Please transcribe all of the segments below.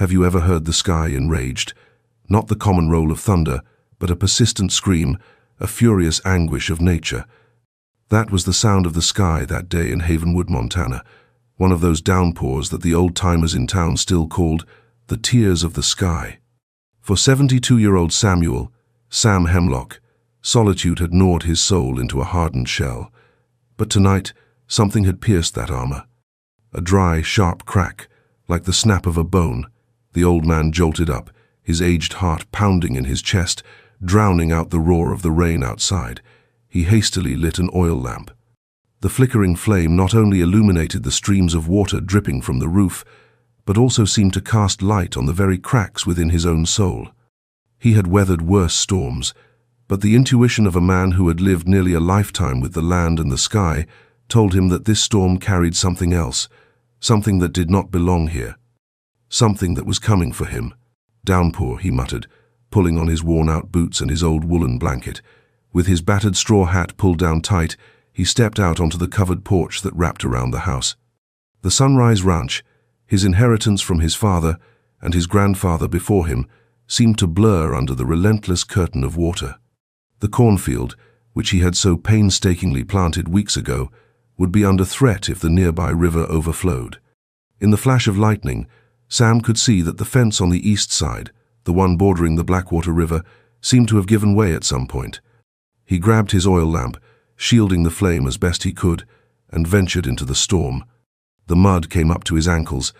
Have you ever heard the sky enraged? Not the common roll of thunder, but a persistent scream, a furious anguish of nature. That was the sound of the sky that day in Havenwood, Montana, one of those downpours that the old-timers in town still called the tears of the sky. For 72-year-old Sam Hemlock, solitude had gnawed his soul into a hardened shell. But tonight, something had pierced that armor. A dry, sharp crack, like the snap of a bone. The old man jolted up, his aged heart pounding in his chest, drowning out the roar of the rain outside. He hastily lit an oil lamp. The flickering flame not only illuminated the streams of water dripping from the roof, but also seemed to cast light on the very cracks within his own soul. He had weathered worse storms, but the intuition of a man who had lived nearly a lifetime with the land and the sky told him that this storm carried something else, something that did not belong here. Something that was coming for him. Downpour, he muttered, pulling on his worn-out boots and his old woolen blanket. With his battered straw hat pulled down tight, he stepped out onto the covered porch that wrapped around the house. The Sunrise Ranch, his inheritance from his father and his grandfather before him, seemed to blur under the relentless curtain of water. The cornfield, which he had so painstakingly planted weeks ago, would be under threat if the nearby river overflowed. In the flash of lightning, Sam could see that the fence on the east side, the one bordering the Blackwater River, seemed to have given way at some point. He grabbed his oil lamp, shielding the flame as best he could, and ventured into the storm. The mud came up to his ankles,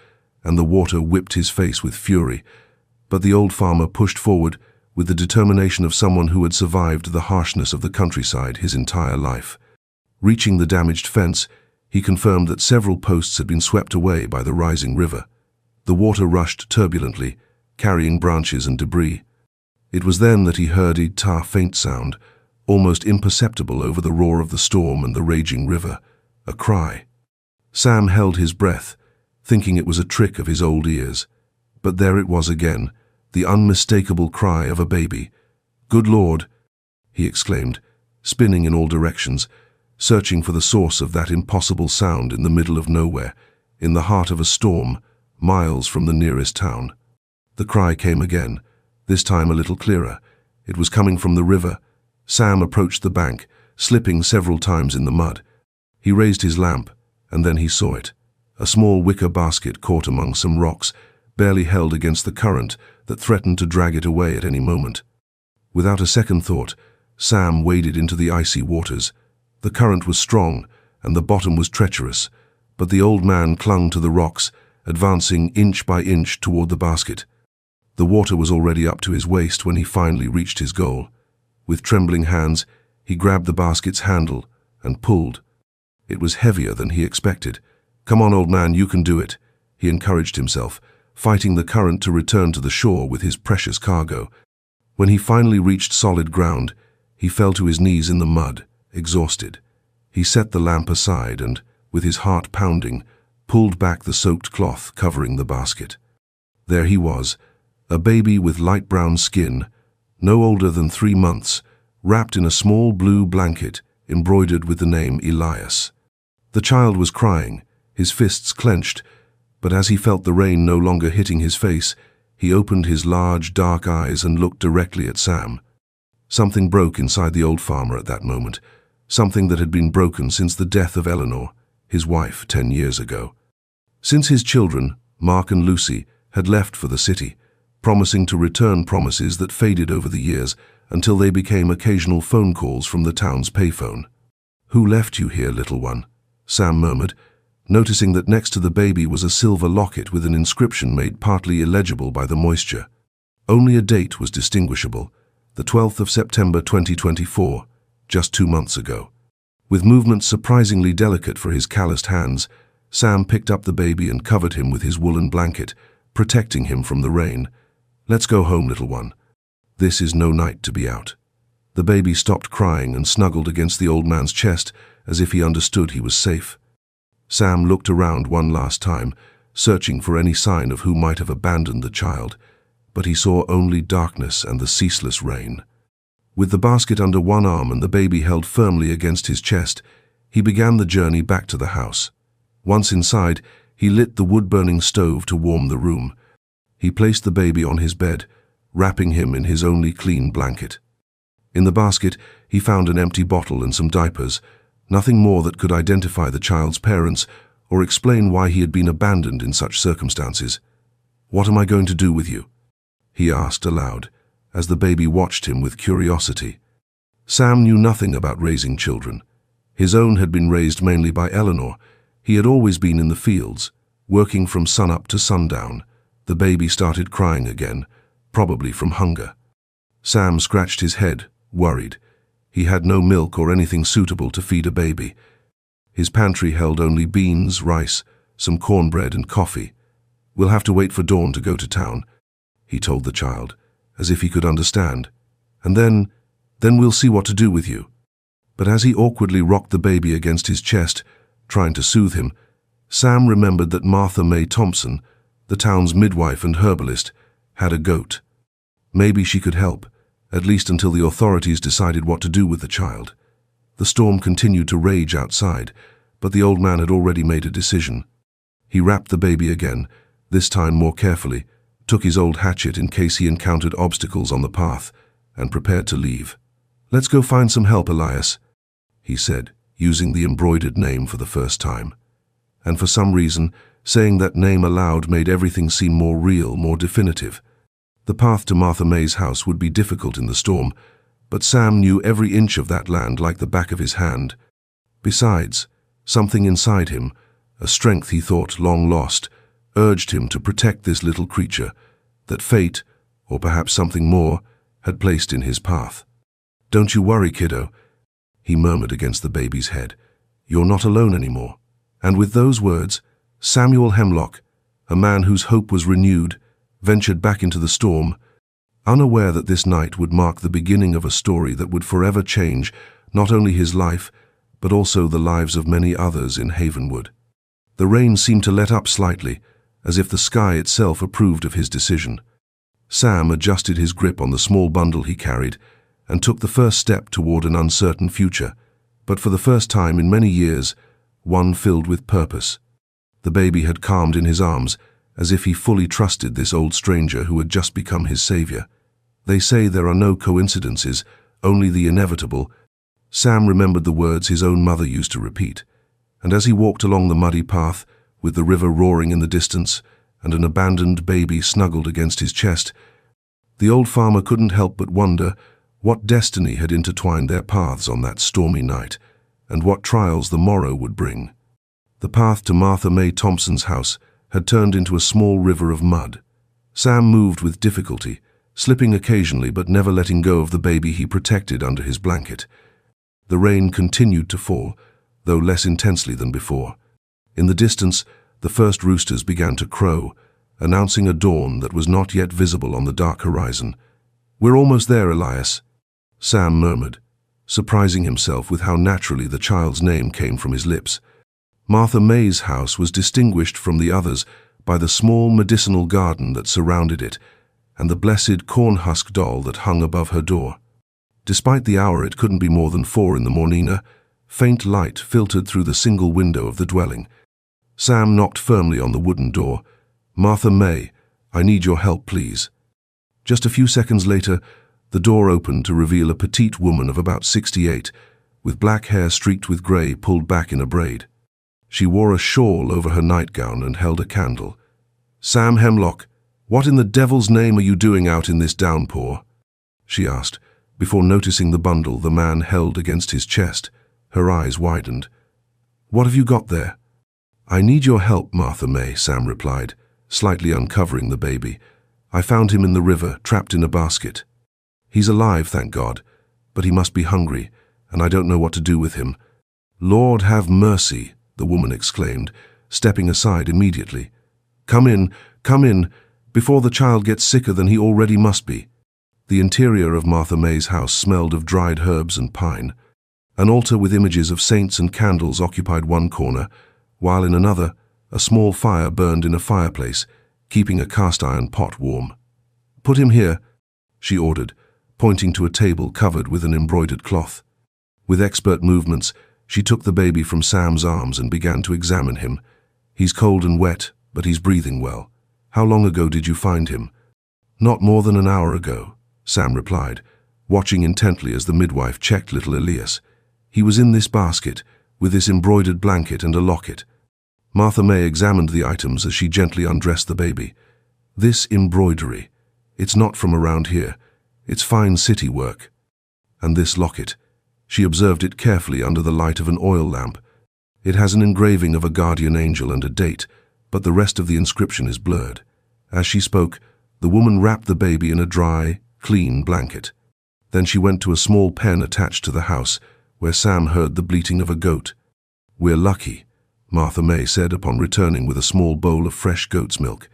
and the water whipped his face with fury. But the old farmer pushed forward with the determination of someone who had survived the harshness of the countryside his entire life. Reaching the damaged fence, he confirmed that several posts had been swept away by the rising river. The water rushed turbulently, carrying branches and debris. It was then that he heard a faint sound, almost imperceptible over the roar of the storm and the raging river, a cry. Sam held his breath, thinking it was a trick of his old ears. But there it was again, the unmistakable cry of a baby. "Good Lord!" he exclaimed, spinning in all directions, searching for the source of that impossible sound in the middle of nowhere, in the heart of a storm, miles from the nearest town. The cry came again, this time a little clearer. It was coming from the river. Sam approached the bank, slipping several times in the mud. He raised his lamp, and then he saw it. A small wicker basket caught among some rocks, barely held against the current that threatened to drag it away at any moment. Without a second thought, Sam waded into the icy waters. The current was strong, and the bottom was treacherous, but the old man clung to the rocks, advancing inch by inch toward the basket. The water was already up to his waist when he finally reached his goal. With trembling hands, he grabbed the basket's handle and pulled. It was heavier than he expected. "Come on, old man, you can do it," he encouraged himself, fighting the current to return to the shore with his precious cargo. When he finally reached solid ground, he fell to his knees in the mud, exhausted. He set the lamp aside and, with his heart pounding, pulled back the soaked cloth covering the basket. There he was, a baby with light brown skin, no older than 3 months, wrapped in a small blue blanket embroidered with the name Elias. The child was crying, his fists clenched, but as he felt the rain no longer hitting his face, he opened his large, dark eyes and looked directly at Sam. Something broke inside the old farmer at that moment, something that had been broken since the death of Eleanor, his wife, 10 years ago. Since his children, Mark and Lucy, had left for the city, promising to return promises that faded over the years until they became occasional phone calls from the town's payphone. "Who left you here, little one?" Sam murmured, noticing that next to the baby was a silver locket with an inscription made partly illegible by the moisture. Only a date was distinguishable, the 12th of September 2024, just 2 months ago. With movements surprisingly delicate for his calloused hands, Sam picked up the baby and covered him with his woolen blanket, protecting him from the rain. "Let's go home, little one. This is no night to be out." The baby stopped crying and snuggled against the old man's chest as if he understood he was safe. Sam looked around one last time, searching for any sign of who might have abandoned the child, but he saw only darkness and the ceaseless rain. With the basket under one arm and the baby held firmly against his chest, he began the journey back to the house. Once inside, he lit the wood-burning stove to warm the room. He placed the baby on his bed, wrapping him in his only clean blanket. In the basket, he found an empty bottle and some diapers, nothing more that could identify the child's parents or explain why he had been abandoned in such circumstances. "What am I going to do with you?" he asked aloud, as the baby watched him with curiosity. Sam knew nothing about raising children. His own had been raised mainly by Eleanor. He had always been in the fields, working from sunup to sundown. The baby started crying again, probably from hunger. Sam scratched his head, worried. He had no milk or anything suitable to feed a baby. His pantry held only beans, rice, some cornbread and coffee. "We'll have to wait for dawn to go to town," he told the child, as if he could understand. "And then we'll see what to do with you." But as he awkwardly rocked the baby against his chest, trying to soothe him, Sam remembered that Martha May Thompson, the town's midwife and herbalist, had a goat. Maybe she could help, at least until the authorities decided what to do with the child. The storm continued to rage outside, but the old man had already made a decision. He wrapped the baby again, this time more carefully, took his old hatchet in case he encountered obstacles on the path, and prepared to leave. "Let's go find some help, Elias," he said, using the embroidered name for the first time. And for some reason, saying that name aloud made everything seem more real, more definitive. The path to Martha May's house would be difficult in the storm, but Sam knew every inch of that land like the back of his hand. Besides, something inside him, a strength he thought long lost, urged him to protect this little creature that fate, or perhaps something more, had placed in his path. "Don't you worry, kiddo," he murmured against the baby's head. "You're not alone anymore." And with those words, Samuel Hemlock, a man whose hope was renewed, ventured back into the storm, unaware that this night would mark the beginning of a story that would forever change not only his life, but also the lives of many others in Havenwood. The rain seemed to let up slightly, as if the sky itself approved of his decision. Sam adjusted his grip on the small bundle he carried and took the first step toward an uncertain future, but for the first time in many years, one filled with purpose. The baby had calmed in his arms, as if he fully trusted this old stranger who had just become his savior. They say there are no coincidences, only the inevitable. Sam remembered the words his own mother used to repeat, and as he walked along the muddy path, with the river roaring in the distance and an abandoned baby snuggled against his chest, the old farmer couldn't help but wonder what destiny had intertwined their paths on that stormy night, and what trials the morrow would bring. The path to Martha May Thompson's house had turned into a small river of mud. Sam moved with difficulty, slipping occasionally but never letting go of the baby he protected under his blanket. The rain continued to fall, though less intensely than before. In the distance, the first roosters began to crow, announcing a dawn that was not yet visible on the dark horizon. "We're almost there, Elias," Sam murmured, surprising himself with how naturally the child's name came from his lips. Martha May's house was distinguished from the others by the small medicinal garden that surrounded it and the blessed corn-husk doll that hung above her door. Despite the hour, it couldn't be more than 4 in the morning. Faint light filtered through the single window of the dwelling. Sam knocked firmly on the wooden door. "Martha May, I need your help, please." Just a few seconds later, the door opened to reveal a petite woman of about 68, with black hair streaked with grey pulled back in a braid. She wore a shawl over her nightgown and held a candle. "Sam Hemlock, what in the devil's name are you doing out in this downpour?" she asked, before noticing the bundle the man held against his chest. Her eyes widened. "What have you got there?" "I need your help, Martha May," Sam replied, slightly uncovering the baby. "I found him in the river, trapped in a basket. He's alive, thank God, but he must be hungry, and I don't know what to do with him." "Lord have mercy," the woman exclaimed, stepping aside immediately. Come in, before the child gets sicker than he already must be." The interior of Martha May's house smelled of dried herbs and pine. An altar with images of saints and candles occupied one corner, while in another, a small fire burned in a fireplace, keeping a cast-iron pot warm. "Put him here," she ordered, pointing to a table covered with an embroidered cloth. With expert movements, she took the baby from Sam's arms and began to examine him. "He's cold and wet, but he's breathing well. How long ago did you find him? Not more than an hour ago, Sam replied, watching intently as the midwife checked little Elias. He was in this basket, with this embroidered blanket and a locket. Martha May examined the items as she gently undressed the baby. This embroidery, it's not from around here. It's fine city work. And this locket, she observed it carefully under the light of an oil lamp. It has an engraving of a guardian angel and a date, but the rest of the inscription is blurred. As she spoke, the woman wrapped the baby in a dry, clean blanket. Then she went to a small pen attached to the house, where Sam heard the bleating of a goat. "We're lucky," Martha May said upon returning with a small bowl of fresh goat's milk.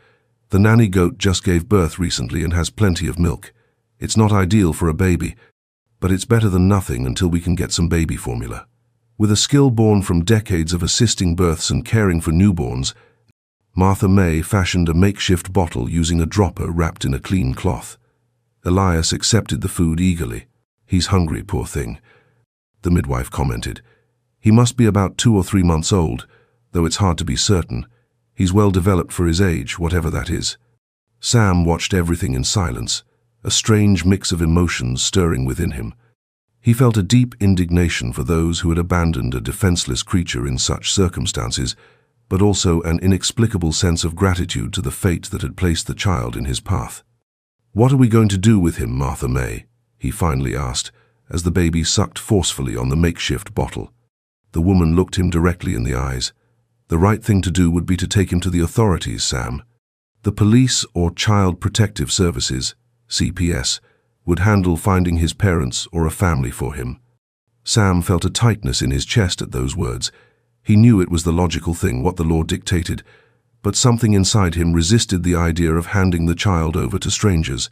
"The nanny goat just gave birth recently and has plenty of milk. It's not ideal for a baby, but it's better than nothing until we can get some baby formula." With a skill born from decades of assisting births and caring for newborns, Martha May fashioned a makeshift bottle using a dropper wrapped in a clean cloth. Elias accepted the food eagerly. "He's hungry, poor thing," the midwife commented. "He must be about 2 or 3 months old, though it's hard to be certain. He's well developed for his age, whatever that is." Sam watched everything in silence, a strange mix of emotions stirring within him. He felt a deep indignation for those who had abandoned a defenseless creature in such circumstances, but also an inexplicable sense of gratitude to the fate that had placed the child in his path. "What are we going to do with him, Martha May?" he finally asked, as the baby sucked forcefully on the makeshift bottle. The woman looked him directly in the eyes. "The right thing to do would be to take him to the authorities, Sam. The police or Child Protective Services, CPS, would handle finding his parents or a family for him." Sam felt a tightness in his chest at those words. He knew it was the logical thing, what the law dictated, but something inside him resisted the idea of handing the child over to strangers.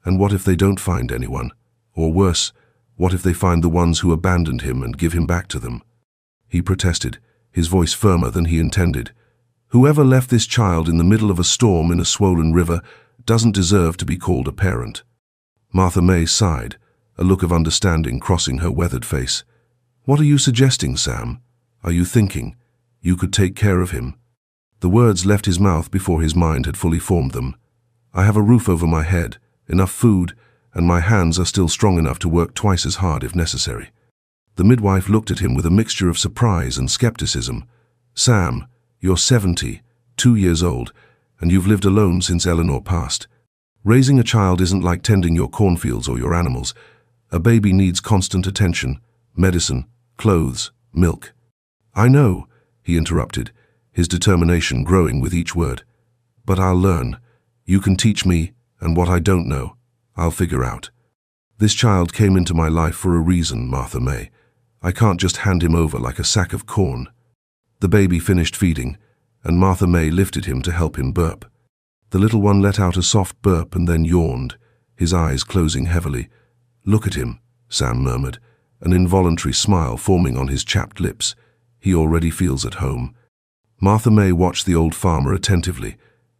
And what if they don't find anyone? Or worse, what if they find the ones who abandoned him and give him back to them? He protested, his voice firmer than he intended. "Whoever left this child in the middle of a storm in a swollen river doesn't deserve to be called a parent." Martha May sighed, a look of understanding crossing her weathered face. "What are you suggesting, Sam? Are you thinking you could take care of him?" The words left his mouth before his mind had fully formed them. "I have a roof over my head, enough food, and my hands are still strong enough to work twice as hard if necessary." The midwife looked at him with a mixture of surprise and skepticism. "Sam, you're 70, 2 years old, and you've lived alone since Eleanor passed. Raising a child isn't like tending your cornfields or your animals. A baby needs constant attention, medicine, clothes, milk." "I know," he interrupted, his determination growing with each word. "But I'll learn. You can teach me, and what I don't know, I'll figure out. This child came into my life for a reason, Martha May. I can't just hand him over like a sack of corn." The baby finished feeding, and Martha May lifted him to help him burp. The little one let out a soft burp and then yawned, his eyes closing heavily. "Look at him," Sam murmured, an involuntary smile forming on his chapped lips. "He already feels at home." Martha May watched the old farmer attentively.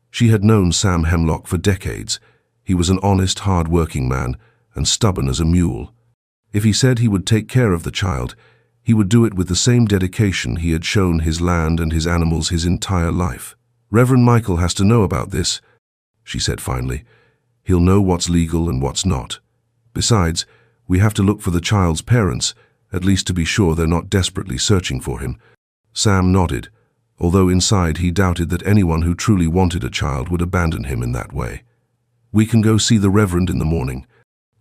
She had known Sam Hemlock for decades. He was an honest, hard-working man, and stubborn as a mule. If he said he would take care of the child, he would do it with the same dedication he had shown his land and his animals his entire life. "Reverend Michael has to know about this," she said finally. "He'll know what's legal and what's not. Besides, we have to look for the child's parents, at least to be sure they're not desperately searching for him." Sam nodded, although inside he doubted that anyone who truly wanted a child would abandon him in that way. "We can go see the Reverend in the morning.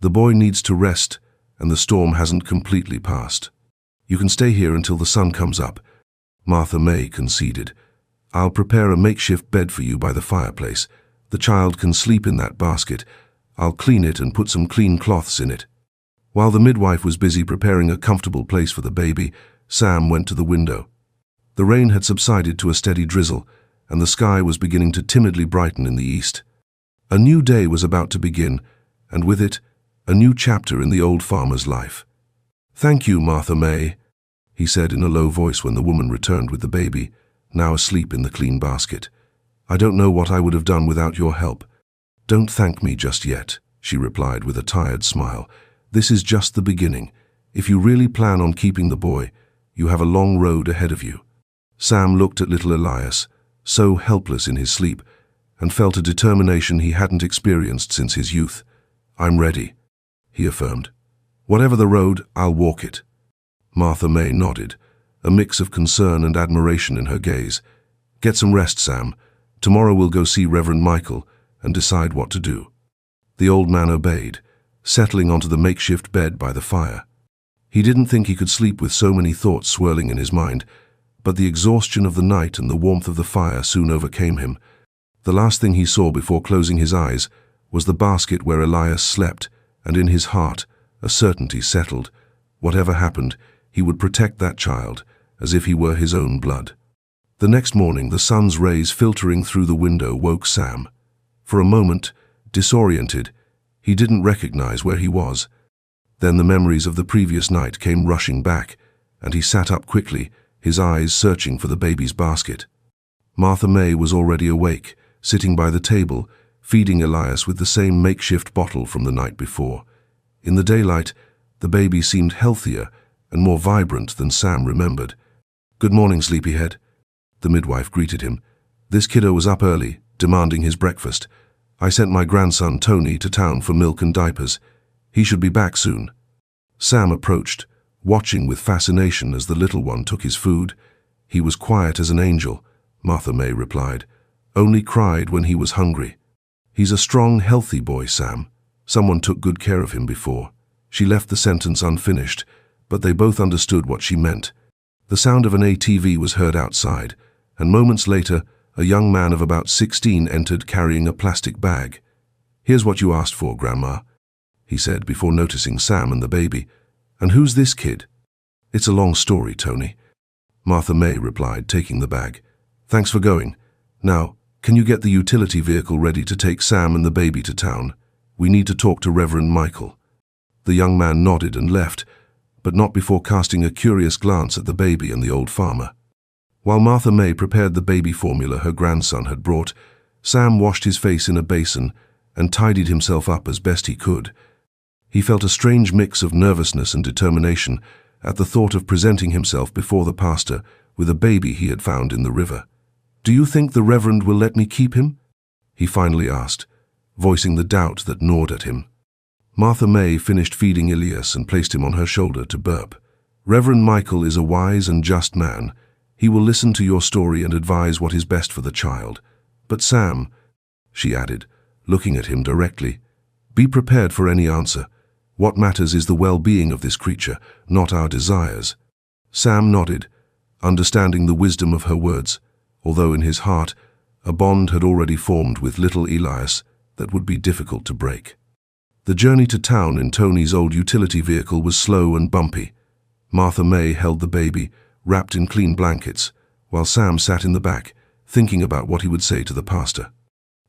The boy needs to rest, and the storm hasn't completely passed. You can stay here until the sun comes up," Martha May conceded. "I'll prepare a makeshift bed for you by the fireplace. The child can sleep in that basket. I'll clean it and put some clean cloths in it." While the midwife was busy preparing a comfortable place for the baby, Sam went to the window. The rain had subsided to a steady drizzle, and the sky was beginning to timidly brighten in the east. A new day was about to begin, and with it, a new chapter in the old farmer's life. "Thank you, Martha May," he said in a low voice when the woman returned with the baby, now asleep in the clean basket. "I don't know what I would have done without your help." "Don't thank me just yet," she replied with a tired smile. "This is just the beginning. If you really plan on keeping the boy, you have a long road ahead of you." Sam looked at little Elias, so helpless in his sleep, and felt a determination he hadn't experienced since his youth. "I'm ready," he affirmed. "Whatever the road, I'll walk it." Martha May nodded, a mix of concern and admiration in her gaze. "Get some rest, Sam. Tomorrow we'll go see Reverend Michael and decide what to do." The old man obeyed, settling onto the makeshift bed by the fire. He didn't think he could sleep with so many thoughts swirling in his mind, but the exhaustion of the night and the warmth of the fire soon overcame him. The last thing he saw before closing his eyes was the basket where Elias slept, and in his heart a certainty settled. Whatever happened, he would protect that child as if he were his own blood. The next morning, the sun's rays filtering through the window woke Sam. For a moment, disoriented, he didn't recognize where he was. Then the memories of the previous night came rushing back, and he sat up quickly, his eyes searching for the baby's basket. Martha May was already awake, sitting by the table, feeding Elias with the same makeshift bottle from the night before. In the daylight, the baby seemed healthier and more vibrant than Sam remembered. "Good morning, sleepyhead," the midwife greeted him. "This kiddo was up early, demanding his breakfast. I sent my grandson, Tony, to town for milk and diapers. He should be back soon." Sam approached, watching with fascination as the little one took his food. "He was quiet as an angel," Martha May replied. "Only cried when he was hungry." "He's a strong, healthy boy, Sam. Someone took good care of him before." She left the sentence unfinished, but they both understood what she meant. The sound of an ATV was heard outside, and moments later, a young man of about 16 entered carrying a plastic bag. "Here's what you asked for, Grandma," he said before noticing Sam and the baby. "And who's this kid?" "It's a long story, Tony," Martha May replied, taking the bag. "Thanks for going. Now, can you get the utility vehicle ready to take Sam and the baby to town? We need to talk to Reverend Michael." The young man nodded and left, but not before casting a curious glance at the baby and the old farmer. While Martha May prepared the baby formula her grandson had brought, Sam washed his face in a basin and tidied himself up as best he could. He felt a strange mix of nervousness and determination at the thought of presenting himself before the pastor with a baby he had found in the river. "Do you think the Reverend will let me keep him?" he finally asked, voicing the doubt that gnawed at him. Martha May finished feeding Elias and placed him on her shoulder to burp. "Reverend Michael is a wise and just man. He will listen to your story and advise what is best for the child. But Sam," she added, looking at him directly, "be prepared for any answer. What matters is the well-being of this creature, not our desires." Sam nodded, understanding the wisdom of her words, although in his heart a bond had already formed with little Elias that would be difficult to break. The journey to town in Tony's old utility vehicle was slow and bumpy. Martha May held the baby, wrapped in clean blankets, while Sam sat in the back, thinking about what he would say to the pastor.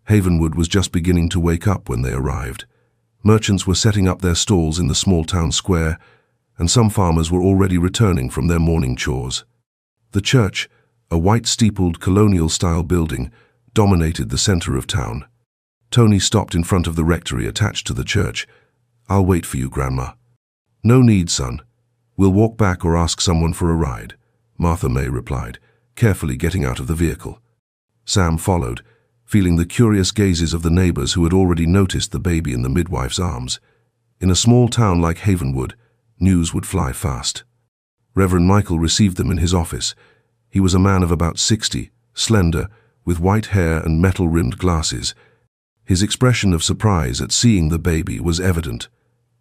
Havenwood was just beginning to wake up when they arrived. Merchants were setting up their stalls in the small town square, and some farmers were already returning from their morning chores. The church, a white-steepled colonial-style building, dominated the center of town. Tony stopped in front of the rectory attached to the church. "I'll wait for you, Grandma." "No need, son. We'll walk back or ask someone for a ride," Martha May replied, carefully getting out of the vehicle. Sam followed, feeling the curious gazes of the neighbors who had already noticed the baby in the midwife's arms. In a small town like Havenwood, news would fly fast. Reverend Michael received them in his office. He was a man of about 60, slender, with white hair and metal-rimmed glasses. His expression of surprise at seeing the baby was evident.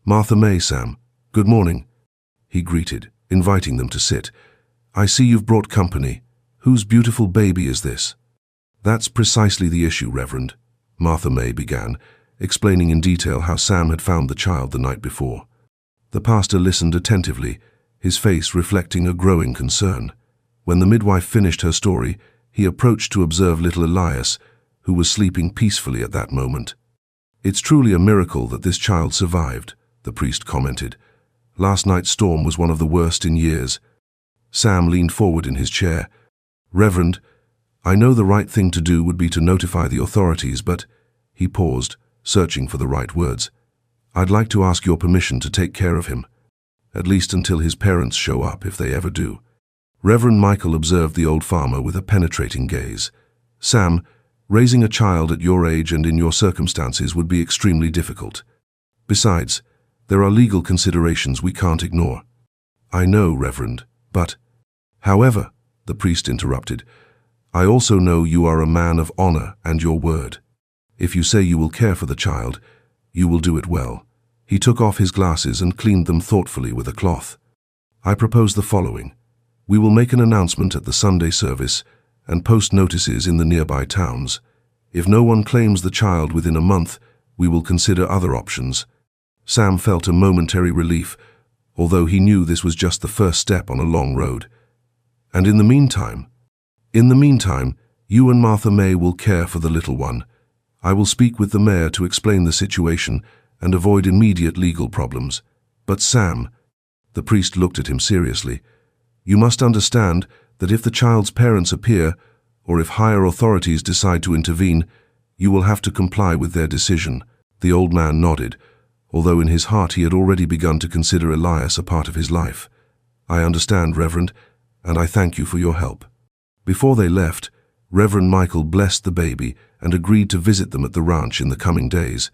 "Martha May, Sam. Good morning," he greeted, inviting them to sit. "I see you've brought company. Whose beautiful baby is this?" "That's precisely the issue, Reverend," Martha May began, explaining in detail how Sam had found the child the night before. The pastor listened attentively, his face reflecting a growing concern. When the midwife finished her story, he approached to observe little Elias, who was sleeping peacefully at that moment. "It's truly a miracle that this child survived," the priest commented. "Last night's storm was one of the worst in years." Sam leaned forward in his chair. "Reverend, I know the right thing to do would be to notify the authorities, but—" He paused, searching for the right words. "I'd like to ask your permission to take care of him, at least until his parents show up, if they ever do." Reverend Michael observed the old farmer with a penetrating gaze. "Sam, Raising a child at your age and in your circumstances would be extremely difficult. Besides, there are legal considerations we can't ignore. I know, Reverend, but... However, the priest interrupted, I also know you are a man of honor and your word. If you say you will care for the child, you will do it well. He took off his glasses and cleaned them thoughtfully with a cloth. I propose the following. We will make an announcement at the Sunday service and post notices in the nearby towns. If no one claims the child within a month, we will consider other options. Sam felt a momentary relief, although he knew this was just the first step on a long road. And in the meantime, you and Martha May will care for the little one. I will speak with the mayor to explain the situation and avoid immediate legal problems. But Sam, the priest looked at him seriously, you must understand that if the child's parents appear, or if higher authorities decide to intervene, you will have to comply with their decision. The old man nodded, although in his heart he had already begun to consider Elias a part of his life. I understand, Reverend, and I thank you for your help. Before they left, Reverend Michael blessed the baby and agreed to visit them at the ranch in the coming days.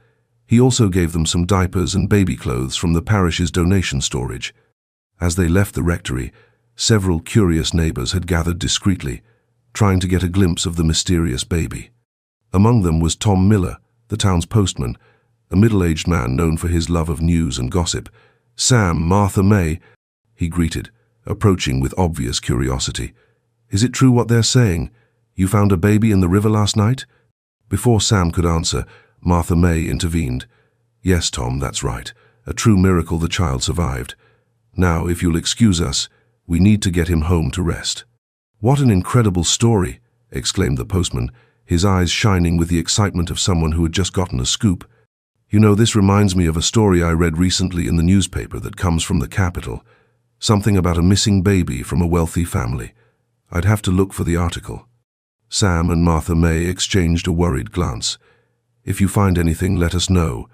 He also gave them some diapers and baby clothes from the parish's donation storage. As they left the rectory, several curious neighbors had gathered discreetly, trying to get a glimpse of the mysterious baby. Among them was Tom Miller, the town's postman, a middle-aged man known for his love of news and gossip. Sam, Martha May, he greeted, approaching with obvious curiosity. Is it true what they're saying? You found a baby in the river last night? Before Sam could answer, Martha May intervened. Yes, Tom, that's right. A true miracle the child survived. Now, if you'll excuse us, we need to get him home to rest. What an incredible story, exclaimed the postman, his eyes shining with the excitement of someone who had just gotten a scoop. You know, this reminds me of a story I read recently in the newspaper that comes from the capital. Something about a missing baby from a wealthy family. I'd have to look for the article. Sam and Martha May exchanged a worried glance. If you find anything, let us know,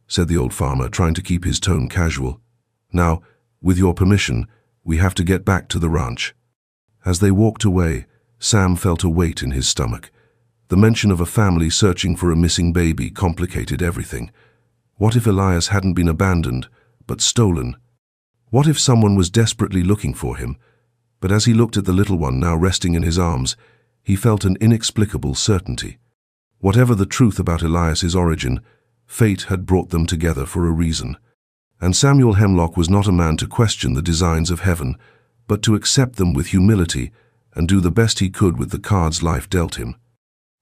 said the old farmer, trying to keep his tone casual. Now, with your permission, we have to get back to the ranch. As they walked away, Sam felt a weight in his stomach. The mention of a family searching for a missing baby complicated everything. What if Elias hadn't been abandoned, but stolen? What if someone was desperately looking for him? But as he looked at the little one now resting in his arms, he felt an inexplicable certainty. Whatever the truth about Elias's origin, fate had brought them together for a reason. And Samuel Hemlock was not a man to question the designs of heaven, but to accept them with humility and do the best he could with the cards life dealt him.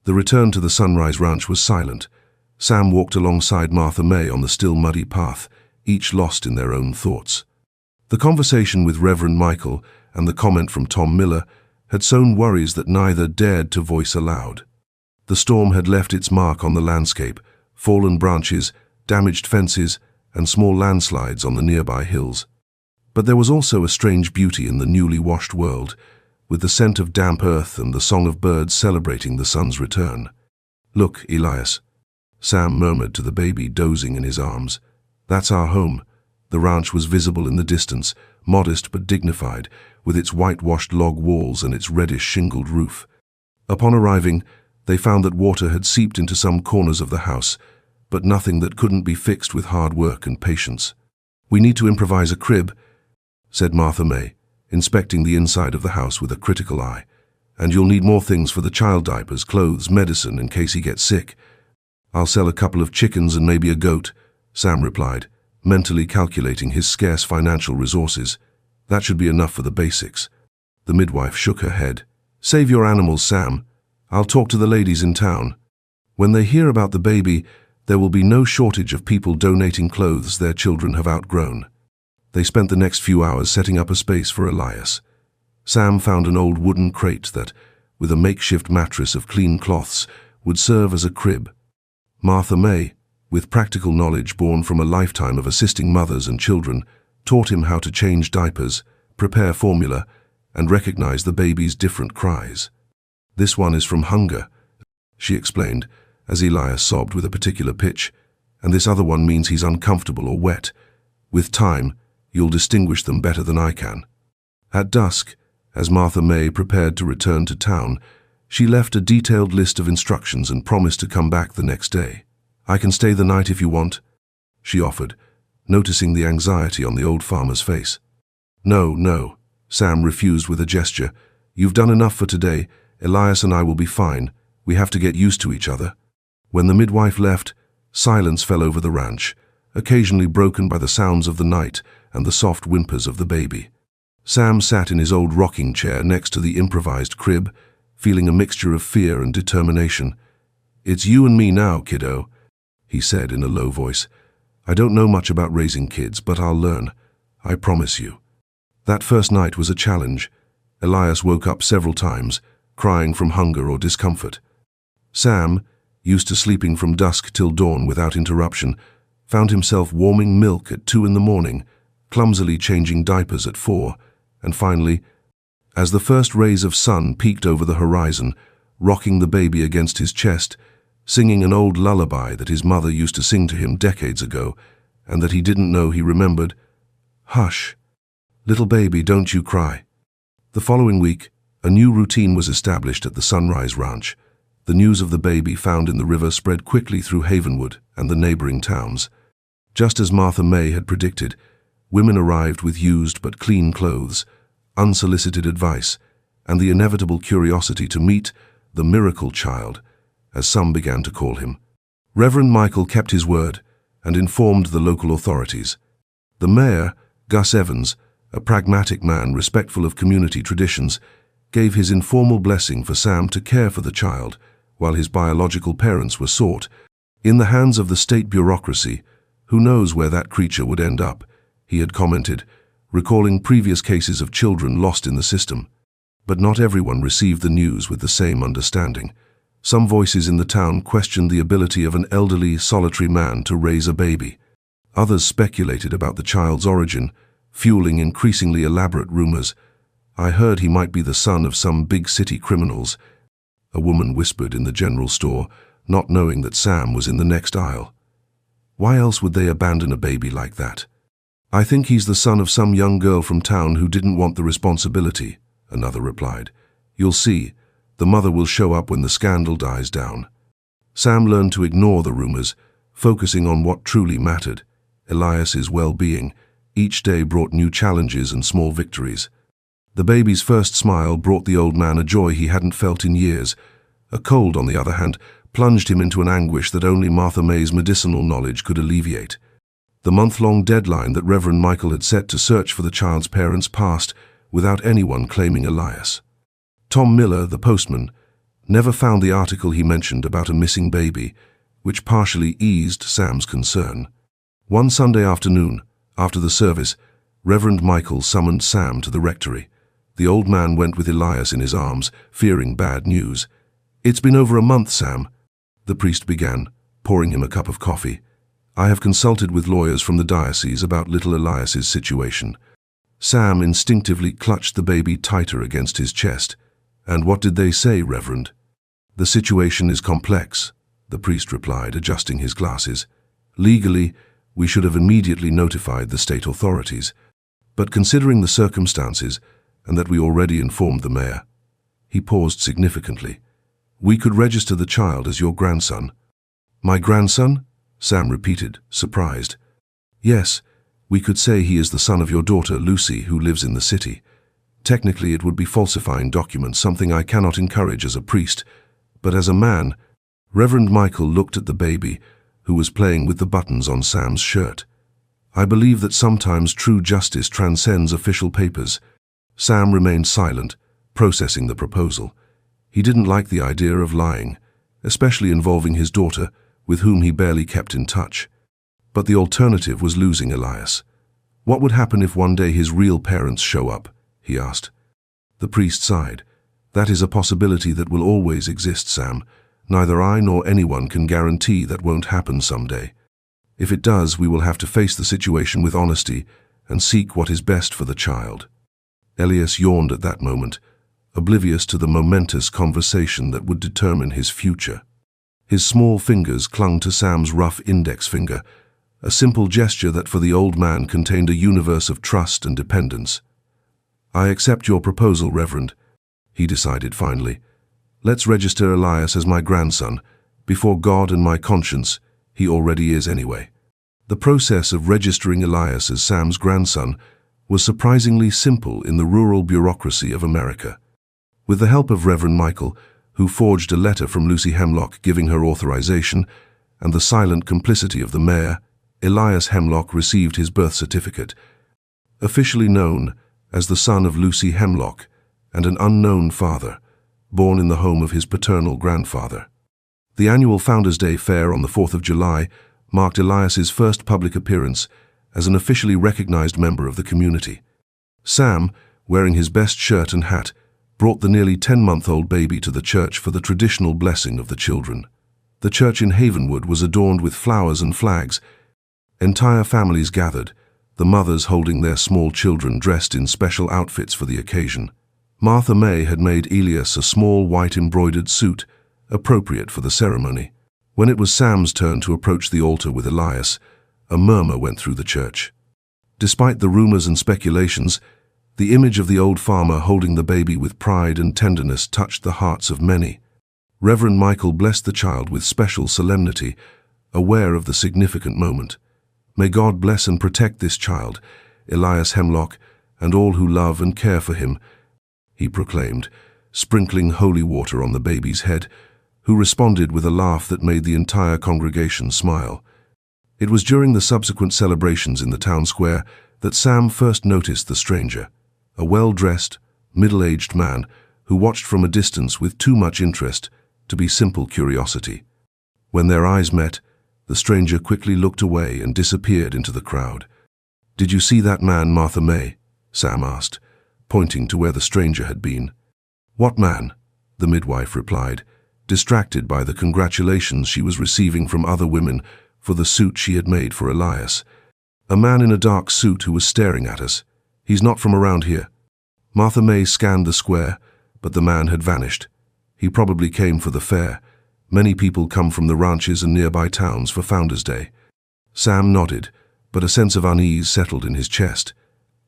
The return to the Sunrise Ranch was silent. Sam walked alongside Martha May on the still muddy path, each lost in their own thoughts. The conversation with Reverend Michael and the comment from Tom Miller had sown worries that neither dared to voice aloud. The storm had left its mark on the landscape, fallen branches, damaged fences, and small landslides on the nearby hills. But there was also a strange beauty in the newly washed world, with the scent of damp earth and the song of birds celebrating the sun's return. Look, Elias, Sam murmured to the baby dozing in his arms. That's our home. The ranch was visible in the distance, modest but dignified, with its whitewashed log walls and its reddish shingled roof. Upon arriving, they found that water had seeped into some corners of the house, but nothing that couldn't be fixed with hard work and patience. We need to improvise a crib, said Martha May, inspecting the inside of the house with a critical eye. And you'll need more things for the child: diapers, clothes, medicine in case he gets sick. I'll sell a couple of chickens and maybe a goat, Sam replied, mentally calculating his scarce financial resources. That should be enough for the basics. The midwife shook her head. Save your animals, Sam. I'll talk to the ladies in town. When they hear about the baby, there will be no shortage of people donating clothes their children have outgrown. They spent the next few hours setting up a space for Elias. Sam found an old wooden crate that, with a makeshift mattress of clean cloths, would serve as a crib. Martha May, with practical knowledge born from a lifetime of assisting mothers and children, taught him how to change diapers, prepare formula, and recognize the baby's different cries. This one is from hunger, she explained, as Elias sobbed with a particular pitch, and this other one means he's uncomfortable or wet. With time, you'll distinguish them better than I can. At dusk, as Martha May prepared to return to town, She left a detailed list of instructions and promised to come back the next day. "I can stay the night if you want," she offered, noticing the anxiety on the old farmer's face. "No, no," Sam refused with a gesture. "You've done enough for today. Elias and I will be fine. We have to get used to each other." When the midwife left, silence fell over the ranch, occasionally broken by the sounds of the night and the soft whimpers of the baby. Sam sat in his old rocking chair next to the improvised crib, feeling a mixture of fear and determination. "It's you and me now, kiddo," he said in a low voice. "I don't know much about raising kids, but I'll learn. I promise you." That first night was a challenge. Elias woke up several times, crying from hunger or discomfort. Sam, used to sleeping from dusk till dawn without interruption, found himself warming milk at 2 in the morning, clumsily changing diapers at 4, and finally, as the first rays of sun peeked over the horizon, rocking the baby against his chest, singing an old lullaby that his mother used to sing to him decades ago, and that he didn't know he remembered. "Hush, little baby, don't you cry." The following week, a new routine was established at the Sunrise Ranch. The news of the baby found in the river spread quickly through Havenwood and the neighboring towns. Just as Martha May had predicted, women arrived with used but clean clothes, unsolicited advice, and the inevitable curiosity to meet the miracle child, as some began to call him. Reverend Michael kept his word and informed the local authorities. The mayor, Gus Evans, a pragmatic man respectful of community traditions, gave his informal blessing for Sam to care for the child, while his biological parents were sought. "In the hands of the state bureaucracy, who knows where that creature would end up," he had commented, recalling previous cases of children lost in the system. But not everyone received the news with the same understanding. Some voices in the town questioned the ability of an elderly, solitary man to raise a baby. Others speculated about the child's origin, fueling increasingly elaborate rumors. "I heard he might be the son of some big city criminals," a woman whispered in the general store, not knowing that Sam was in the next aisle. "Why else would they abandon a baby like that?" "I think he's the son of some young girl from town who didn't want the responsibility," another replied. "You'll see, the mother will show up when the scandal dies down." Sam learned to ignore the rumors, focusing on what truly mattered, Elias's well-being. Each day brought new challenges and small victories. The baby's first smile brought the old man a joy he hadn't felt in years. A cold, on the other hand, plunged him into an anguish that only Martha May's medicinal knowledge could alleviate. The month-long deadline that Reverend Michael had set to search for the child's parents passed without anyone claiming Elias. Tom Miller, the postman, never found the article he mentioned about a missing baby, which partially eased Sam's concern. One Sunday afternoon, after the service, Reverend Michael summoned Sam to the rectory. The old man went with Elias in his arms, fearing bad news. "It's been over a month, Sam," the priest began, pouring him a cup of coffee. "I have consulted with lawyers from the diocese about little Elias's situation." Sam instinctively clutched the baby tighter against his chest. "And what did they say, Reverend?" "The situation is complex," the priest replied, adjusting his glasses. "Legally, we should have immediately notified the state authorities. But considering the circumstances, and that we already informed the mayor," he paused significantly, "we could register the child as your grandson." "My grandson?" Sam repeated, surprised. "Yes, we could say he is the son of your daughter, Lucy, who lives in the city. Technically, it would be falsifying documents, something I cannot encourage as a priest, but as a man." Reverend Michael looked at the baby, who was playing with the buttons on Sam's shirt. "I believe that sometimes true justice transcends official papers." Sam remained silent, processing the proposal. He didn't like the idea of lying, especially involving his daughter, with whom he barely kept in touch. But the alternative was losing Elias. "What would happen if one day his real parents show up?" he asked. The priest sighed. "That is a possibility that will always exist, Sam. Neither I nor anyone can guarantee that won't happen someday. If it does, we will have to face the situation with honesty and seek what is best for the child." Elias yawned at that moment, oblivious to the momentous conversation that would determine his future. His small fingers clung to Sam's rough index finger, a simple gesture that for the old man contained a universe of trust and dependence. "I accept your proposal, Reverend," he decided finally. Let's register Elias as my grandson. Before God and my conscience, he already is anyway. The process of registering Elias as Sam's grandson was surprisingly simple in the rural bureaucracy of America. With the help of Reverend Michael, who forged a letter from Lucy Hemlock giving her authorization, and the silent complicity of the mayor, Elias Hemlock received his birth certificate. Officially known as the son of Lucy Hemlock and an unknown father, born in the home of his paternal grandfather. The annual Founders' Day fair on the 4th of July marked Elias's first public appearance as an officially recognized member of the community. Sam, wearing his best shirt and hat, brought the nearly 10-month-old baby to the church for the traditional blessing of the children. The church in Havenwood was adorned with flowers and flags. Entire families gathered, the mothers holding their small children dressed in special outfits for the occasion. Martha May had made Elias a small white embroidered suit, appropriate for the ceremony. When it was Sam's turn to approach the altar with Elias, a murmur went through the church. Despite the rumors and speculations, the image of the old farmer holding the baby with pride and tenderness touched the hearts of many. Reverend Michael blessed the child with special solemnity, aware of the significant moment. May God bless and protect this child, Elias Hemlock, and all who love and care for him, he proclaimed, sprinkling holy water on the baby's head, who responded with a laugh that made the entire congregation smile. It was during the subsequent celebrations in the town square that Sam first noticed the stranger, a well-dressed, middle-aged man who watched from a distance with too much interest to be simple curiosity. When their eyes met, the stranger quickly looked away and disappeared into the crowd. "Did you see that man, Martha May?" Sam asked, pointing to where the stranger had been. "What man?" the midwife replied, distracted by the congratulations she was receiving from other women for the suit she had made for Elias. "A man in a dark suit who was staring at us. He's not from around here." Martha May scanned the square, but the man had vanished. He probably came for the fair. Many people come from the ranches and nearby towns for Founders' Day. Sam nodded, but a sense of unease settled in his chest.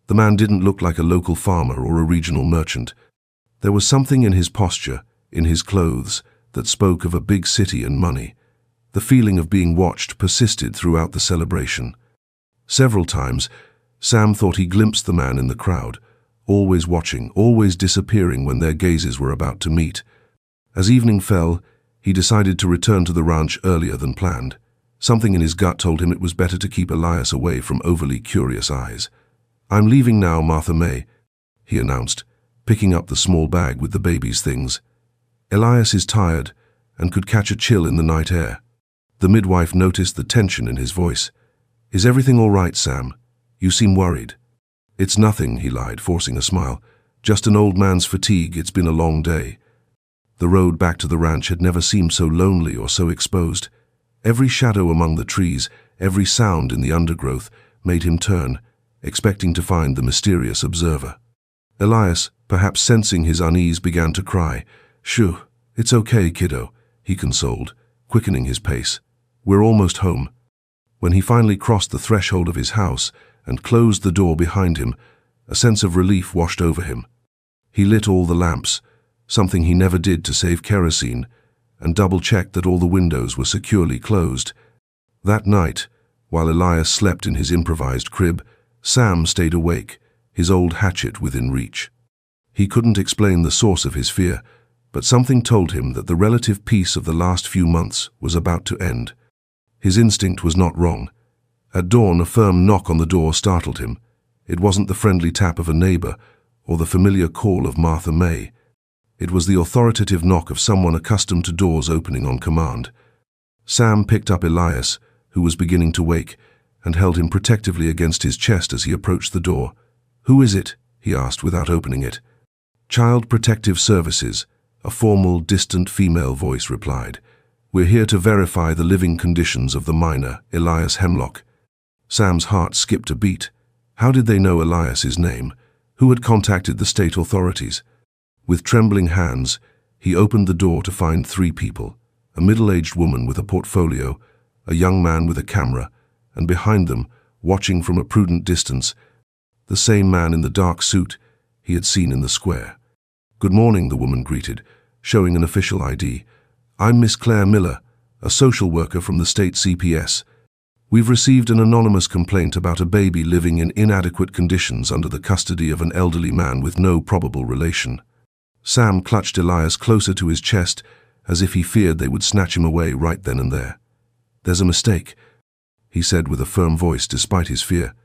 The man didn't look like a local farmer or a regional merchant. There was something in his posture, in his clothes, that spoke of a big city and money. The feeling of being watched persisted throughout the celebration. Several times, Sam thought he glimpsed the man in the crowd, always watching, always disappearing when their gazes were about to meet. As evening fell, he decided to return to the ranch earlier than planned. Something in his gut told him it was better to keep Elias away from overly curious eyes. "I'm leaving now, Martha May," he announced, picking up the small bag with the baby's things. "Elias is tired and could catch a chill in the night air." The midwife noticed the tension in his voice. "Is everything all right, Sam? You seem worried." "It's nothing," he lied, forcing a smile. "Just an old man's fatigue. It's been a long day." The road back to the ranch had never seemed so lonely or so exposed. Every shadow among the trees, every sound in the undergrowth made him turn, expecting to find the mysterious observer. Elias, perhaps sensing his unease, began to cry. "Shoo, it's okay, kiddo," he consoled, quickening his pace. "We're almost home." When he finally crossed the threshold of his house and closed the door behind him, a sense of relief washed over him. He lit all the lamps, something he never did to save kerosene, and double-checked that all the windows were securely closed. That night, while Elias slept in his improvised crib, Sam stayed awake, his old hatchet within reach. He couldn't explain the source of his fear, but something told him that the relative peace of the last few months was about to end. His instinct was not wrong. At dawn, a firm knock on the door startled him. It wasn't the friendly tap of a neighbor or the familiar call of Martha May. It was the authoritative knock of someone accustomed to doors opening on command. Sam picked up Elias, who was beginning to wake, and held him protectively against his chest as he approached the door. "Who is it?" he asked without opening it. "Child Protective Services," a formal, distant female voice replied. "We're here to verify the living conditions of the minor, Elias Hemlock." Sam's heart skipped a beat. How did they know Elias's name? Who had contacted the state authorities? With trembling hands, he opened the door to find three people, a middle-aged woman with a portfolio, a young man with a camera, and behind them, watching from a prudent distance, the same man in the dark suit he had seen in the square. "Good morning," the woman greeted, showing an official ID. "I'm Miss Claire Miller, a social worker from the state CPS. We've received an anonymous complaint about a baby living in inadequate conditions under the custody of an elderly man with no probable relation." Sam clutched Elias closer to his chest as if he feared they would snatch him away right then and there. "There's a mistake," he said with a firm voice despite his fear.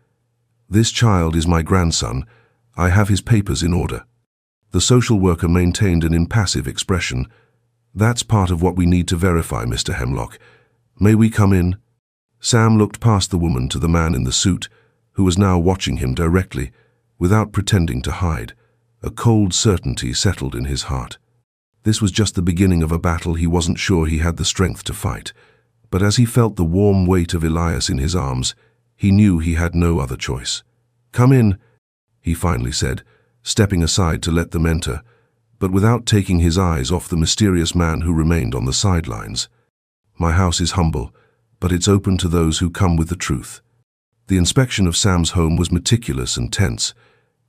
"This child is my grandson. I have his papers in order." The social worker maintained an impassive expression. "That's part of what we need to verify, Mr. Hemlock. May we come in?" Sam looked past the woman to the man in the suit, who was now watching him directly, without pretending to hide. A cold certainty settled in his heart. This was just the beginning of a battle he wasn't sure he had the strength to fight. But as he felt the warm weight of Elias in his arms, he knew he had no other choice. "Come in," he finally said, stepping aside to let them enter, but without taking his eyes off the mysterious man who remained on the sidelines. "My house is humble, but it's open to those who come with the truth." The inspection of Sam's home was meticulous and tense.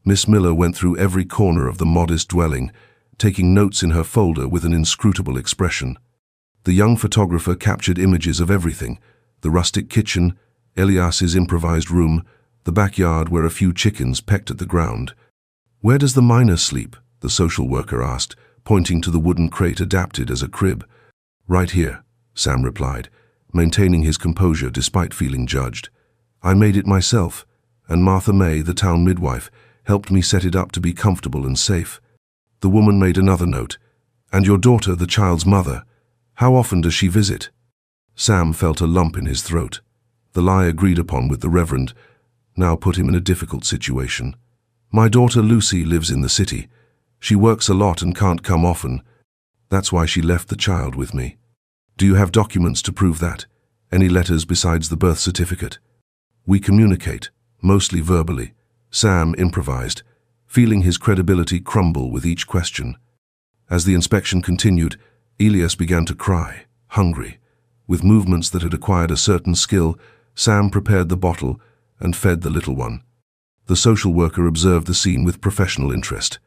Miss Miller went through every corner of the modest dwelling, taking notes in her folder with an inscrutable expression. The young photographer captured images of everything: the rustic kitchen, Elias's improvised room, the backyard where a few chickens pecked at the ground. "Where does the minor sleep?" the social worker asked, pointing to the wooden crate adapted as a crib. "Right here," Sam replied, maintaining his composure despite feeling judged. "I made it myself, and Martha May, the town midwife, helped me set it up to be comfortable and safe." The woman made another note. "And your daughter, the child's mother, how often does she visit?" Sam felt a lump in his throat. The lie agreed upon with the Reverend now put him in a difficult situation. "My daughter Lucy lives in the city. She works a lot and can't come often. That's why she left the child with me." "Do you have documents to prove that? Any letters besides the birth certificate?" "We communicate, mostly verbally," Sam improvised, feeling his credibility crumble with each question. As the inspection continued, Elias began to cry, hungry. With movements that had acquired a certain skill, Sam prepared the bottle and fed the little one. The social worker observed the scene with professional interest.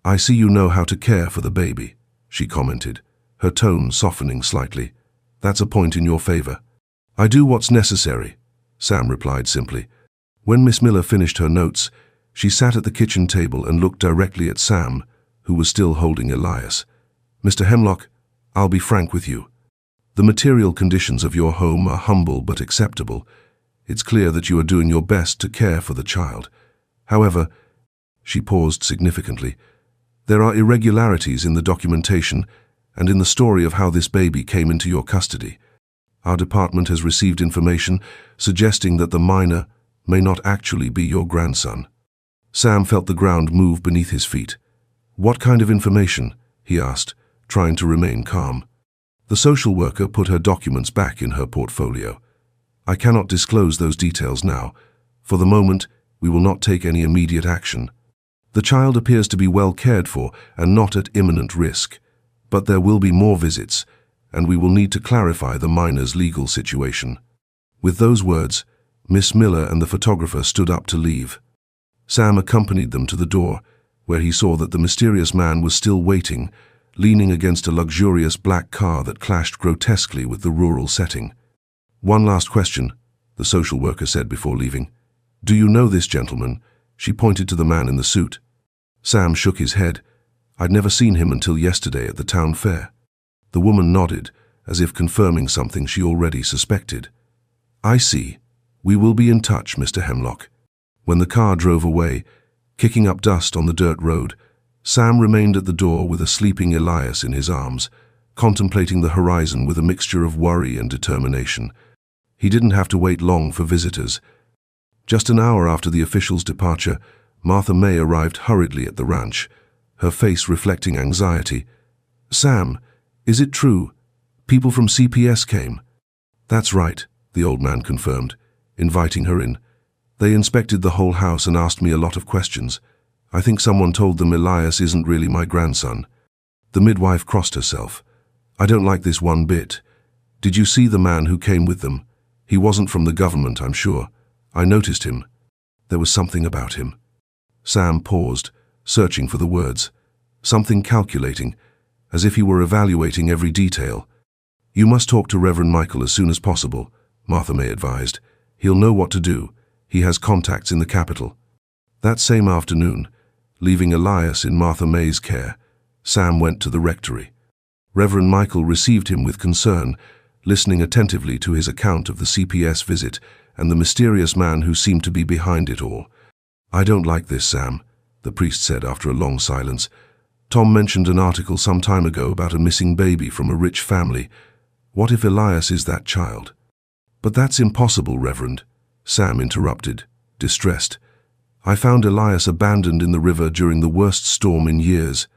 "I see you know how to care for the baby," she commented, her tone softening slightly. "That's a point in your favor." "I do what's necessary," Sam replied simply. When Miss Miller finished her notes, she sat at the kitchen table and looked directly at Sam, who was still holding Elias. "Mr. Hemlock, I'll be frank with you. The material conditions of your home are humble but acceptable. It's clear that you are doing your best to care for the child. However," she paused significantly, "there are irregularities in the documentation and in the story of how this baby came into your custody. Our department has received information suggesting that the minor may not actually be your grandson." Sam felt the ground move beneath his feet. "What kind of information?" he asked, trying to remain calm. The social worker put her documents back in her portfolio. "I cannot disclose those details now. For the moment, we will not take any immediate action. The child appears to be well cared for and not at imminent risk. But there will be more visits, and we will need to clarify the minor's legal situation." With those words, Miss Miller and the photographer stood up to leave. Sam accompanied them to the door, where he saw that the mysterious man was still waiting, leaning against a luxurious black car that clashed grotesquely with the rural setting. "One last question," the social worker said before leaving. "Do you know this gentleman?" She pointed to the man in the suit. Sam shook his head. "I'd never seen him until yesterday at the town fair." The woman nodded, as if confirming something she already suspected. "I see. We will be in touch, Mr. Hemlock." When the car drove away, kicking up dust on the dirt road, Sam remained at the door with a sleeping Elias in his arms, contemplating the horizon with a mixture of worry and determination. He didn't have to wait long for visitors. Just an hour after the official's departure, Martha May arrived hurriedly at the ranch, her face reflecting anxiety. "Sam, is it true? People from CPS came?" "That's right," the old man confirmed, inviting her in. "They inspected the whole house and asked me a lot of questions. I think someone told them Elias isn't really my grandson." The midwife crossed herself. "I don't like this one bit. Did you see the man who came with them? He wasn't from the government, I'm sure. I noticed him. There was something about him." Sam paused, searching for the words. Something calculating, as if he were evaluating every detail. "You must talk to Reverend Michael as soon as possible," Martha May advised. "He'll know what to do. He has contacts in the capital." That same afternoon, leaving Elias in Martha May's care, Sam went to the rectory. Reverend Michael received him with concern, listening attentively to his account of the CPS visit and the mysterious man who seemed to be behind it all. "I don't like this, Sam," the priest said after a long silence. "Tom mentioned an article some time ago about a missing baby from a rich family. What if Elias is that child?" "But that's impossible, Reverend," Sam interrupted, distressed. "I found Elias abandoned in the river during the worst storm in years.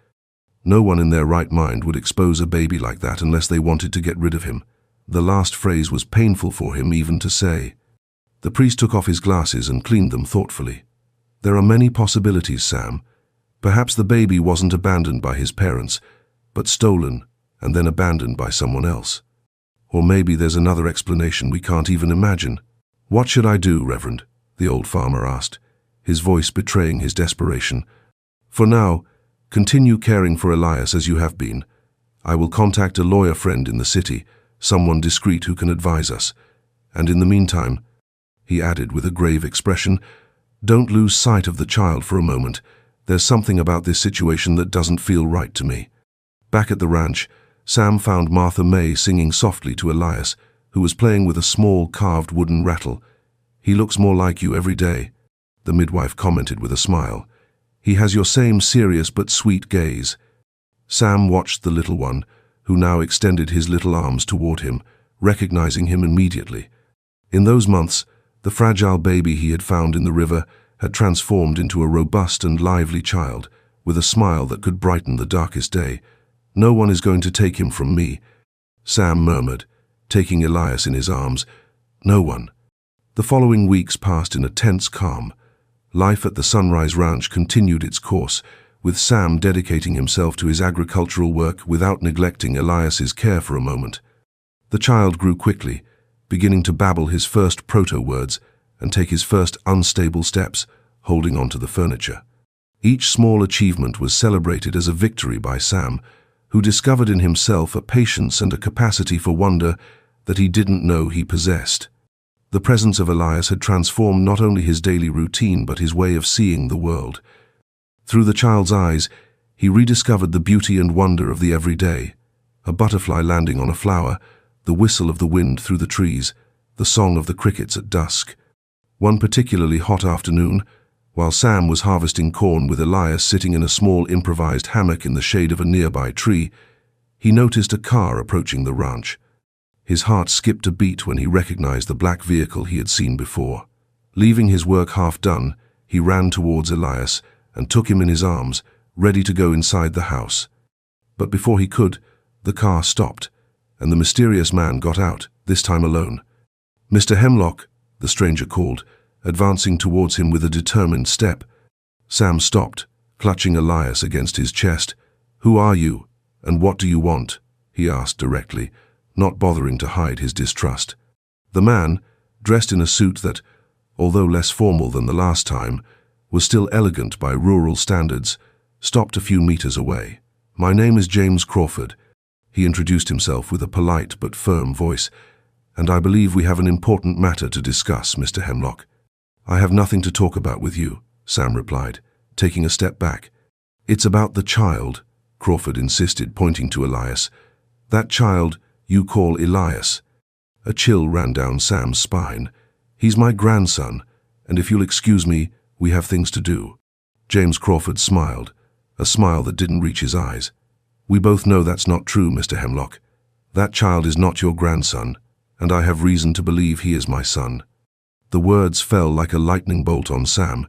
No one in their right mind would expose a baby like that unless they wanted to get rid of him." The last phrase was painful for him even to say. The priest took off his glasses and cleaned them thoughtfully. "There are many possibilities, Sam. Perhaps the baby wasn't abandoned by his parents, but stolen and then abandoned by someone else. Or maybe there's another explanation we can't even imagine." "What should I do, Reverend?" the old farmer asked, his voice betraying his desperation. "For now, continue caring for Elias as you have been. I will contact a lawyer friend in the city, someone discreet who can advise us. And in the meantime," he added with a grave expression, "don't lose sight of the child for a moment. There's something about this situation that doesn't feel right to me." Back at the ranch, Sam found Martha May singing softly to Elias, who was playing with a small carved wooden rattle. "He looks more like you every day," the midwife commented with a smile. "He has your same serious but sweet gaze." Sam watched the little one, who now extended his little arms toward him, recognizing him immediately. In those months, the fragile baby he had found in the river had transformed into a robust and lively child, with a smile that could brighten the darkest day. "No one is going to take him from me," Sam murmured, taking Elias in his arms. "No one." The following weeks passed in a tense calm. Life at the Sunrise Ranch continued its course, with Sam dedicating himself to his agricultural work without neglecting Elias's care for a moment. The child grew quickly, beginning to babble his first proto-words and take his first unstable steps, holding onto the furniture. Each small achievement was celebrated as a victory by Sam, who discovered in himself a patience and a capacity for wonder that he didn't know he possessed. The presence of Elias had transformed not only his daily routine but his way of seeing the world. Through the child's eyes, he rediscovered the beauty and wonder of the everyday. A butterfly landing on a flower, the whistle of the wind through the trees, the song of the crickets at dusk. One particularly hot afternoon, while Sam was harvesting corn with Elias sitting in a small improvised hammock in the shade of a nearby tree, he noticed a car approaching the ranch. His heart skipped a beat when he recognized the black vehicle he had seen before. Leaving his work half done, he ran towards Elias and took him in his arms, ready to go inside the house. But before he could, the car stopped, and the mysterious man got out, this time alone. "Mr. Hemlock," the stranger called, advancing towards him with a determined step. Sam stopped, clutching Elias against his chest. "Who are you, and what do you want?" he asked directly, not bothering to hide his distrust. The man, dressed in a suit that, although less formal than the last time, was still elegant by rural standards, stopped a few meters away. "My name is James Crawford," he introduced himself with a polite but firm voice, "and I believe we have an important matter to discuss, Mr. Hemlock." "I have nothing to talk about with you," Sam replied, taking a step back. "It's about the child," Crawford insisted, pointing to Elias. "That child you call Elias." A chill ran down Sam's spine. "He's my grandson, and if you'll excuse me, we have things to do." James Crawford smiled, a smile that didn't reach his eyes. "We both know that's not true, Mr. Hemlock. That child is not your grandson, and I have reason to believe he is my son." The words fell like a lightning bolt on Sam.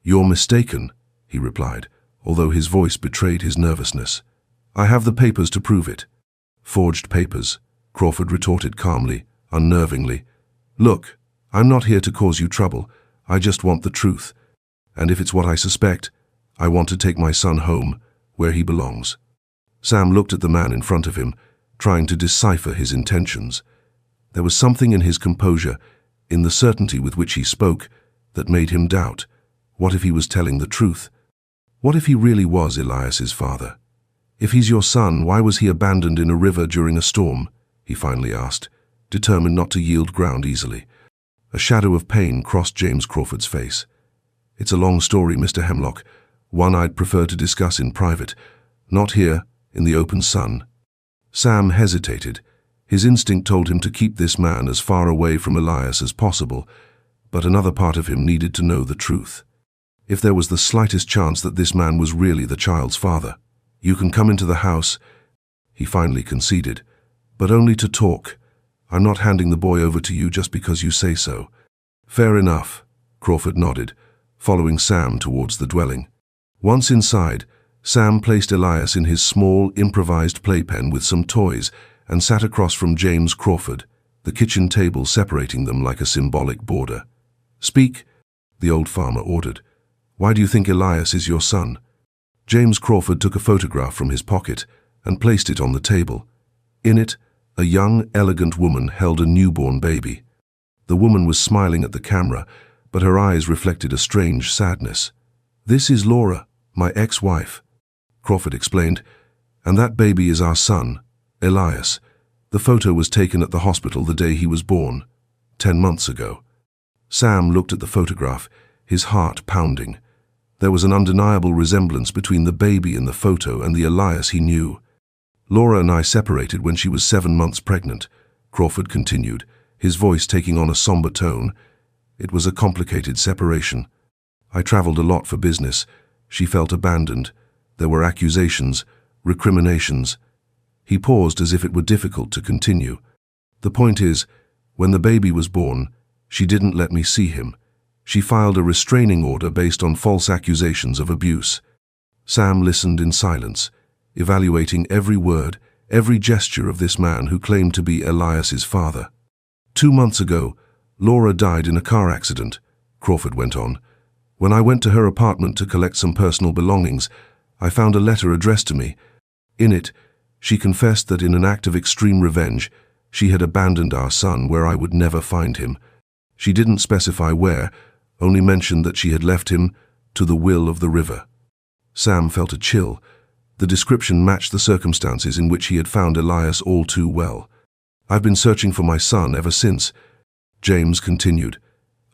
"You're mistaken," he replied, although his voice betrayed his nervousness. "I have the papers to prove it." "Forged papers," Crawford retorted calmly, unnervingly. "Look, I'm not here to cause you trouble. I just want the truth. And if it's what I suspect, I want to take my son home, where he belongs." Sam looked at the man in front of him, trying to decipher his intentions. There was something in his composure, in the certainty with which he spoke, that made him doubt. What if he was telling the truth? What if he really was Elias's father? If he's your son, why was he abandoned in a river during a storm? He finally asked, determined not to yield ground easily. A shadow of pain crossed James Crawford's face. It's a long story, Mr. Hemlock, one I'd prefer to discuss in private, not here, in the open sun. Sam hesitated. His instinct told him to keep this man as far away from Elias as possible, but another part of him needed to know the truth. If there was the slightest chance that this man was really the child's father. You can come into the house, he finally conceded, but only to talk. I'm not handing the boy over to you just because you say so. Fair enough, Crawford nodded, following Sam towards the dwelling. Once inside, Sam placed Elias in his small, improvised playpen with some toys and sat across from James Crawford, the kitchen table separating them like a symbolic border. Speak, the old farmer ordered. Why do you think Elias is your son? James Crawford took a photograph from his pocket and placed it on the table. In it, a young, elegant woman held a newborn baby. The woman was smiling at the camera, but her eyes reflected a strange sadness. This is Laura, my ex-wife, Crawford explained, and that baby is our son, Elias. The photo was taken at the hospital the day he was born, 10 months ago. Sam looked at the photograph, his heart pounding. There was an undeniable resemblance between the baby in the photo and the Elias he knew. Laura and I separated when she was 7 months pregnant, Crawford continued, his voice taking on a somber tone. It was a complicated separation. I traveled a lot for business. She felt abandoned. There were accusations, recriminations. He paused as if it were difficult to continue. The point is, when the baby was born, she didn't let me see him. She filed a restraining order based on false accusations of abuse. Sam listened in silence, evaluating every word, every gesture of this man who claimed to be Elias's father. 2 months ago, Laura died in a car accident, Crawford went on. When I went to her apartment to collect some personal belongings, I found a letter addressed to me. In it, she confessed that in an act of extreme revenge, she had abandoned our son where I would never find him. She didn't specify where, only mentioned that she had left him to the will of the river. Sam felt a chill. The description matched the circumstances in which he had found Elias all too well. I've been searching for my son ever since, James continued.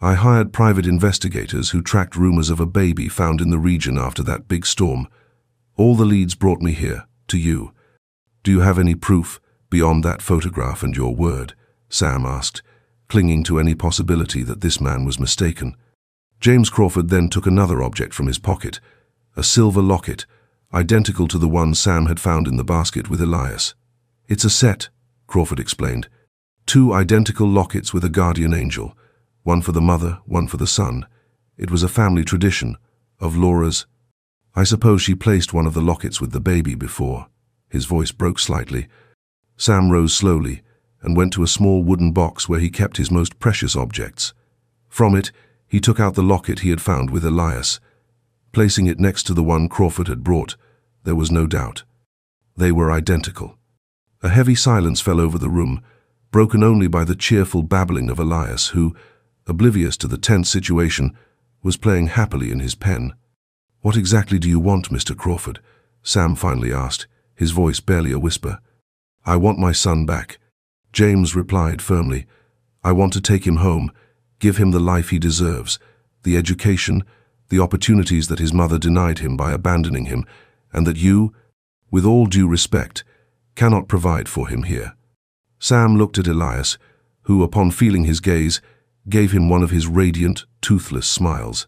I hired private investigators who tracked rumors of a baby found in the region after that big storm. All the leads brought me here, to you. Do you have any proof beyond that photograph and your word? Sam asked, clinging to any possibility that this man was mistaken. James Crawford then took another object from his pocket, a silver locket, identical to the one Sam had found in the basket with Elias. It's a set, Crawford explained. 2 identical lockets with a guardian angel, one for the mother, one for the son. It was a family tradition, of Laura's. I suppose she placed one of the lockets with the baby before. His voice broke slightly. Sam rose slowly and went to a small wooden box where he kept his most precious objects. From it, he took out the locket he had found with Elias. Placing it next to the one Crawford had brought, there was no doubt. They were identical. A heavy silence fell over the room, broken only by the cheerful babbling of Elias, who, oblivious to the tense situation, was playing happily in his pen. What exactly do you want, Mr. Crawford? Sam finally asked, his voice barely a whisper. I want my son back, James replied firmly. I want to take him home, give him the life he deserves, the education, the opportunities that his mother denied him by abandoning him, and that you, with all due respect, cannot provide for him here. Sam looked at Elias, who, upon feeling his gaze, gave him one of his radiant, toothless smiles.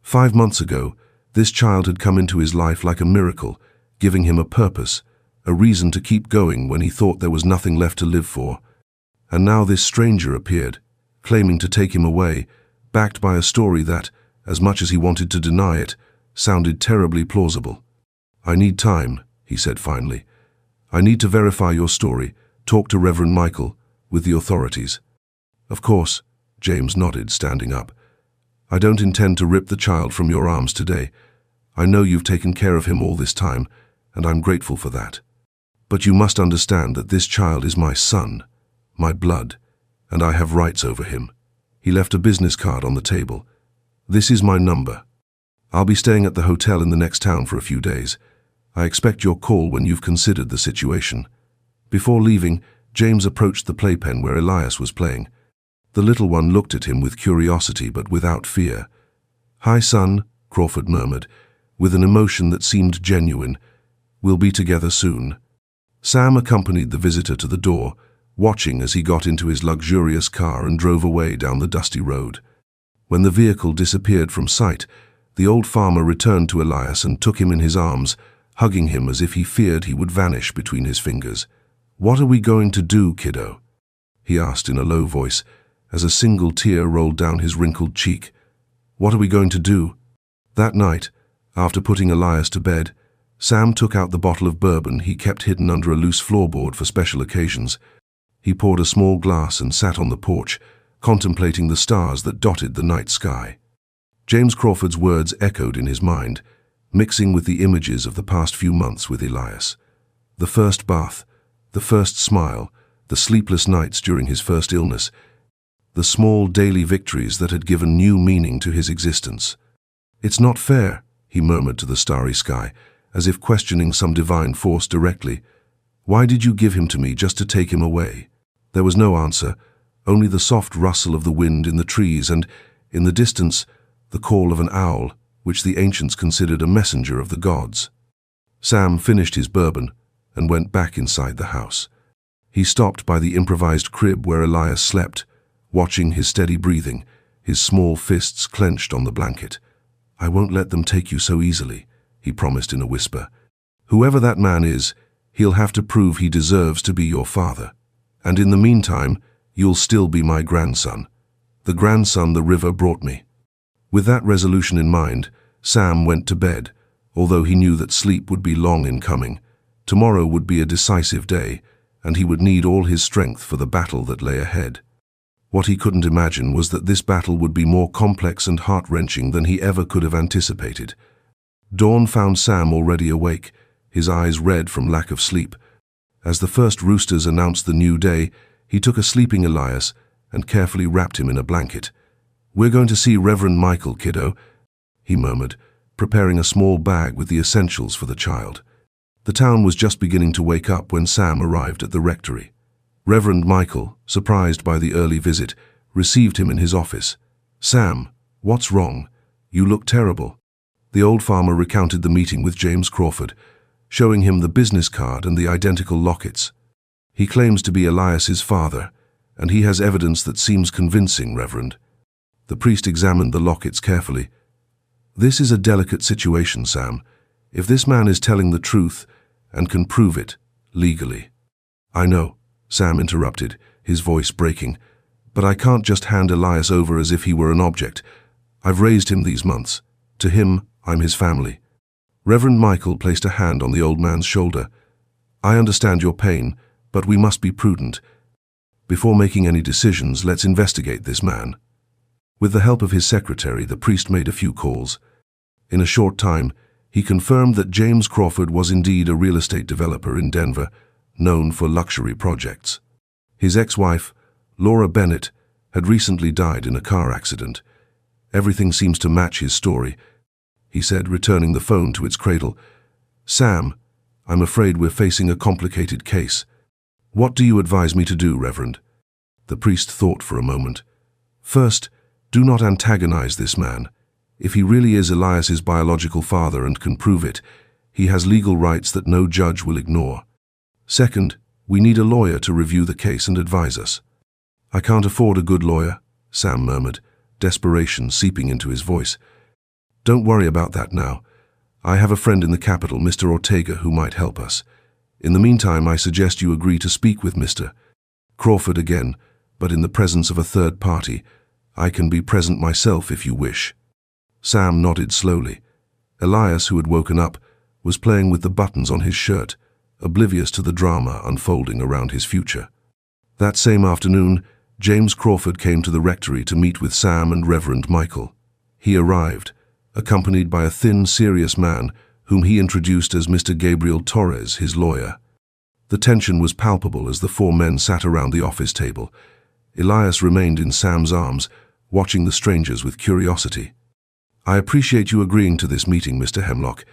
5 months ago, this child had come into his life like a miracle, giving him a purpose, a reason to keep going when he thought there was nothing left to live for. And now this stranger appeared, claiming to take him away, backed by a story that, as much as he wanted to deny it, sounded terribly plausible. I need time, he said finally. I need to verify your story, talk to Reverend Michael, with the authorities. Of course, James nodded, standing up. I don't intend to rip the child from your arms today. I know you've taken care of him all this time, and I'm grateful for that. But you must understand that this child is my son, my blood, and I have rights over him. He left a business card on the table. This is my number. I'll be staying at the hotel in the next town for a few days. I expect your call when you've considered the situation." Before leaving, James approached the playpen where Elias was playing. The little one looked at him with curiosity but without fear. "Hi, son," Crawford murmured, with an emotion that seemed genuine. "We'll be together soon." Sam accompanied the visitor to the door, watching as he got into his luxurious car and drove away down the dusty road. When the vehicle disappeared from sight, the old farmer returned to Elias and took him in his arms, hugging him as if he feared he would vanish between his fingers. "What are we going to do, kiddo?" he asked in a low voice, as a single tear rolled down his wrinkled cheek. "What are we going to do?" That night, after putting Elias to bed, Sam took out the bottle of bourbon he kept hidden under a loose floorboard for special occasions. He poured a small glass and sat on the porch, contemplating the stars that dotted the night sky. James Crawford's words echoed in his mind, mixing with the images of the past few months with Elias. The first bath, the first smile, the sleepless nights during his first illness, the small daily victories that had given new meaning to his existence. "It's not fair," he murmured to the starry sky, as if questioning some divine force directly. "Why did you give him to me just to take him away?" There was no answer, only the soft rustle of the wind in the trees and, in the distance, the call of an owl, which the ancients considered a messenger of the gods. Sam finished his bourbon and went back inside the house. He stopped by the improvised crib where Elias slept, watching his steady breathing, his small fists clenched on the blanket. "I won't let them take you so easily," he promised in a whisper. "Whoever that man is, he'll have to prove he deserves to be your father. And in the meantime, you'll still be my grandson, the grandson the river brought me." With that resolution in mind, Sam went to bed, although he knew that sleep would be long in coming. Tomorrow would be a decisive day, and he would need all his strength for the battle that lay ahead. What he couldn't imagine was that this battle would be more complex and heart-wrenching than he ever could have anticipated. Dawn found Sam already awake, his eyes red from lack of sleep. As the first roosters announced the new day, he took a sleeping Elias and carefully wrapped him in a blanket. "We're going to see Reverend Michael, kiddo," he murmured, preparing a small bag with the essentials for the child. The town was just beginning to wake up when Sam arrived at the rectory. Reverend Michael, surprised by the early visit, received him in his office. "Sam, what's wrong? You look terrible." The old farmer recounted the meeting with James Crawford, showing him the business card and the identical lockets. "He claims to be Elias's father, and he has evidence that seems convincing, Reverend." The priest examined the lockets carefully. "This is a delicate situation, Sam. If this man is telling the truth and can prove it, legally." "I know," Sam interrupted, his voice breaking, "but I can't just hand Elias over as if he were an object. I've raised him these months. To him, I'm his family." Reverend Michael placed a hand on the old man's shoulder. "I understand your pain, but we must be prudent. Before making any decisions, let's investigate this man." With the help of his secretary, the priest made a few calls. In a short time, he confirmed that James Crawford was indeed a real estate developer in Denver, known for luxury projects. His ex-wife, Laura Bennett, had recently died in a car accident. "Everything seems to match his story," he said, returning the phone to its cradle. "Sam, I'm afraid we're facing a complicated case. What do you advise me to do, Reverend?" The priest thought for a moment. "First, do not antagonize this man. If he really is Elias's biological father and can prove it, he has legal rights that no judge will ignore. Second, we need a lawyer to review the case and advise us." "I can't afford a good lawyer," Sam murmured, desperation seeping into his voice. "Don't worry about that now. I have a friend in the capital, Mr. Ortega, who might help us. In the meantime, I suggest you agree to speak with Mr. Crawford again, but in the presence of a third party. I can be present myself if you wish." Sam nodded slowly. Elias, who had woken up, was playing with the buttons on his shirt, oblivious to the drama unfolding around his future. That same afternoon, James Crawford came to the rectory to meet with Sam and Reverend Michael. He arrived, accompanied by a thin, serious man whom he introduced as Mr. Gabriel Torres, his lawyer. The tension was palpable as the four men sat around the office table. Elias remained in Sam's arms, watching the strangers with curiosity. "I appreciate you agreeing to this meeting, Mr. Hemlock,"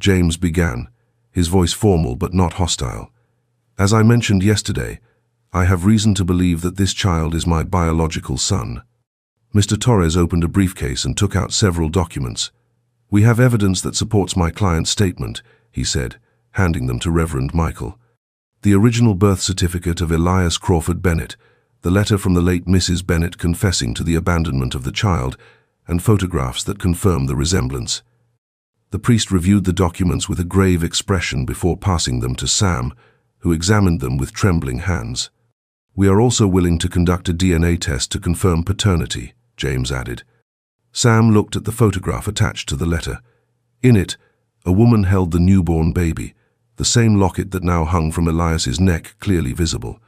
James began, his voice formal but not hostile. "As I mentioned yesterday, I have reason to believe that this child is my biological son." Mr. Torres opened a briefcase and took out several documents. "We have evidence that supports my client's statement," he said, handing them to Reverend Michael. "The original birth certificate of Elias Crawford Bennett, the letter from the late Mrs. Bennett confessing to the abandonment of the child, and photographs that confirm the resemblance." The priest reviewed the documents with a grave expression before passing them to Sam, who examined them with trembling hands. "We are also willing to conduct a DNA test to confirm paternity," James added. Sam looked at the photograph attached to the letter. In it, a woman held the newborn baby, the same locket that now hung from Elias's neck clearly visible.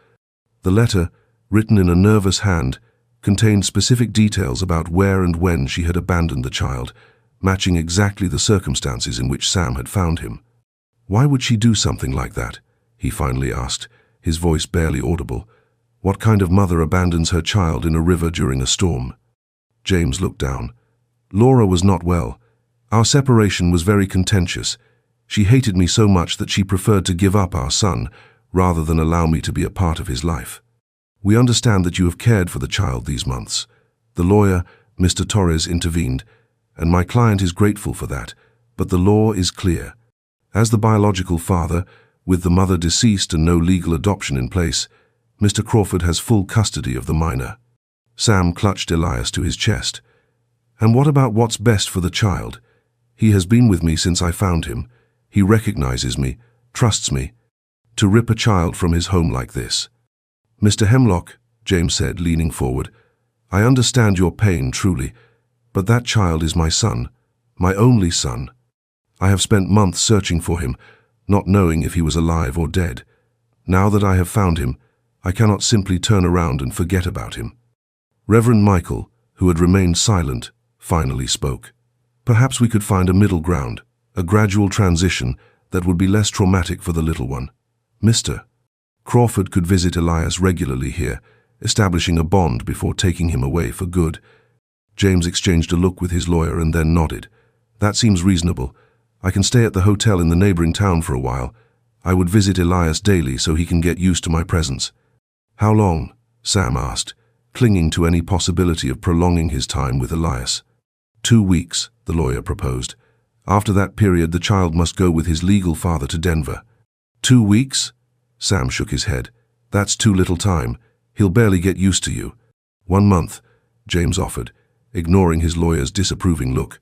The letter, written in a nervous hand, contained specific details about where and when she had abandoned the child, matching exactly the circumstances in which Sam had found him. "Why would she do something like that?" he finally asked, his voice barely audible. "What kind of mother abandons her child in a river during a storm?" James looked down. "Laura was not well. Our separation was very contentious. She hated me so much that she preferred to give up our son, rather than allow me to be a part of his life. We understand that you have cared for the child these months." The lawyer, Mr. Torres, intervened, "and my client is grateful for that, but the law is clear. As the biological father, with the mother deceased and no legal adoption in place, Mr. Crawford has full custody of the minor." Sam clutched Elias to his chest. "And what about what's best for the child? He has been with me since I found him. He recognizes me, trusts me. To rip a child from his home like this." "Mr. Hemlock," James said, leaning forward, "I understand your pain, truly, but that child is my son, my only son. I have spent months searching for him, not knowing if he was alive or dead. Now that I have found him, I cannot simply turn around and forget about him." Reverend Michael, who had remained silent, finally spoke. "Perhaps we could find a middle ground, a gradual transition that would be less traumatic for the little one. Mr. Crawford could visit Elias regularly here, establishing a bond before taking him away for good." James exchanged a look with his lawyer and then nodded. "That seems reasonable. I can stay at the hotel in the neighboring town for a while. I would visit Elias daily so he can get used to my presence." "How long?" Sam asked, clinging to any possibility of prolonging his time with Elias. 2 weeks, the lawyer proposed. "After that period, the child must go with his legal father to Denver." 2 weeks? Sam shook his head. "That's too little time. He'll barely get used to you." 1 month, James offered, ignoring his lawyer's disapproving look.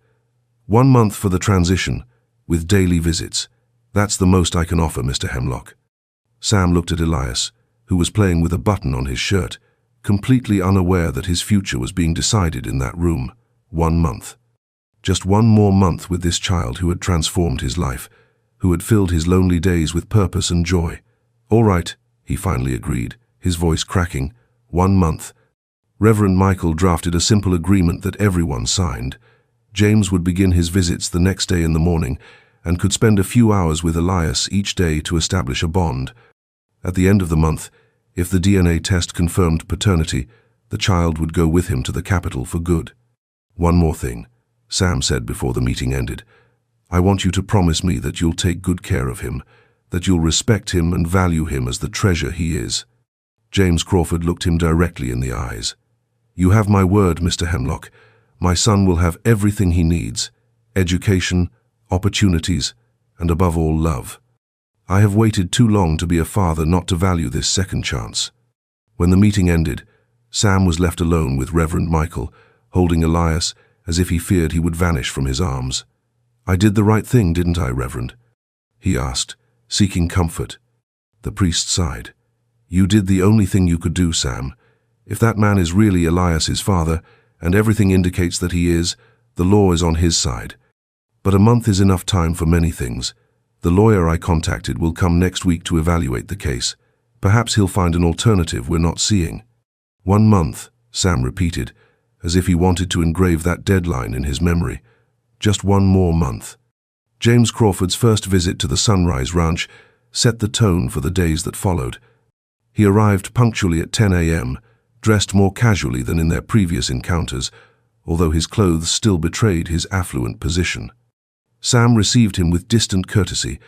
1 month for the transition, with daily visits. That's the most I can offer, Mr. Hemlock." Sam looked at Elias, who was playing with a button on his shirt, completely unaware that his future was being decided in that room. 1 month. Just 1 more month with this child who had transformed his life, who had filled his lonely days with purpose and joy. "All right," he finally agreed, his voice cracking. 1 month. Reverend Michael drafted a simple agreement that everyone signed. James would begin his visits the next day in the morning and could spend a few hours with Elias each day to establish a bond. At the end of the month, if the DNA test confirmed paternity, the child would go with him to the capital for good. "One more thing," Sam said before the meeting ended. "I want you to promise me that you'll take good care of him, that you'll respect him and value him as the treasure he is." James Crawford looked him directly in the eyes. "You have my word, Mr. Hemlock. My son will have everything he needs: education, opportunities, and above all, love. I have waited too long to be a father not to value this second chance." When the meeting ended, Sam was left alone with Reverend Michael, holding Elias as if he feared he would vanish from his arms. "I did the right thing, didn't I, Reverend?" he asked, seeking comfort. The priest sighed. "You did the only thing you could do, Sam. If that man is really Elias's father, and everything indicates that he is, the law is on his side. But a month is enough time for many things. The lawyer I contacted will come next week to evaluate the case. Perhaps he'll find an alternative we're not seeing." 1 month, Sam repeated, as if he wanted to engrave that deadline in his memory. Just 1 more month. James Crawford's first visit to the Sunrise Ranch set the tone for the days that followed. He arrived punctually at 10 a.m., dressed more casually than in their previous encounters, although his clothes still betrayed his affluent position. Sam received him with distant courtesy,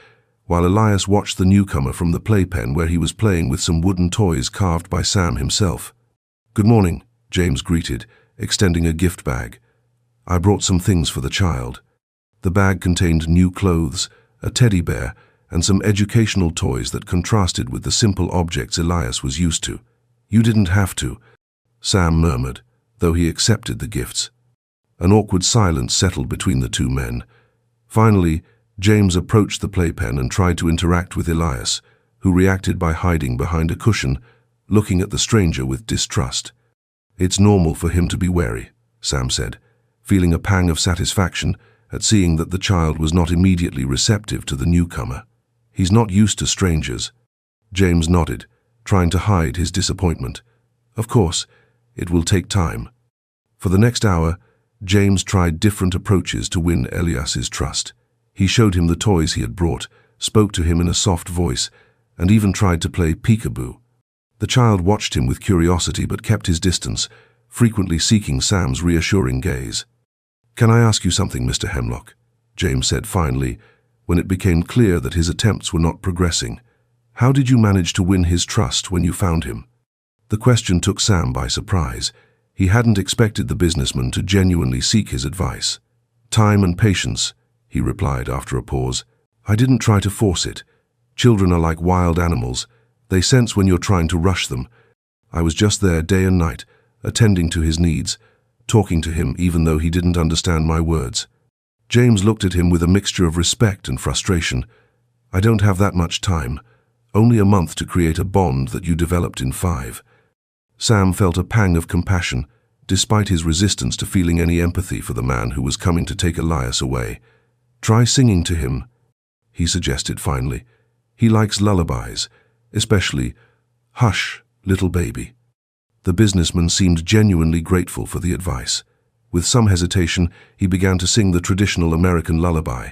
while Elias watched the newcomer from the playpen where he was playing with some wooden toys carved by Sam himself. "Good morning," James greeted, extending a gift bag. "I brought some things for the child." The bag contained new clothes, a teddy bear, and some educational toys that contrasted with the simple objects Elias was used to. "You didn't have to," Sam murmured, though he accepted the gifts. An awkward silence settled between the two men. Finally, James approached the playpen and tried to interact with Elias, who reacted by hiding behind a cushion, looking at the stranger with distrust. "It's normal for him to be wary," Sam said, feeling a pang of satisfaction at seeing that the child was not immediately receptive to the newcomer. "He's not used to strangers." James nodded, trying to hide his disappointment. "Of course, it will take time." For the next hour, James tried different approaches to win Elias's trust. He showed him the toys he had brought, spoke to him in a soft voice, and even tried to play peekaboo. The child watched him with curiosity but kept his distance, frequently seeking Sam's reassuring gaze. "Can I ask you something, Mr. Hemlock?" James said finally, when it became clear that his attempts were not progressing. "How did you manage to win his trust when you found him?" The question took Sam by surprise. He hadn't expected the businessman to genuinely seek his advice. "Time and patience," he replied after a pause. "I didn't try to force it. Children are like wild animals. They sense when you're trying to rush them. I was just there day and night, attending to his needs, talking to him even though he didn't understand my words." James looked at him with a mixture of respect and frustration. "I don't have that much time. Only a month to create a bond that you developed in 5. Sam felt a pang of compassion, despite his resistance to feeling any empathy for the man who was coming to take Elias away. "Try singing to him," he suggested finally. "He likes lullabies, especially 'Hush, Little Baby.'" The businessman seemed genuinely grateful for the advice. With some hesitation, he began to sing the traditional American lullaby.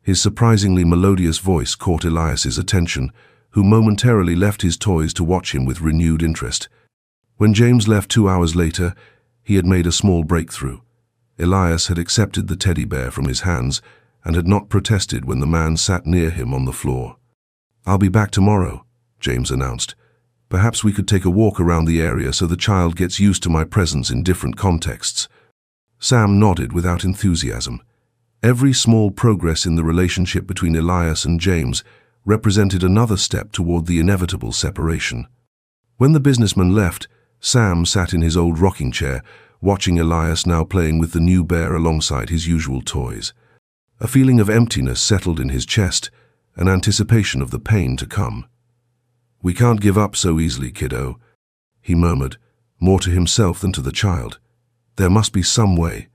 His surprisingly melodious voice caught Elias's attention, who momentarily left his toys to watch him with renewed interest. When James left 2 hours later, he had made a small breakthrough. Elias had accepted the teddy bear from his hands and had not protested when the man sat near him on the floor. "I'll be back tomorrow," James announced. "Perhaps we could take a walk around the area so the child gets used to my presence in different contexts." Sam nodded without enthusiasm. Every small progress in the relationship between Elias and James represented another step toward the inevitable separation. When the businessman left, Sam sat in his old rocking chair, watching Elias now playing with the new bear alongside his usual toys. A feeling of emptiness settled in his chest, an anticipation of the pain to come. "We can't give up so easily, kiddo," he murmured, more to himself than to the child. "There must be some way."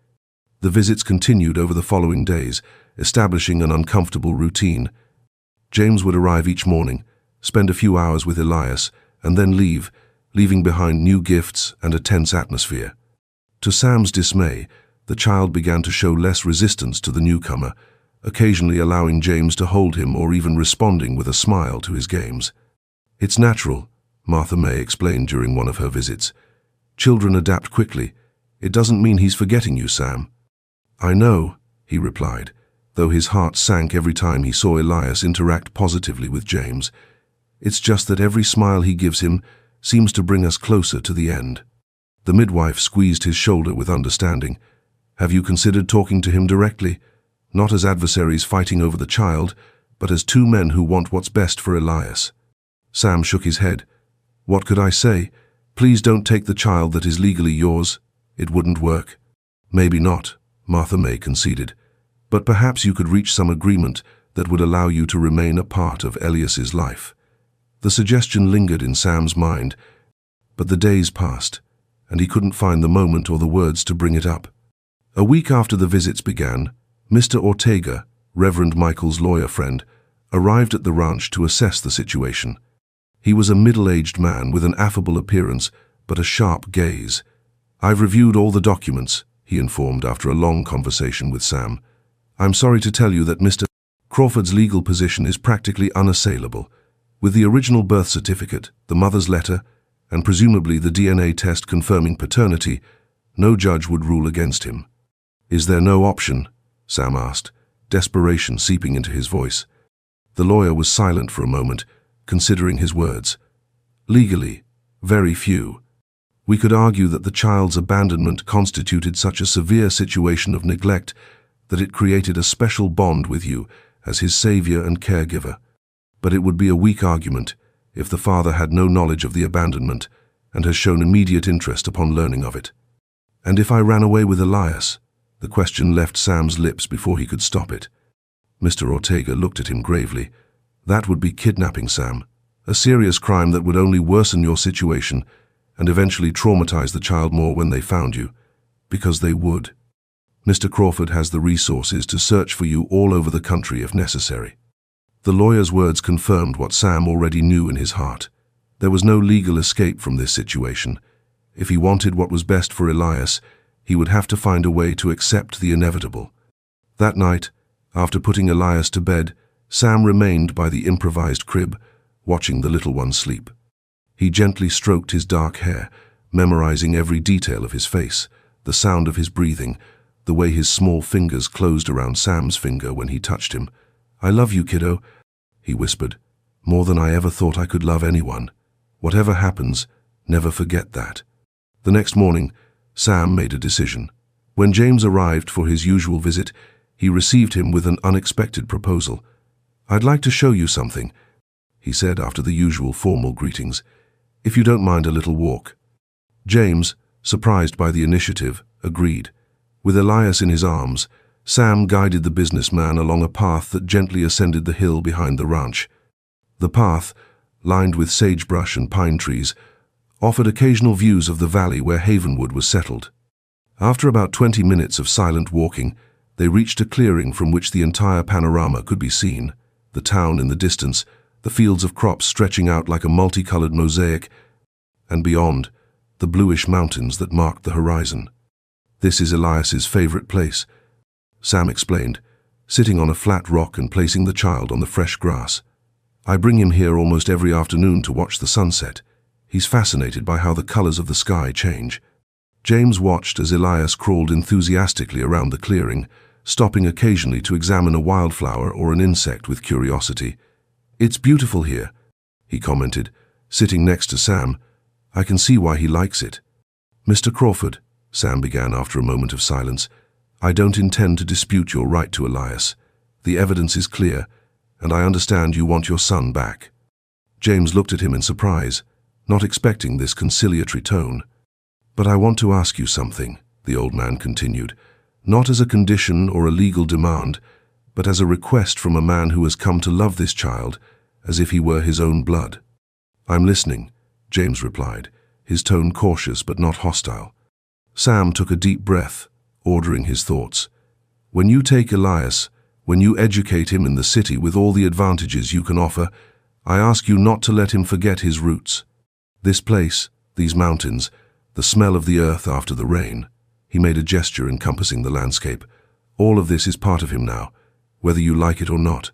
The visits continued over the following days, establishing an uncomfortable routine. James would arrive each morning, spend a few hours with Elias, and then leave, leaving behind new gifts and a tense atmosphere. To Sam's dismay, the child began to show less resistance to the newcomer, occasionally allowing James to hold him or even responding with a smile to his games. "It's natural," Martha May explained during one of her visits. "Children adapt quickly. It doesn't mean he's forgetting you, Sam." "I know," he replied, though his heart sank every time he saw Elias interact positively with James. "It's just that every smile he gives him seems to bring us closer to the end." The midwife squeezed his shoulder with understanding. "Have you considered talking to him directly? Not as adversaries fighting over the child, but as two men who want what's best for Elias." Sam shook his head. "What could I say? Please don't take the child that is legally yours. It wouldn't work." "Maybe not," Martha May conceded. "But perhaps you could reach some agreement that would allow you to remain a part of Elias's life." The suggestion lingered in Sam's mind, but the days passed, and he couldn't find the moment or the words to bring it up. A week after the visits began, Mr. Ortega, Reverend Michael's lawyer friend, arrived at the ranch to assess the situation. He was a middle-aged man with an affable appearance but a sharp gaze. "I've reviewed all the documents," he informed after a long conversation with Sam. "I'm sorry to tell you that Mr. Crawford's legal position is practically unassailable. With the original birth certificate, the mother's letter, and presumably the DNA test confirming paternity, no judge would rule against him." "Is there no option?" Sam asked, desperation seeping into his voice. The lawyer was silent for a moment, considering his words. Legally, very few. We could argue that the child's abandonment constituted such a severe situation of neglect that it created a special bond with you as his savior and caregiver. But it would be a weak argument if the father had no knowledge of the abandonment and has shown immediate interest upon learning of it. And if I ran away with Elias? The question left Sam's lips before he could stop it. Mr. Ortega looked at him gravely. That would be kidnapping, Sam. A serious crime that would only worsen your situation and eventually traumatize the child more when they found you. Because they would. Mr. Crawford has the resources to search for you all over the country if necessary. The lawyer's words confirmed what Sam already knew in his heart. There was no legal escape from this situation. If he wanted what was best for Elias, he would have to find a way to accept the inevitable. That night, after putting Elias to bed, Sam remained by the improvised crib, watching the little one sleep. He gently stroked his dark hair, memorizing every detail of his face, the sound of his breathing, the way his small fingers closed around Sam's finger when he touched him. "I love you, kiddo," he whispered, "more than I ever thought I could love anyone. Whatever happens, never forget that." The next morning, Sam made a decision. When James arrived for his usual visit, he received him with an unexpected proposal. "I'd like to show you something," he said after the usual formal greetings. "If you don't mind a little walk." James, surprised by the initiative, agreed. With Elias in his arms, Sam guided the businessman along a path that gently ascended the hill behind the ranch. The path, lined with sagebrush and pine trees, offered occasional views of the valley where Havenwood was settled. After about 20 minutes of silent walking, they reached a clearing from which the entire panorama could be seen. The town in the distance, the fields of crops stretching out like a multicolored mosaic, and beyond, the bluish mountains that marked the horizon. "This is Elias's favorite place," Sam explained, sitting on a flat rock and placing the child on the fresh grass. "I bring him here almost every afternoon to watch the sunset. He's fascinated by how the colors of the sky change." James watched as Elias crawled enthusiastically around the clearing, stopping occasionally to examine a wildflower or an insect with curiosity. "It's beautiful here," he commented, sitting next to Sam. "I can see why he likes it." "Mr. Crawford," Sam began after a moment of silence, "I don't intend to dispute your right to Elias. The evidence is clear, and I understand you want your son back." James looked at him in surprise, not expecting this conciliatory tone. "But I want to ask you something," the old man continued, "not as a condition or a legal demand, but as a request from a man who has come to love this child as if he were his own blood." "I'm listening," James replied, his tone cautious but not hostile. Sam took a deep breath, ordering his thoughts. "When you take Elias, when you educate him in the city with all the advantages you can offer, I ask you not to let him forget his roots. This place, these mountains, the smell of the earth after the rain." He made a gesture encompassing the landscape. "All of this is part of him now, whether you like it or not."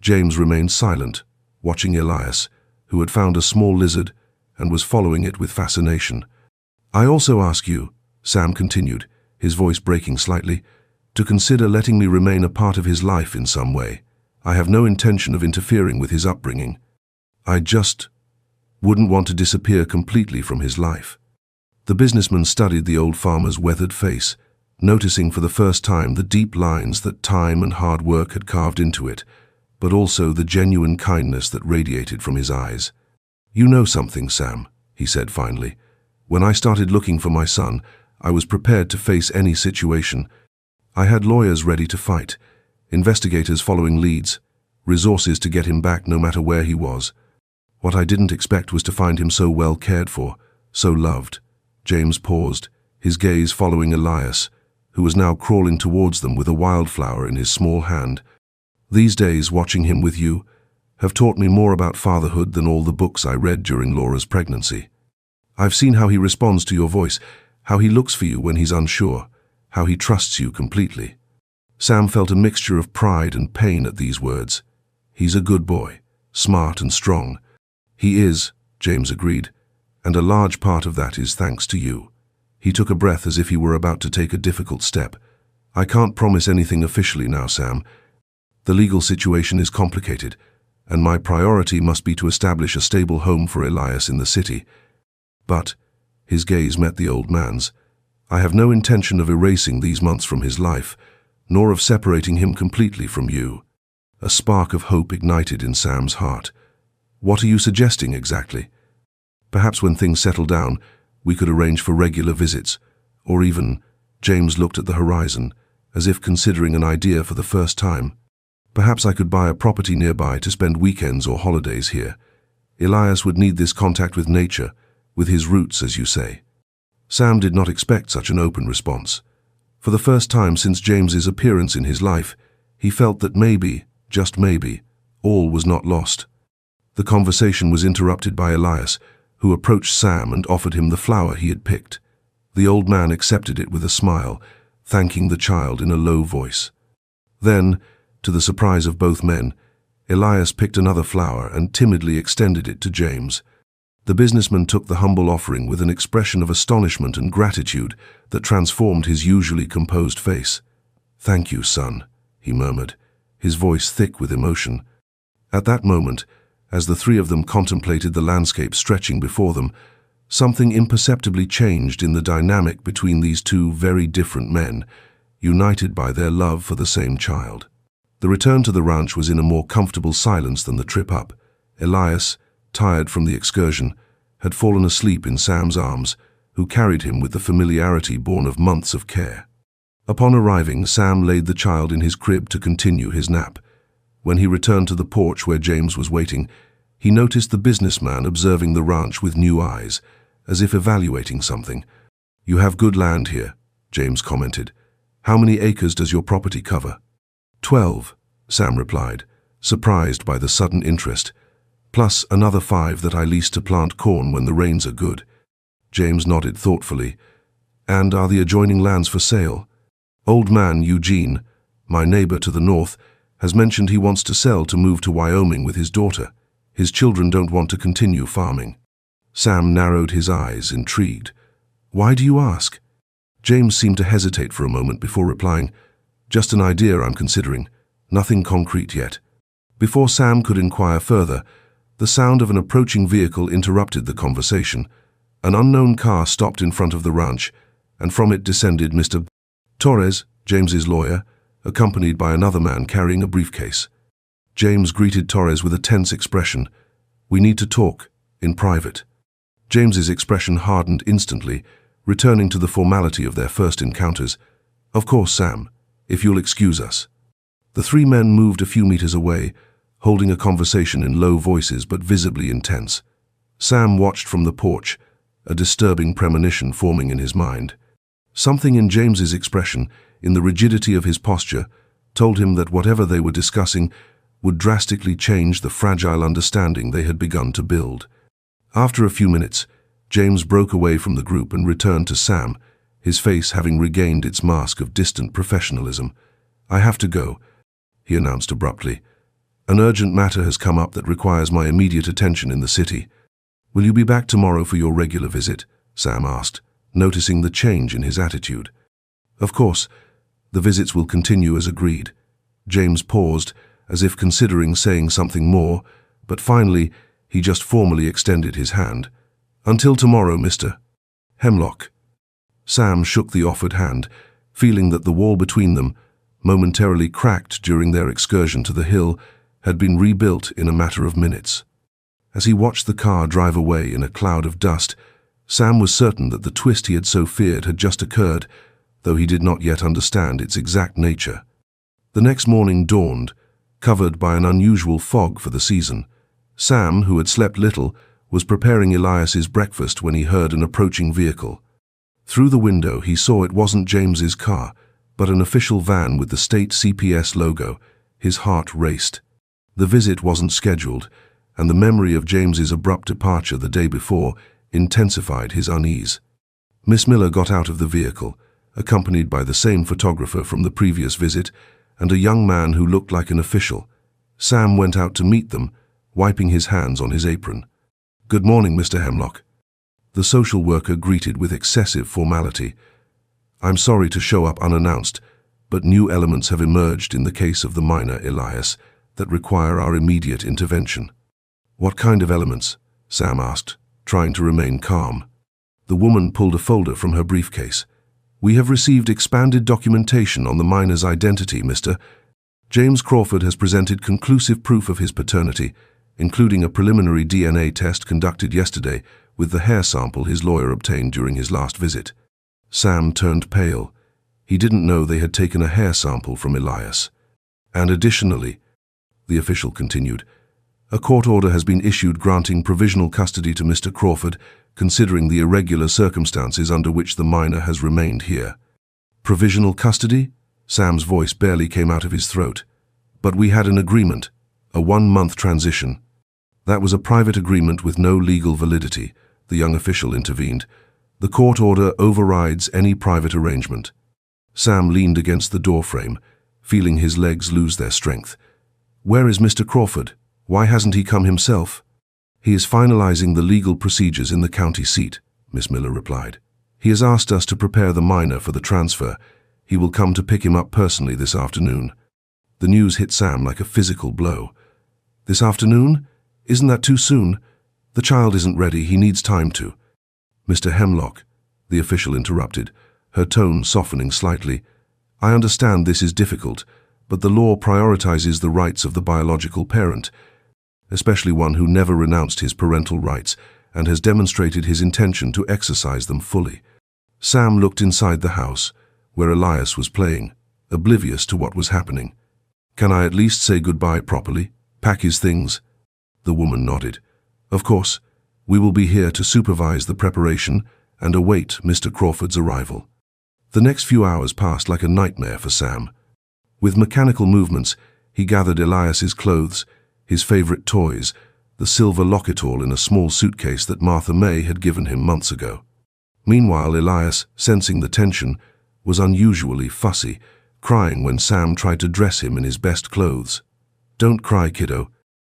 James remained silent, watching Elias, who had found a small lizard and was following it with fascination. "I also ask you," Sam continued, his voice breaking slightly, "to consider letting me remain a part of his life in some way. I have no intention of interfering with his upbringing. I just wouldn't want to disappear completely from his life." The businessman studied the old farmer's weathered face, noticing for the first time the deep lines that time and hard work had carved into it, but also the genuine kindness that radiated from his eyes. "You know something, Sam," he said finally. "When I started looking for my son, I was prepared to face any situation. I had lawyers ready to fight, investigators following leads, resources to get him back no matter where he was. What I didn't expect was to find him so well cared for, so loved." James paused, his gaze following Elias, who was now crawling towards them with a wildflower in his small hand. "These days, watching him with you, have taught me more about fatherhood than all the books I read during Laura's pregnancy. I've seen how he responds to your voice, how he looks for you when he's unsure, how he trusts you completely." Sam felt a mixture of pride and pain at these words. "He's a good boy, smart and strong." "He is," James agreed, "and a large part of that is thanks to you." He took a breath as if he were about to take a difficult step. "I can't promise anything officially now, Sam. The legal situation is complicated, and my priority must be to establish a stable home for Elias in the city. But, his gaze met the old man's, I have no intention of erasing these months from his life, nor of separating him completely from you. A spark of hope ignited in Sam's heart. What are you suggesting exactly? Perhaps when things settle down, we could arrange for regular visits, or even, James looked at the horizon, as if considering an idea for the first time. Perhaps I could buy a property nearby to spend weekends or holidays here. Elias would need this contact with nature, with his roots, as you say. Sam did not expect such an open response. For the first time since James's appearance in his life, he felt that maybe, just maybe, all was not lost. The conversation was interrupted by Elias, who approached Sam and offered him the flower he had picked. The old man accepted it with a smile, thanking the child in a low voice. Then, to the surprise of both men, Elias picked another flower and timidly extended it to James. The businessman took the humble offering with an expression of astonishment and gratitude that transformed his usually composed face. "Thank you, son," he murmured, his voice thick with emotion. At that moment, as the three of them contemplated the landscape stretching before them, something imperceptibly changed in the dynamic between these two very different men, united by their love for the same child. The return to the ranch was in a more comfortable silence than the trip up. Elias, tired from the excursion, had fallen asleep in Sam's arms, who carried him with the familiarity born of months of care. Upon arriving, Sam laid the child in his crib to continue his nap. When he returned to the porch where James was waiting, he noticed the businessman observing the ranch with new eyes, as if evaluating something. "You have good land here," James commented. "How many acres does your property cover?" 12, Sam replied, surprised by the sudden interest, "plus another 5 that I lease to plant corn when the rains are good." James nodded thoughtfully. "And are the adjoining lands for sale?" "Old man Eugene, my neighbor to the north, has mentioned he wants to sell to move to Wyoming with his daughter. His children don't want to continue farming." Sam narrowed his eyes, intrigued. "Why do you ask?" James seemed to hesitate for a moment before replying, "Just an idea I'm considering. Nothing concrete yet." Before Sam could inquire further, the sound of an approaching vehicle interrupted the conversation. An unknown car stopped in front of the ranch, and from it descended Mr. Torres, James's lawyer, accompanied by another man carrying a briefcase. James greeted Torres with a tense expression. "We need to talk, in private." James's expression hardened instantly, returning to the formality of their first encounters. "Of course, Sam, if you'll excuse us." The three men moved a few meters away, holding a conversation in low voices but visibly intense. Sam watched from the porch, a disturbing premonition forming in his mind. Something in James's expression, in the rigidity of his posture, told him that whatever they were discussing would drastically change the fragile understanding they had begun to build. After a few minutes, James broke away from the group and returned to Sam, his face having regained its mask of distant professionalism. "I have to go," he announced abruptly. "An urgent matter has come up that requires my immediate attention in the city." "Will you be back tomorrow for your regular visit?" Sam asked, noticing the change in his attitude. "Of course. The visits will continue as agreed." James paused, as if considering saying something more, but finally he just formally extended his hand. "Until tomorrow, Mr. Hemlock." Sam shook the offered hand, feeling that the wall between them, momentarily cracked during their excursion to the hill, had been rebuilt in a matter of minutes. As he watched the car drive away in a cloud of dust, Sam was certain that the twist he had so feared had just occurred, though he did not yet understand its exact nature. The next morning dawned, covered by an unusual fog for the season. Sam, who had slept little, was preparing Elias's breakfast when he heard an approaching vehicle. Through the window he saw it wasn't James's car, but an official van with the state CPS logo. His heart raced. The visit wasn't scheduled, and the memory of James's abrupt departure the day before intensified his unease. Miss Miller got out of the vehicle, accompanied by the same photographer from the previous visit and a young man who looked like an official. Sam went out to meet them, wiping his hands on his apron. "Good morning, Mr. Hemlock." The social worker greeted with excessive formality. "I'm sorry to show up unannounced, but new elements have emerged in the case of the minor Elias. that require our immediate intervention." "What kind of elements?" Sam asked, trying to remain calm. The woman pulled a folder from her briefcase. "We have received expanded documentation on the minor's identity, Mr. James Crawford has presented conclusive proof of his paternity, including a preliminary DNA test conducted yesterday with the hair sample his lawyer obtained during his last visit." Sam turned pale. He didn't know they had taken a hair sample from Elias. "And additionally," the official continued, "a court order has been issued granting provisional custody to Mr. Crawford, considering the irregular circumstances under which the minor has remained here." "Provisional custody?" Sam's voice barely came out of his throat. "But we had an agreement, a 1-month transition." "That was a private agreement with no legal validity," the young official intervened. "The court order overrides any private arrangement." Sam leaned against the doorframe, feeling his legs lose their strength. "Where is Mr. Crawford? Why hasn't he come himself?" "He is finalizing the legal procedures in the county seat," Miss Miller replied. "He has asked us to prepare the minor for the transfer. He will come to pick him up personally this afternoon." The news hit Sam like a physical blow. "This afternoon? Isn't that too soon? The child isn't ready. He needs time to." "Mr. Hemlock," the official interrupted, her tone softening slightly, "I understand this is difficult, but the law prioritizes the rights of the biological parent, especially one who never renounced his parental rights and has demonstrated his intention to exercise them fully." Sam looked inside the house, where Elias was playing, oblivious to what was happening. "Can I at least say goodbye properly? Pack his things?" The woman nodded. "Of course. We will be here to supervise the preparation and await Mr. Crawford's arrival." The next few hours passed like a nightmare for Sam. With mechanical movements, he gathered Elias's clothes, his favorite toys, the silver locket-all in a small suitcase that Martha May had given him months ago. Meanwhile, Elias, sensing the tension, was unusually fussy, crying when Sam tried to dress him in his best clothes. "Don't cry, kiddo,"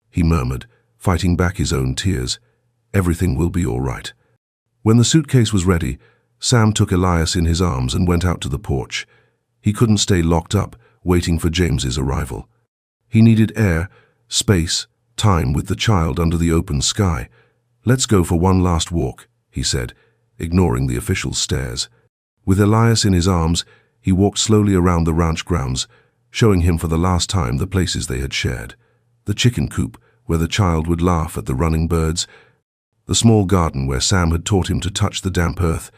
he murmured, fighting back his own tears. "Everything will be all right." When the suitcase was ready, Sam took Elias in his arms and went out to the porch. He couldn't stay locked up, waiting for James's arrival. He needed air, space, time with the child under the open sky. "Let's go for one last walk," he said, ignoring the official's stares. With Elias in his arms, he walked slowly around the ranch grounds, showing him for the last time the places they had shared. The chicken coop, where the child would laugh at the running birds, the small garden where Sam had taught him to touch the damp earth,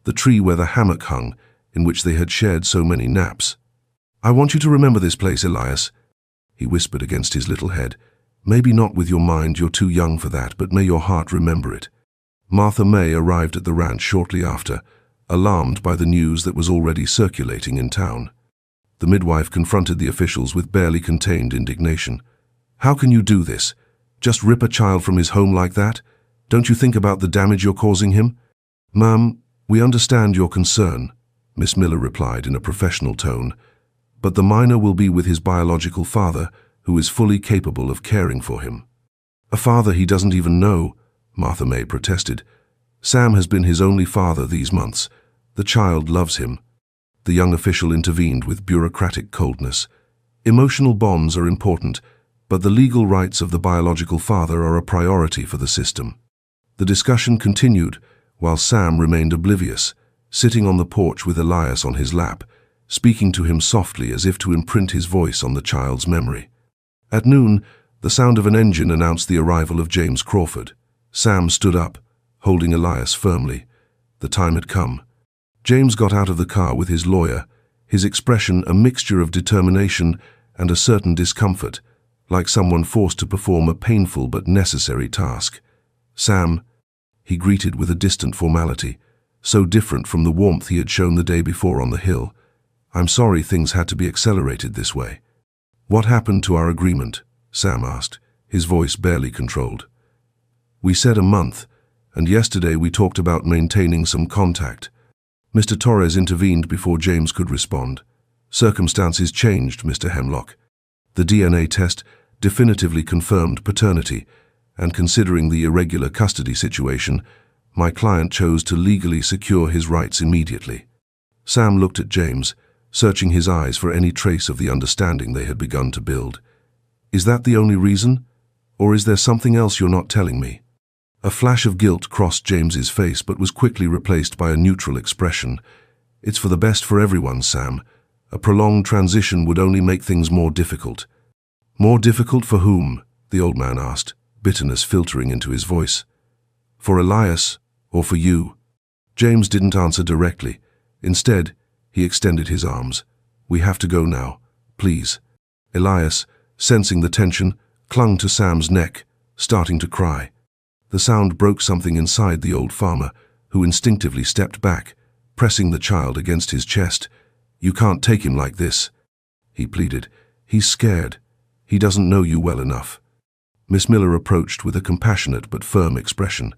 the tree where the hammock hung, in which they had shared so many naps. "I want you to remember this place, Elias," he whispered against his little head. "Maybe not with your mind, you're too young for that, but may your heart remember it." Martha May arrived at the ranch shortly after, alarmed by the news that was already circulating in town. The midwife confronted the officials with barely contained indignation. "How can you do this? Just rip a child from his home like that? Don't you think about the damage you're causing him?" "Ma'am, we understand your concern," Miss Miller replied in a professional tone, "but the minor will be with his biological father, who is fully capable of caring for him." "A father he doesn't even know," Martha May protested. "Sam has been his only father these months. The child loves him." The young official intervened with bureaucratic coldness. "Emotional bonds are important, but the legal rights of the biological father are a priority for the system." The discussion continued, while Sam remained oblivious, sitting on the porch with Elias on his lap, speaking to him softly as if to imprint his voice on the child's memory. At noon, the sound of an engine announced the arrival of James Crawford. Sam stood up, holding Elias firmly. The time had come. James got out of the car with his lawyer, his expression a mixture of determination and a certain discomfort, like someone forced to perform a painful but necessary task. "Sam," he greeted with a distant formality, so different from the warmth he had shown the day before on the hill. "I'm sorry things had to be accelerated this way." "What happened to our agreement?" Sam asked, his voice barely controlled. "We said a month, and yesterday we talked about maintaining some contact." Mr. Torres intervened before James could respond. "Circumstances changed, Mr. Hemlock. The DNA test definitively confirmed paternity, and considering the irregular custody situation, my client chose to legally secure his rights immediately." Sam looked at James, searching his eyes for any trace of the understanding they had begun to build. Is that the only reason? Or is there something else you're not telling me? A flash of guilt crossed James's face but was quickly replaced by a neutral expression. It's for the best for everyone, Sam. A prolonged transition would only make things more difficult. More difficult for whom? The old man asked, bitterness filtering into his voice. For Elias, or for you? James didn't answer directly. Instead, he extended his arms. We have to go now, please. Elias, sensing the tension, clung to Sam's neck, starting to cry. The sound broke something inside the old farmer, who instinctively stepped back, pressing the child against his chest. You can't take him like this, he pleaded. He's scared. He doesn't know you well enough. Miss Miller approached with a compassionate but firm expression.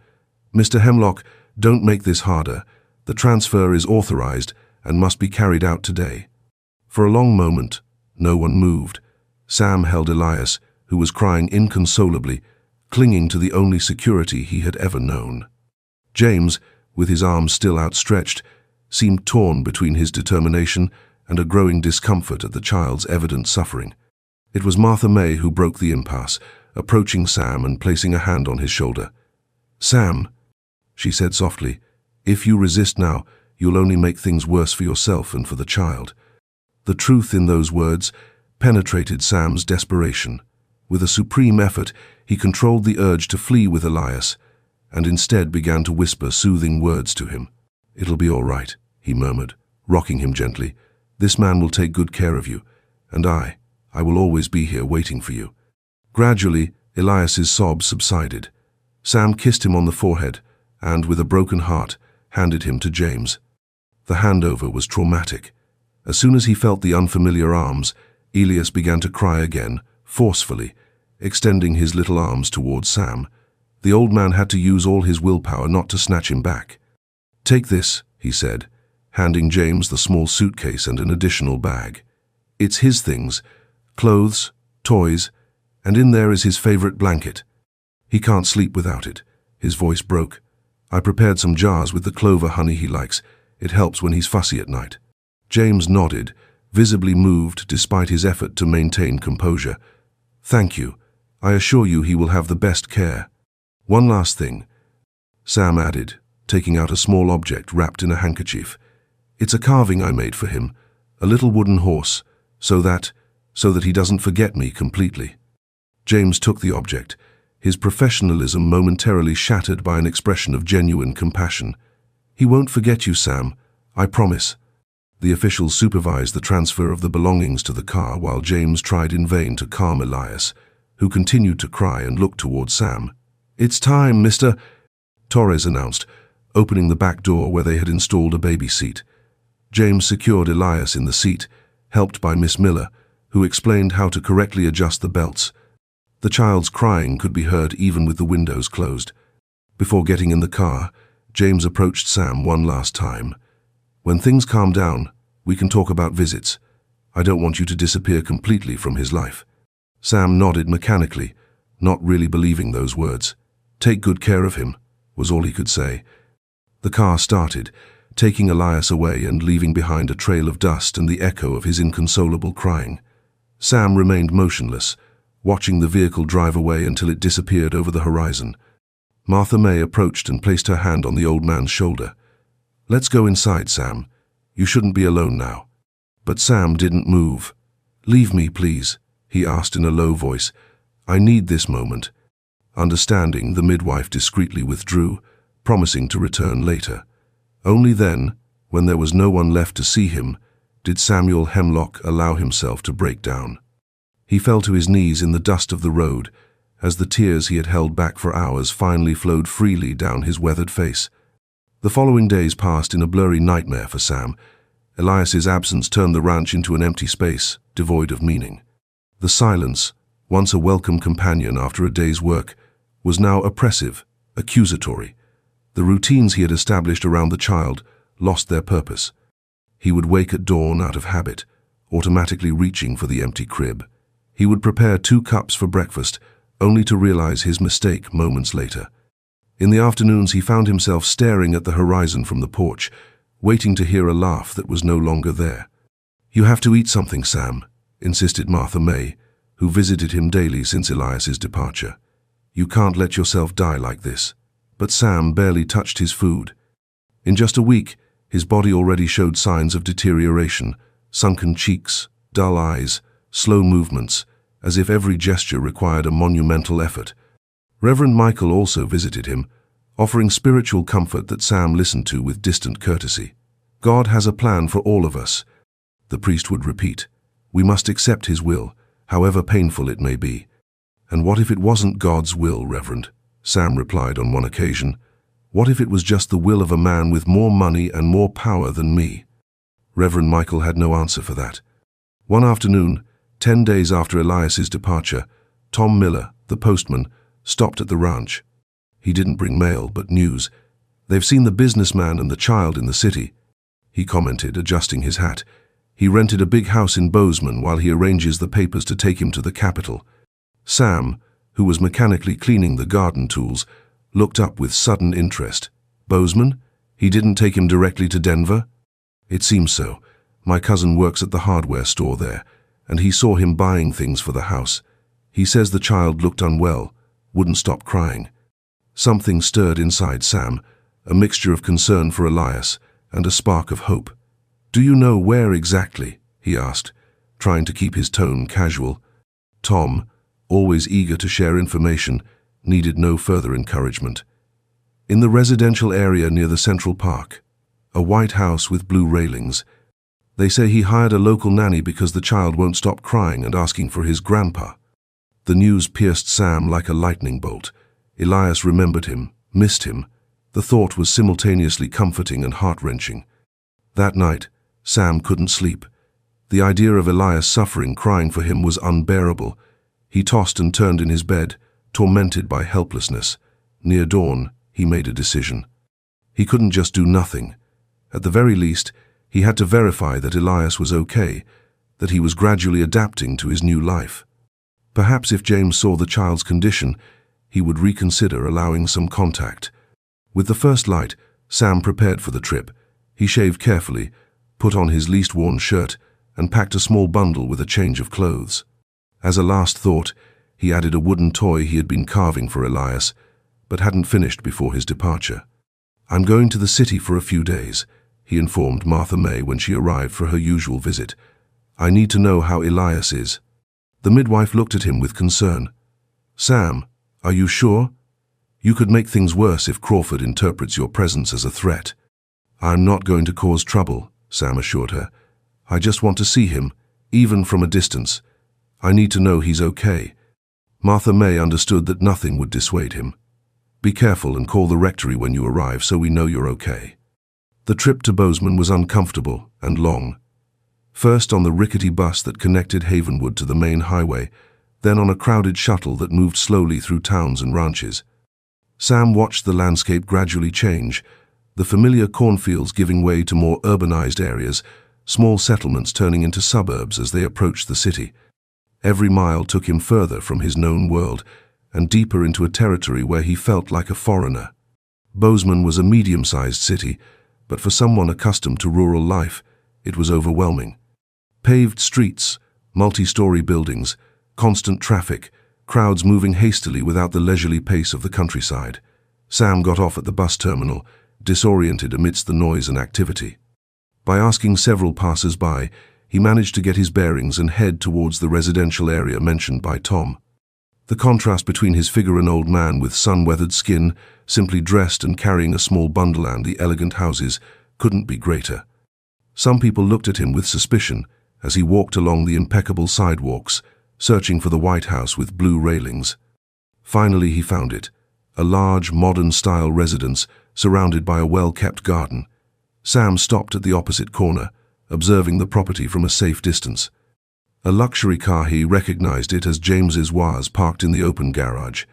Mr. Hemlock, don't make this harder. The transfer is authorized and must be carried out today. For a long moment, no one moved. Sam held Elias, who was crying inconsolably, clinging to the only security he had ever known. James, with his arms still outstretched, seemed torn between his determination and a growing discomfort at the child's evident suffering. It was Martha May who broke the impasse, approaching Sam and placing a hand on his shoulder. Sam, she said softly, if you resist now, you'll only make things worse for yourself and for the child. The truth in those words penetrated Sam's desperation. With a supreme effort, he controlled the urge to flee with Elias, and instead began to whisper soothing words to him. It'll be all right, he murmured, rocking him gently. This man will take good care of you, and I will always be here waiting for you. Gradually, Elias's sobs subsided. Sam kissed him on the forehead and, with a broken heart, handed him to James. The handover was traumatic. As soon as he felt the unfamiliar arms, Elias began to cry again, forcefully, extending his little arms towards Sam. The old man had to use all his willpower not to snatch him back. Take this, he said, handing James the small suitcase and an additional bag. It's his things, clothes, toys, and in there is his favorite blanket. He can't sleep without it. His voice broke. I prepared some jars with the clover honey he likes. It helps when he's fussy at night. James nodded, visibly moved despite his effort to maintain composure. Thank you. I assure you he will have the best care. One last thing, Sam added, taking out a small object wrapped in a handkerchief. It's a carving I made for him, a little wooden horse, so that he doesn't forget me completely. James took the object, his professionalism momentarily shattered by an expression of genuine compassion. He won't forget you, Sam, I promise. The officials supervised the transfer of the belongings to the car while James tried in vain to calm Elias, who continued to cry and look towards Sam. It's time, Mr. Torres announced, opening the back door where they had installed a baby seat. James secured Elias in the seat, helped by Miss Miller, who explained how to correctly adjust the belts. The child's crying could be heard even with the windows closed. Before getting in the car, James approached Sam one last time. When things calm down, we can talk about visits. I don't want you to disappear completely from his life. Sam nodded mechanically, not really believing those words. Take good care of him, was all he could say. The car started, taking Elias away and leaving behind a trail of dust and the echo of his inconsolable crying. Sam remained motionless, watching the vehicle drive away until it disappeared over the horizon. Martha May approached and placed her hand on the old man's shoulder. Let's go inside, Sam. You shouldn't be alone now. But Sam didn't move. Leave me, please, he asked in a low voice. I need this moment. Understanding, the midwife discreetly withdrew, promising to return later. Only then, when there was no one left to see him, did Samuel Hemlock allow himself to break down. He fell to his knees in the dust of the road, as the tears he had held back for hours finally flowed freely down his weathered face. The following days passed in a blurry nightmare for Sam. Elias's absence turned the ranch into an empty space, devoid of meaning. The silence, once a welcome companion after a day's work, was now oppressive, accusatory. The routines he had established around the child lost their purpose. He would wake at dawn out of habit, automatically reaching for the empty crib. He would prepare 2 cups for breakfast, only to realize his mistake moments later. In the afternoons, he found himself staring at the horizon from the porch, waiting to hear a laugh that was no longer there. You have to eat something, Sam, insisted Martha May, who visited him daily since Elias's departure. "You can't let yourself die like this." But Sam barely touched his food. In just a week, his body already showed signs of deterioration: sunken cheeks, dull eyes, slow movements, as if every gesture required a monumental effort. Reverend Michael also visited him, offering spiritual comfort that Sam listened to with distant courtesy. "God has a plan for all of us," the priest would repeat. "We must accept his will, however painful it may be." "And what if it wasn't God's will, Reverend?" Sam replied on one occasion. "What if it was just the will of a man with more money and more power than me?" Reverend Michael had no answer for that. One afternoon, 10 days after Elias's departure, Tom Miller, the postman, stopped at the ranch. He didn't bring mail, but news. "They've seen the businessman and the child in the city," he commented, adjusting his hat. "He rented a big house in Bozeman while he arranges the papers to take him to the capital." Sam, who was mechanically cleaning the garden tools, looked up with sudden interest. "Bozeman? He didn't take him directly to Denver?" "It seems so. My cousin works at the hardware store there, and he saw him buying things for the house. He says the child looked unwell, wouldn't stop crying." Something stirred inside Sam, a mixture of concern for Elias and a spark of hope. "Do you know where exactly?" he asked, trying to keep his tone casual. Tom, always eager to share information, needed no further encouragement. "In the residential area near the Central Park. A white house with blue railings. They say he hired a local nanny because the child won't stop crying and asking for his grandpa." The news pierced Sam like a lightning bolt. Elias remembered him, missed him. The thought was simultaneously comforting and heart-wrenching. That night, Sam couldn't sleep. The idea of Elias suffering, crying for him, was unbearable. He tossed and turned in his bed, tormented by helplessness. Near dawn, he made a decision. He couldn't just do nothing. At the very least, he had to verify that Elias was okay, that he was gradually adapting to his new life. Perhaps if James saw the child's condition, he would reconsider allowing some contact. With the first light, Sam prepared for the trip. He shaved carefully, put on his least worn shirt, and packed a small bundle with a change of clothes. As a last thought, he added a wooden toy he had been carving for Elias, but hadn't finished before his departure. "I'm going to the city for a few days," he informed Martha May when she arrived for her usual visit. "I need to know how Elias is." The midwife looked at him with concern. "Sam, are you sure? You could make things worse if Crawford interprets your presence as a threat." "I'm not going to cause trouble," Sam assured her. "I just want to see him, even from a distance. I need to know he's okay." Martha May understood that nothing would dissuade him. "Be careful and call the rectory when you arrive so we know you're okay." The trip to Bozeman was uncomfortable and long. First on the rickety bus that connected Havenwood to the main highway, then on a crowded shuttle that moved slowly through towns and ranches. Sam watched the landscape gradually change, the familiar cornfields giving way to more urbanized areas, small settlements turning into suburbs as they approached the city. Every mile took him further from his known world and deeper into a territory where he felt like a foreigner. Bozeman was a medium-sized city, but for someone accustomed to rural life, it was overwhelming. Paved streets, multi-story buildings, constant traffic, crowds moving hastily without the leisurely pace of the countryside. Sam got off at the bus terminal, disoriented amidst the noise and activity. By asking several passers-by, he managed to get his bearings and head towards the residential area mentioned by Tom. The contrast between his figure, an old man with sun-weathered skin, simply dressed and carrying a small bundle, and the elegant houses, couldn't be greater. Some people looked at him with suspicion as he walked along the impeccable sidewalks, searching for the White House with blue railings. Finally he found it, a large, modern-style residence surrounded by a well-kept garden. Sam stopped at the opposite corner, observing the property from a safe distance. A luxury car, he recognized it as James's, was parked in the open garage.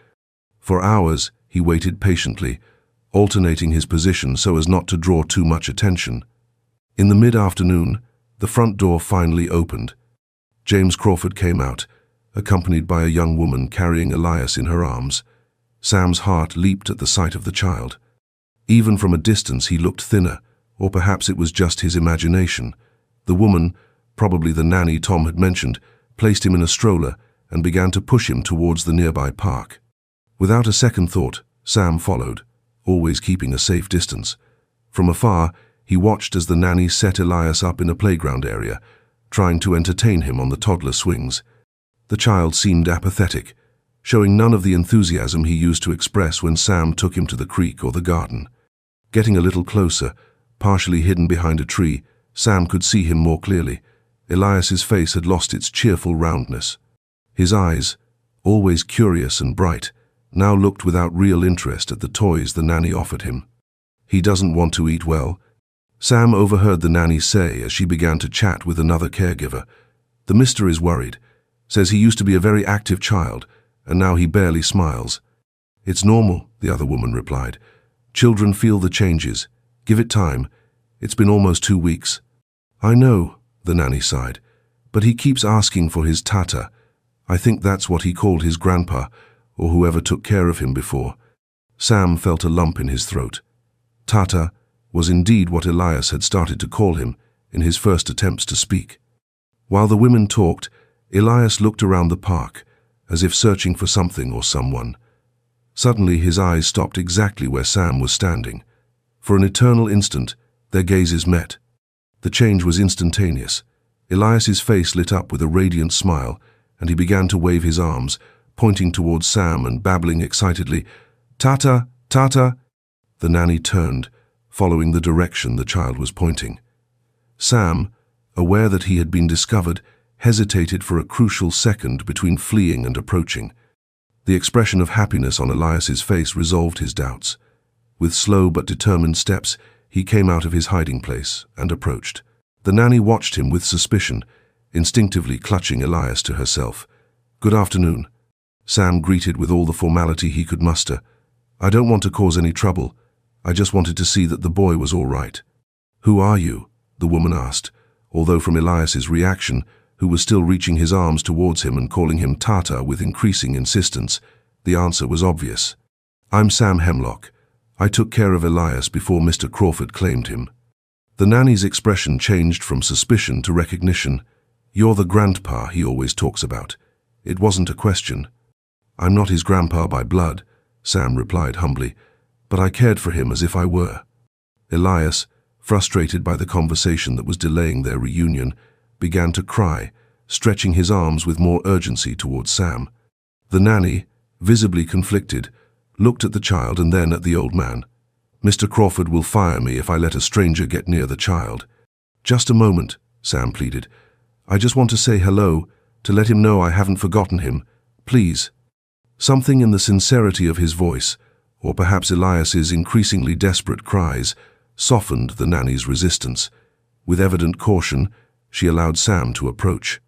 For hours, he waited patiently, alternating his position so as not to draw too much attention. In the mid-afternoon, the front door finally opened. James Crawford came out, accompanied by a young woman carrying Elias in her arms. Sam's heart leaped at the sight of the child. Even from a distance he looked thinner, or perhaps it was just his imagination. The woman, probably the nanny Tom had mentioned, placed him in a stroller and began to push him towards the nearby park. Without a second thought, Sam followed, always keeping a safe distance. From afar, he watched as the nanny set Elias up in a playground area, trying to entertain him on the toddler swings. The child seemed apathetic, showing none of the enthusiasm he used to express when Sam took him to the creek or the garden. Getting a little closer, partially hidden behind a tree, Sam could see him more clearly. Elias's face had lost its cheerful roundness. His eyes, always curious and bright, now looked without real interest at the toys the nanny offered him. "He doesn't want to eat well," Sam overheard the nanny say as she began to chat with another caregiver. "The mister is worried, says he used to be a very active child, and now he barely smiles." "It's normal," the other woman replied. "Children feel the changes. Give it time. It's been almost 2 weeks." "I know," the nanny sighed, "but he keeps asking for his tata. I think that's what he called his grandpa, or whoever took care of him before." Sam felt a lump in his throat. Tata was indeed what Elias had started to call him in his first attempts to speak. While the women talked, Elias looked around the park, as if searching for something or someone. Suddenly his eyes stopped exactly where Sam was standing. For an eternal instant, their gazes met. The change was instantaneous. Elias's face lit up with a radiant smile, and he began to wave his arms, pointing towards Sam and babbling excitedly, "Tata, Tata!" The nanny turned, following the direction the child was pointing. Sam, aware that he had been discovered, hesitated for a crucial second between fleeing and approaching. The expression of happiness on Elias's face resolved his doubts. With slow but determined steps, he came out of his hiding place and approached. The nanny watched him with suspicion, instinctively clutching Elias to herself. "Good afternoon," Sam greeted with all the formality he could muster. "I don't want to cause any trouble. I just wanted to see that the boy was all right." "Who are you?" the woman asked, although from Elias's reaction, who was still reaching his arms towards him and calling him Tata with increasing insistence, the answer was obvious. "I'm Sam Hemlock. I took care of Elias before Mr. Crawford claimed him." The nanny's expression changed from suspicion to recognition. "You're the grandpa he always talks about." It wasn't a question. "I'm not his grandpa by blood," Sam replied humbly, "but I cared for him as if I were." Elias, frustrated by the conversation that was delaying their reunion, began to cry, stretching his arms with more urgency towards Sam. The nanny, visibly conflicted, looked at the child and then at the old man. "Mr. Crawford will fire me if I let a stranger get near the child." "Just a moment," Sam pleaded. "I just want to say hello, to let him know I haven't forgotten him. Please." Something in the sincerity of his voice, or perhaps Elias's increasingly desperate cries, softened the nanny's resistance. With evident caution, she allowed Sam to approach.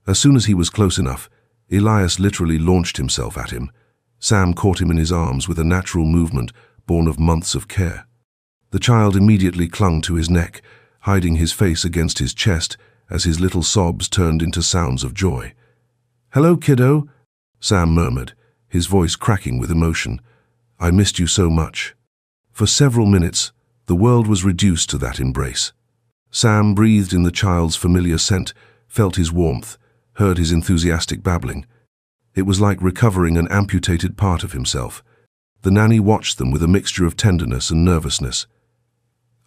As soon as he was close enough, Elias literally launched himself at him. Sam caught him in his arms with a natural movement born of months of care. The child immediately clung to his neck, hiding his face against his chest as his little sobs turned into sounds of joy. "Hello, kiddo," Sam murmured, his voice cracking with emotion. "I missed you so much." For several minutes, the world was reduced to that embrace. Sam breathed in the child's familiar scent, felt his warmth, heard his enthusiastic babbling. It was like recovering an amputated part of himself. The nanny watched them with a mixture of tenderness and nervousness.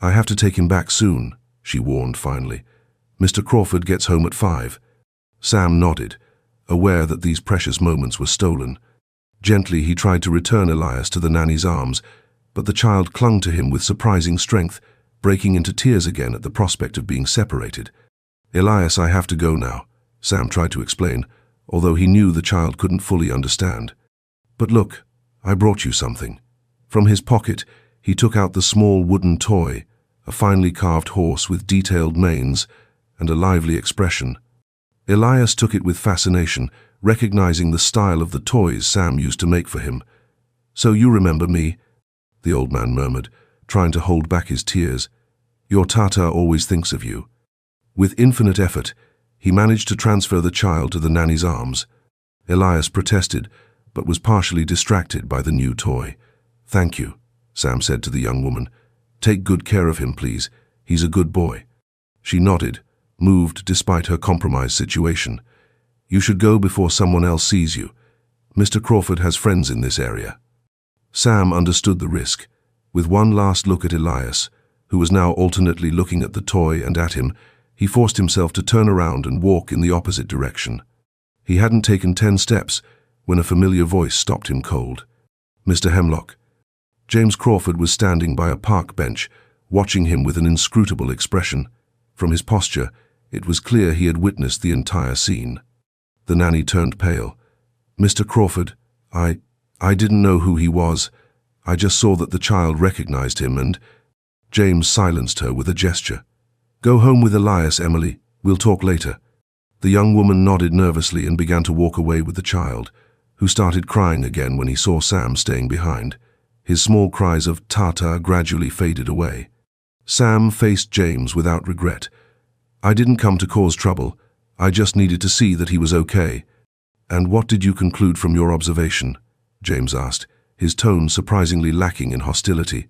"I have to take him back soon," she warned finally. "Mr. Crawford gets home at 5. Sam nodded, aware that these precious moments were stolen. Gently he tried to return Elias to the nanny's arms, but the child clung to him with surprising strength, breaking into tears again at the prospect of being separated. "Elias, I have to go now," Sam tried to explain, although he knew the child couldn't fully understand. "But look, I brought you something." From his pocket, he took out the small wooden toy, a finely carved horse with detailed manes and a lively expression. Elias took it with fascination, recognizing the style of the toys Sam used to make for him. "So you remember me?" the old man murmured, trying to hold back his tears. "Your Tata always thinks of you." With infinite effort, he managed to transfer the child to the nanny's arms. Elias protested, but was partially distracted by the new toy. "Thank you," Sam said to the young woman. "Take good care of him, please. He's a good boy." She nodded, moved despite her compromised situation. You should go before someone else sees you. Mr. Crawford has friends in this area." Sam understood the risk. With one last look at Elias, who was now alternately looking at the toy and at him, he forced himself to turn around and walk in the opposite direction. He hadn't taken 10 steps when a familiar voice stopped him cold. "Mr. Hemlock." James Crawford was standing by a park bench, watching him with an inscrutable expression. From his posture, it was clear he had witnessed the entire scene. The nanny turned pale. "Mr. Crawford, I didn't know who he was. I just saw that the child recognized him and—" James silenced her with a gesture. "Go home with Elias, Emily. We'll talk later." The young woman nodded nervously and began to walk away with the child, who started crying again when he saw Sam staying behind. His small cries of "Tata" gradually faded away. Sam faced James without regret. "I didn't come to cause trouble. I just needed to see that he was okay." "And what did you conclude from your observation?" James asked, his tone surprisingly lacking in hostility.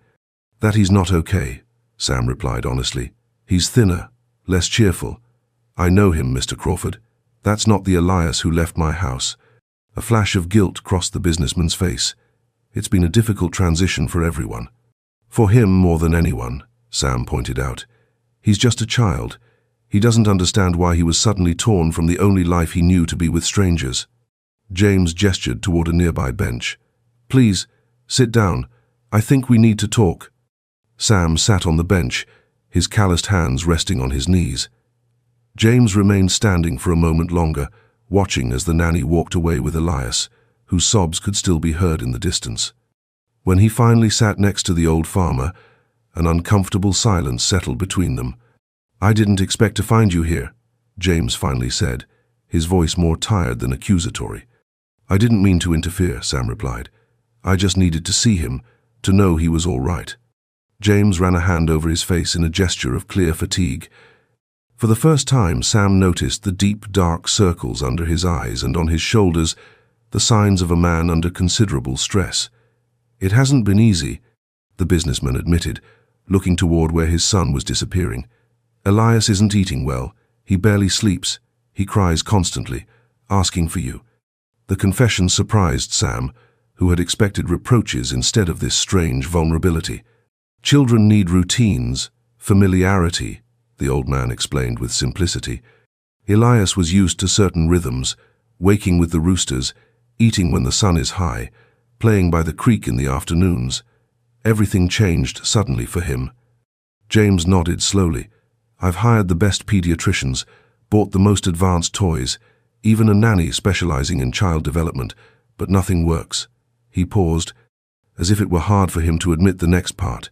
"That he's not okay," Sam replied honestly. "He's thinner, less cheerful. I know him, Mr. Crawford. That's not the Elias who left my house." A flash of guilt crossed the businessman's face. "It's been a difficult transition for everyone." "For him more than anyone," Sam pointed out. "He's just a child. He doesn't understand why he was suddenly torn from the only life he knew to be with strangers." James gestured toward a nearby bench. "Please, sit down. I think we need to talk." Sam sat on the bench, his calloused hands resting on his knees. James remained standing for a moment longer, watching as the nanny walked away with Elias, whose sobs could still be heard in the distance. When he finally sat next to the old farmer, an uncomfortable silence settled between them. "I didn't expect to find you here," James finally said, his voice more tired than accusatory. "I didn't mean to interfere," Sam replied. "I just needed to see him, to know he was all right." James ran a hand over his face in a gesture of clear fatigue. For the first time, Sam noticed the deep, dark circles under his eyes and on his shoulders, the signs of a man under considerable stress. "It hasn't been easy," the businessman admitted, looking toward where his son was disappearing. "Elias isn't eating well. He barely sleeps. He cries constantly, asking for you." The confession surprised Sam, who had expected reproaches instead of this strange vulnerability. "Children need routines, familiarity," the old man explained with simplicity. "Elias was used to certain rhythms, waking with the roosters, eating when the sun is high, playing by the creek in the afternoons. Everything changed suddenly for him." James nodded slowly. "I've hired the best pediatricians, bought the most advanced toys, even a nanny specializing in child development, but nothing works." He paused, as if it were hard for him to admit the next part.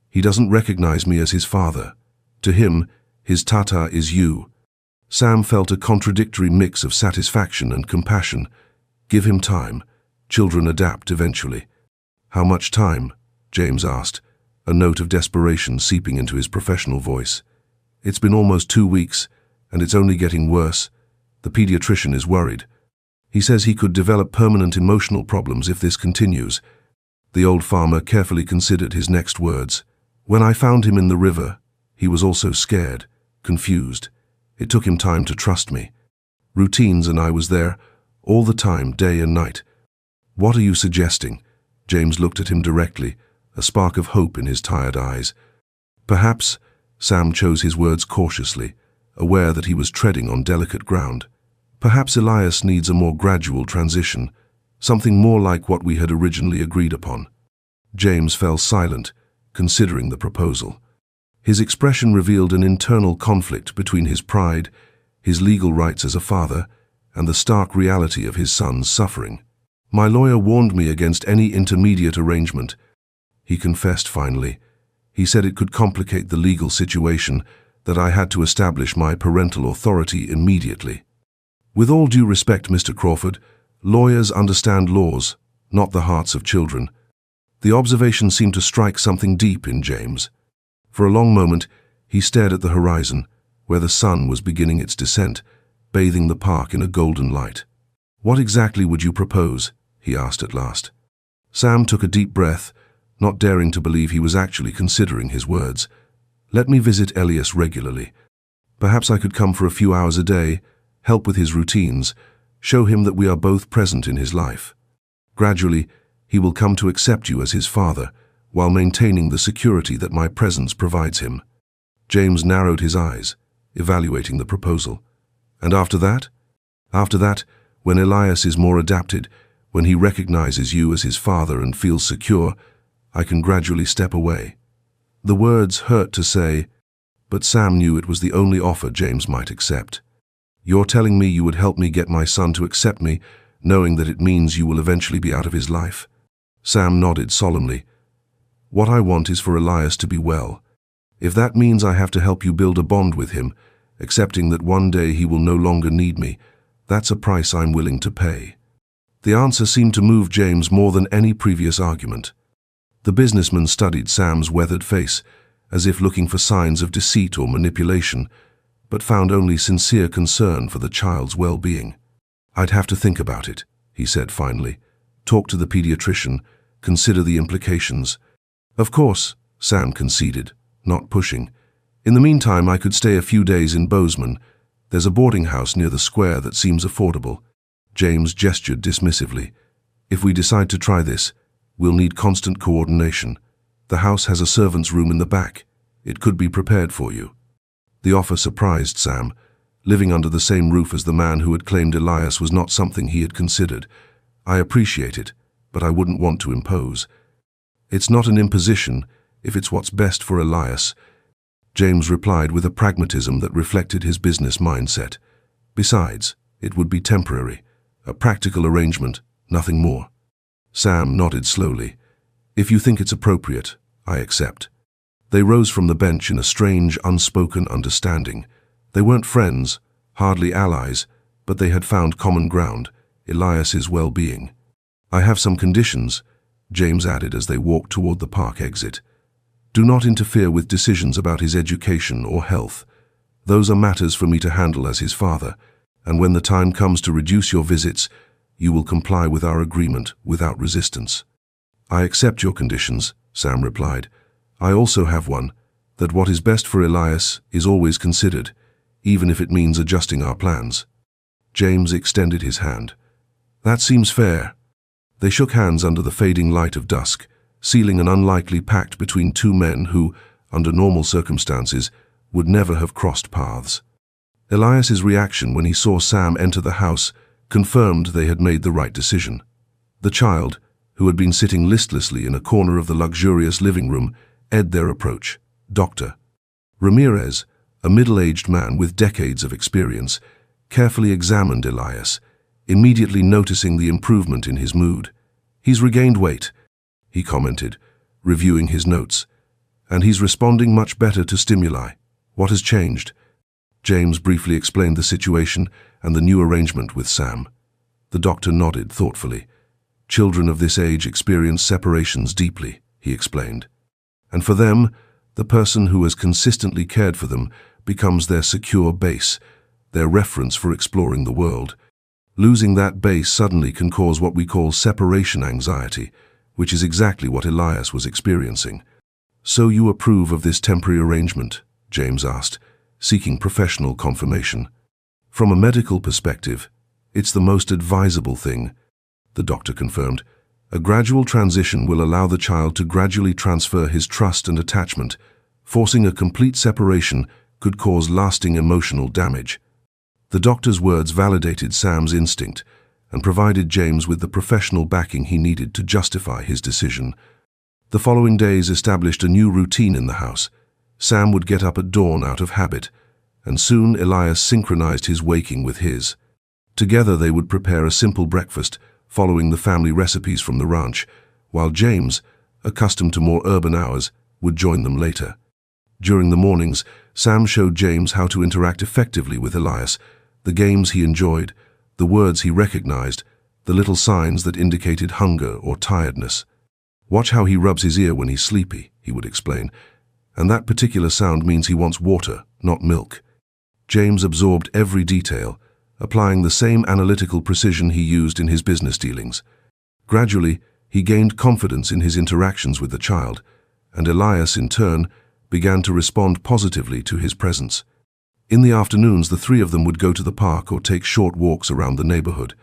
"He doesn't recognize me as his father. To him, his Tata is you." Sam felt a contradictory mix of satisfaction and compassion. Give him time. Children adapt eventually. "How much time?" James asked, a note of desperation seeping into his professional voice. "It's been almost 2 weeks, and it's only getting worse. The pediatrician is worried. He says he could develop permanent emotional problems if this continues." The old farmer carefully considered his next words. "When I found him in the river, he was also scared, confused. It took him time to trust me. Routines and I was there, all the time, day and night." "What are you suggesting?" James looked at him directly, a spark of hope in his tired eyes. "Perhaps," Sam chose his words cautiously, aware that he was treading on delicate ground. "Perhaps Elias needs a more gradual transition, something more like what we had originally agreed upon." James fell silent, considering the proposal. His expression revealed an internal conflict between his pride, his legal rights as a father, and the stark reality of his son's suffering. "My lawyer warned me against any intermediate arrangement," he confessed finally. "He said it could complicate the legal situation, that I had to establish my parental authority immediately." "With all due respect, Mr. Crawford, lawyers understand laws, not the hearts of children." The observation seemed to strike something deep in James. For a long moment, he stared at the horizon, where the sun was beginning its descent, bathing the park in a golden light. "What exactly would you propose?" he asked at last. Sam took a deep breath, not daring to believe he was actually considering his words. "Let me visit Elias regularly. Perhaps I could come for a few hours a day, help with his routines, Show him that we are both present in his life. Gradually, he will come to accept you as his father, while maintaining the security that my presence provides him." James narrowed his eyes, evaluating the proposal. "And after that?" "After that, when Elias is more adapted, when he recognizes you as his father and feels secure, I can gradually step away." The words hurt to say, but Sam knew it was the only offer James might accept. "You're telling me you would help me get my son to accept me, knowing that it means you will eventually be out of his life?" Sam nodded solemnly. "What I want is for Elias to be well. If that means I have to help you build a bond with him, accepting that one day he will no longer need me, that's a price I'm willing to pay." The answer seemed to move James more than any previous argument. The businessman studied Sam's weathered face, as if looking for signs of deceit or manipulation, but found only sincere concern for the child's well-being. "I'd have to think about it," he said finally. "Talk to the pediatrician, consider the implications." "Of course," Sam conceded, not pushing. "In the meantime, I could stay a few days in Bozeman. There's a boarding house near the square that seems affordable." James gestured dismissively. "If we decide to try this, we'll need constant coordination. The house has a servant's room in the back. It could be prepared for you." The offer surprised Sam. Living under the same roof as the man who had claimed Elias was not something he had considered. "I appreciate it, but I wouldn't want to impose." "It's not an imposition, if it's what's best for Elias," James replied with a pragmatism that reflected his business mindset. "Besides, it would be temporary, a practical arrangement, nothing more." Sam nodded slowly. "If you think it's appropriate, I accept." They rose from the bench in a strange, unspoken understanding. They weren't friends, hardly allies, but they had found common ground, Elias's well-being. "I have some conditions," James added as they walked toward the park exit. "Do not interfere with decisions about his education or health. Those are matters for me to handle as his father, and when the time comes to reduce your visits, you will comply with our agreement without resistance." "I accept your conditions," Sam replied. "I also have one, that what is best for Elias is always considered, even if it means adjusting our plans." James extended his hand. "That seems fair." They shook hands under the fading light of dusk, sealing an unlikely pact between two men who, under normal circumstances, would never have crossed paths. Elias's reaction when he saw Sam enter the house confirmed they had made the right decision. The child, who had been sitting listlessly in a corner of the luxurious living room, eyed their approach. Dr. Ramirez, a middle-aged man with decades of experience, carefully examined Elias, immediately noticing the improvement in his mood. "He's regained weight," he commented, reviewing his notes, "and he's responding much better to stimuli. What has changed?" James briefly explained the situation and the new arrangement with Sam. The doctor nodded thoughtfully. "Children of this age experience separations deeply," he explained. "And for them, the person who has consistently cared for them becomes their secure base, their reference for exploring the world. Losing that base suddenly can cause what we call separation anxiety, which is exactly what Elias was experiencing." "So you approve of this temporary arrangement?" James asked, seeking professional confirmation. "From a medical perspective, it's the most advisable thing," the doctor confirmed. "A gradual transition will allow the child to gradually transfer his trust and attachment. Forcing a complete separation could cause lasting emotional damage." The doctor's words validated Sam's instinct and provided James with the professional backing he needed to justify his decision. The following days established a new routine in the house. Sam would get up at dawn out of habit, and soon Elias synchronized his waking with his. Together they would prepare a simple breakfast, following the family recipes from the ranch, while James, accustomed to more urban hours, would join them later. During the mornings, Sam showed James how to interact effectively with Elias, the games he enjoyed, the words he recognized, the little signs that indicated hunger or tiredness. "Watch how he rubs his ear when he's sleepy," he would explain, "and that particular sound means he wants water, not milk." James absorbed every detail, applying the same analytical precision he used in his business dealings. Gradually, he gained confidence in his interactions with the child, and Elias, in turn, began to respond positively to his presence. In the afternoons, the three of them would go to the park or take short walks around the neighborhood.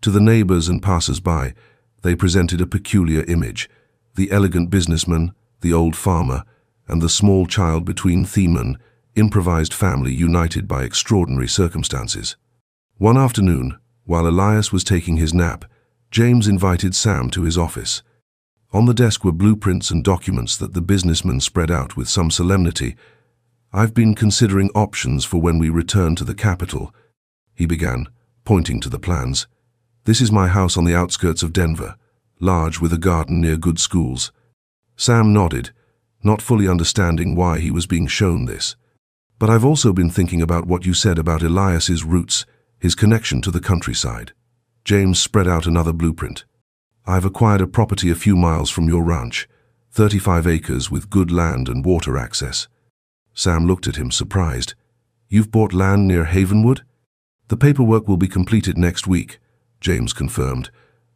To the neighbors and passers-by, they presented a peculiar image: the elegant businessman, the old farmer, and the small child between them, an improvised family united by extraordinary circumstances. One afternoon, while Elias was taking his nap, James invited Sam to his office. On the desk were blueprints and documents that the businessman spread out with some solemnity. "I've been considering options for when we return to the capital," he began, pointing to the plans. "This is my house on the outskirts of Denver, large with a garden near good schools." Sam nodded, not fully understanding why he was being shown this. "But I've also been thinking about what you said about Elias's roots, his connection to the countryside." James spread out another blueprint. "I've acquired a property a few miles from your ranch, 35 acres with good land and water access." Sam looked at him, surprised. "You've bought land near Havenwood?" "The paperwork will be completed next week," James confirmed.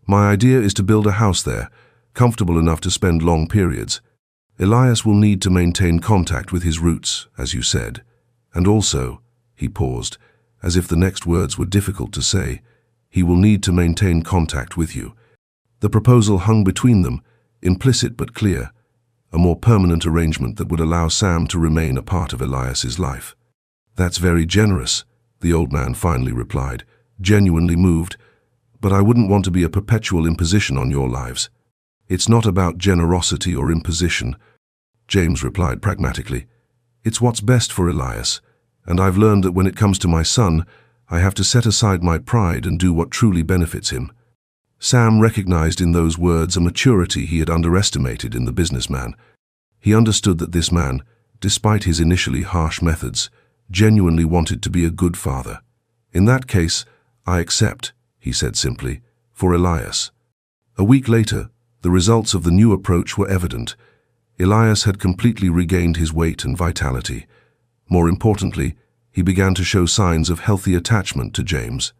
"My idea is to build a house there, comfortable enough to spend long periods. Elias will need to maintain contact with his roots, as you said. And also," he paused, as if the next words were difficult to say, "he will need to maintain contact with you." The proposal hung between them, implicit but clear, a more permanent arrangement that would allow Sam to remain a part of Elias's life. "That's very generous," the old man finally replied, genuinely moved, "but I wouldn't want to be a perpetual imposition on your lives." "It's not about generosity or imposition," James replied pragmatically. "It's what's best for Elias, and I've learned that when it comes to my son, I have to set aside my pride and do what truly benefits him." Sam recognized in those words a maturity he had underestimated in the businessman. He understood that this man, despite his initially harsh methods, genuinely wanted to be a good father. "In that case, I accept," he said simply, "for Elias." A week later, the results of the new approach were evident. Elias had completely regained his weight and vitality. More importantly, he began to show signs of healthy attachment to James.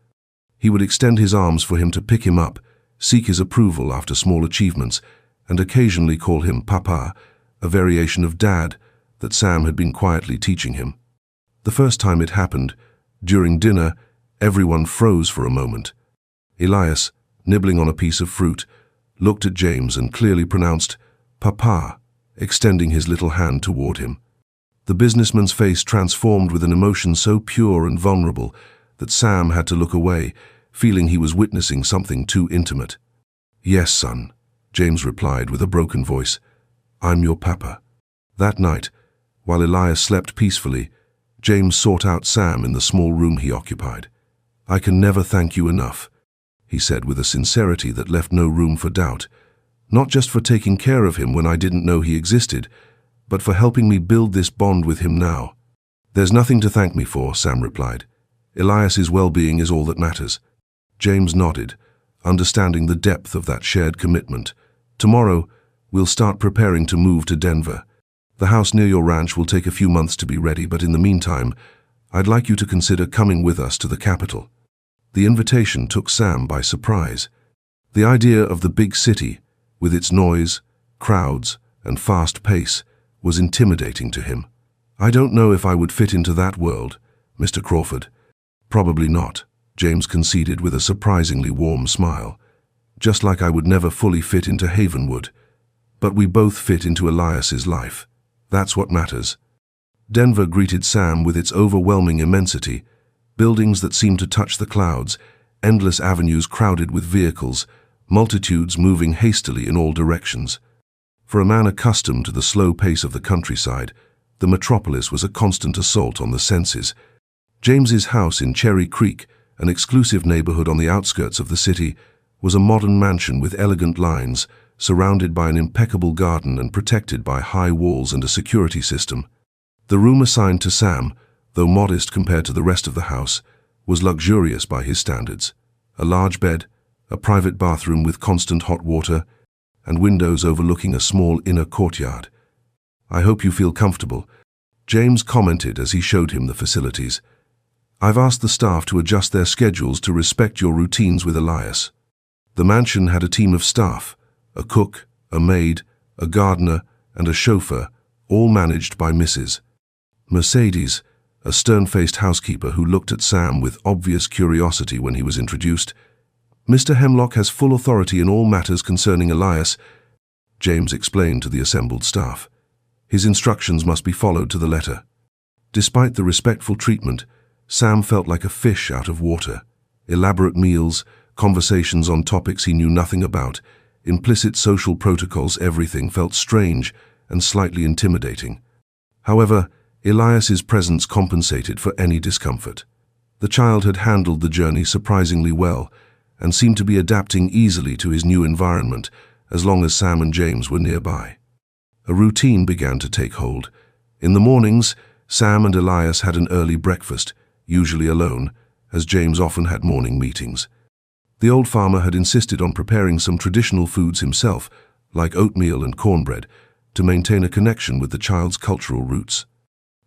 He would extend his arms for him to pick him up, seek his approval after small achievements, and occasionally call him Papa, a variation of Dad that Sam had been quietly teaching him. The first time it happened, during dinner, everyone froze for a moment. Elias, nibbling on a piece of fruit, looked at James and clearly pronounced, "Papa," extending his little hand toward him. The businessman's face transformed with an emotion so pure and vulnerable that Sam had to look away, feeling he was witnessing something too intimate. "Yes, son," James replied with a broken voice. "I'm your papa." That night, while Elias slept peacefully, James sought out Sam in the small room he occupied. "I can never thank you enough," he said with a sincerity that left no room for doubt. "Not just for taking care of him when I didn't know he existed, but for helping me build this bond with him now." "There's nothing to thank me for," Sam replied. "Elias's well-being is all that matters." James nodded, understanding the depth of that shared commitment. "Tomorrow, we'll start preparing to move to Denver. The house near your ranch will take a few months to be ready, but in the meantime, I'd like you to consider coming with us to the capital." The invitation took Sam by surprise. The idea of the big city, with its noise, crowds, and fast pace, was intimidating to him. "I don't know if I would fit into that world, Mr. Crawford." "Probably not," James conceded with a surprisingly warm smile. "Just like I would never fully fit into Havenwood. But we both fit into Elias's life. That's what matters." Denver greeted Sam with its overwhelming immensity, buildings that seemed to touch the clouds, endless avenues crowded with vehicles, multitudes moving hastily in all directions. For a man accustomed to the slow pace of the countryside, the metropolis was a constant assault on the senses. James's house in Cherry Creek, an exclusive neighborhood on the outskirts of the city, was a modern mansion with elegant lines, surrounded by an impeccable garden and protected by high walls and a security system. The room assigned to Sam, though modest compared to the rest of the house, was luxurious by his standards. A large bed, a private bathroom with constant hot water, and windows overlooking a small inner courtyard. "I hope you feel comfortable," James commented as he showed him the facilities. "I've asked the staff to adjust their schedules to respect your routines with Elias." The mansion had a team of staff, a cook, a maid, a gardener, and a chauffeur, all managed by Mrs. Mercedes, a stern-faced housekeeper who looked at Sam with obvious curiosity when he was introduced. "Mr. Hemlock has full authority in all matters concerning Elias," James explained to the assembled staff. His instructions must be followed to the letter. Despite the respectful treatment, Sam felt like a fish out of water. Elaborate meals, conversations on topics he knew nothing about, implicit social protocols, everything felt strange and slightly intimidating. However, Elias's presence compensated for any discomfort. The child had handled the journey surprisingly well and seemed to be adapting easily to his new environment as long as Sam and James were nearby. A routine began to take hold. In the mornings, Sam and Elias had an early breakfast, usually alone, as James often had morning meetings. The old farmer had insisted on preparing some traditional foods himself, like oatmeal and cornbread, to maintain a connection with the child's cultural roots.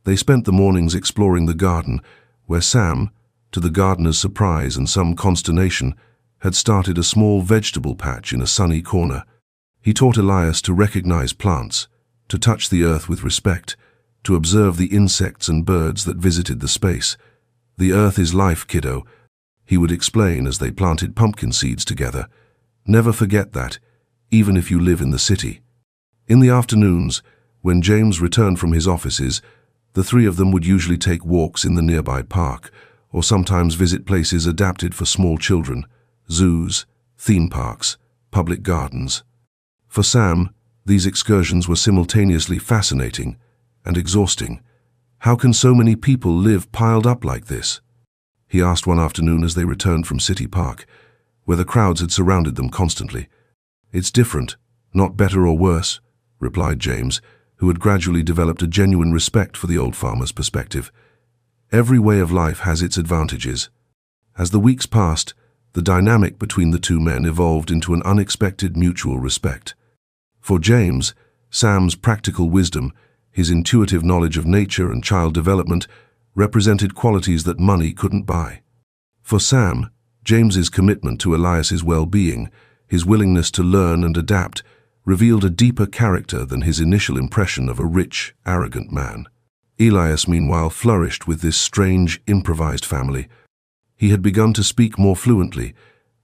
They spent the mornings exploring the garden, where Sam, to the gardener's surprise and some consternation, had started a small vegetable patch in a sunny corner. He taught Elias to recognize plants, to touch the earth with respect, to observe the insects and birds that visited the space. "The earth is life, kiddo," he would explain as they planted pumpkin seeds together. "Never forget that, even if you live in the city." In the afternoons, when James returned from his offices, the three of them would usually take walks in the nearby park, or sometimes visit places adapted for small children, zoos, theme parks, public gardens. For Sam, these excursions were simultaneously fascinating and exhausting. "How can so many people live piled up like this?" he asked one afternoon as they returned from City Park, where the crowds had surrounded them constantly. "It's different, not better or worse," replied James, who had gradually developed a genuine respect for the old farmer's perspective. "Every way of life has its advantages." As the weeks passed, the dynamic between the two men evolved into an unexpected mutual respect. For James, Sam's practical wisdom, his intuitive knowledge of nature and child development, represented qualities that money couldn't buy. For Sam, James's commitment to Elias's well-being, his willingness to learn and adapt, revealed a deeper character than his initial impression of a rich, arrogant man. Elias, meanwhile, flourished with this strange, improvised family. He had begun to speak more fluently,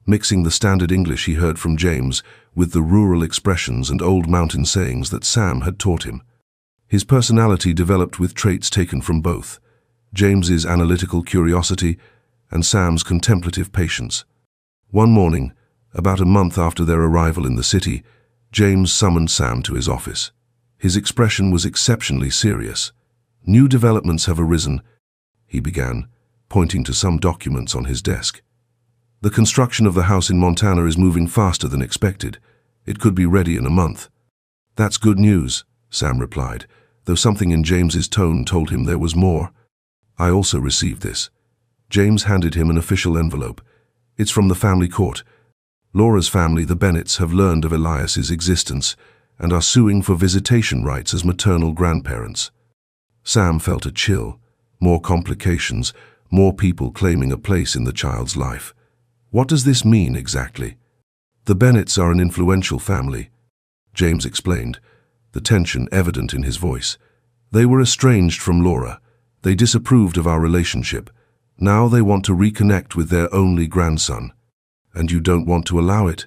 mixing the standard English he heard from James with the rural expressions and old mountain sayings that Sam had taught him. His personality developed with traits taken from both, James's analytical curiosity and Sam's contemplative patience. One morning, about a month after their arrival in the city, James summoned Sam to his office. His expression was exceptionally serious. "New developments have arisen," he began, pointing to some documents on his desk. "The construction of the house in Montana is moving faster than expected. It could be ready in a month." "That's good news," Sam replied, though something in James's tone told him there was more. "I also received this." James handed him an official envelope. "It's from the family court. Laura's family, the Bennetts, have learned of Elias's existence and are suing for visitation rights as maternal grandparents." Sam felt a chill. More complications, more people claiming a place in the child's life. What does this mean exactly? "The Bennetts are an influential family," James explained, the tension evident in his voice. "They were estranged from Laura. They disapproved of our relationship. Now they want to reconnect with their only grandson. And you don't want to allow it?"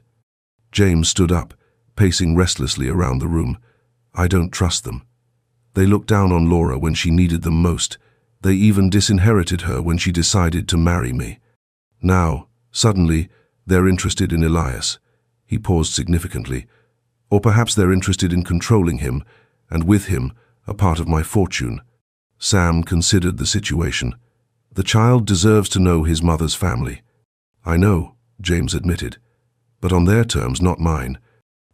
James stood up, pacing restlessly around the room. "I don't trust them. They looked down on Laura when she needed them most. They even disinherited her when she decided to marry me. Now, suddenly, they're interested in Elias." He paused significantly. "Or perhaps they're interested in controlling him, and with him, a part of my fortune." Sam considered the situation. "The child deserves to know his mother's family." "I know," James admitted, "but on their terms, not mine.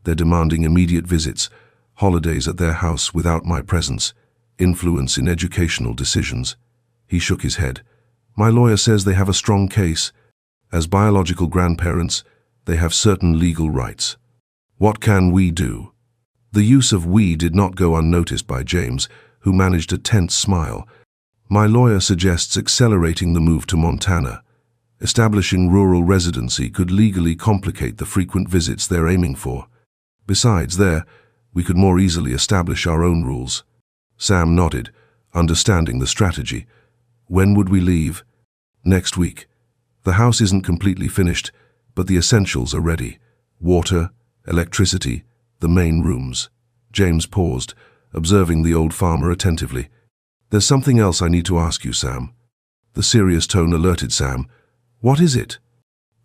They're demanding immediate visits, holidays at their house without my presence, influence in educational decisions." He shook his head. "My lawyer says they have a strong case. As biological grandparents, they have certain legal rights. What can we do?" The use of "we" did not go unnoticed by James, who managed a tense smile. "My lawyer suggests accelerating the move to Montana. Establishing rural residency could legally complicate the frequent visits they're aiming for. Besides, we could more easily establish our own rules." Sam nodded, understanding the strategy, When would we leave? Next week. The house isn't completely finished, but the essentials are ready. Water, electricity, the main rooms. James paused, observing the old farmer attentively. There's something else I need to ask you, Sam. The serious tone alerted Sam. What is it?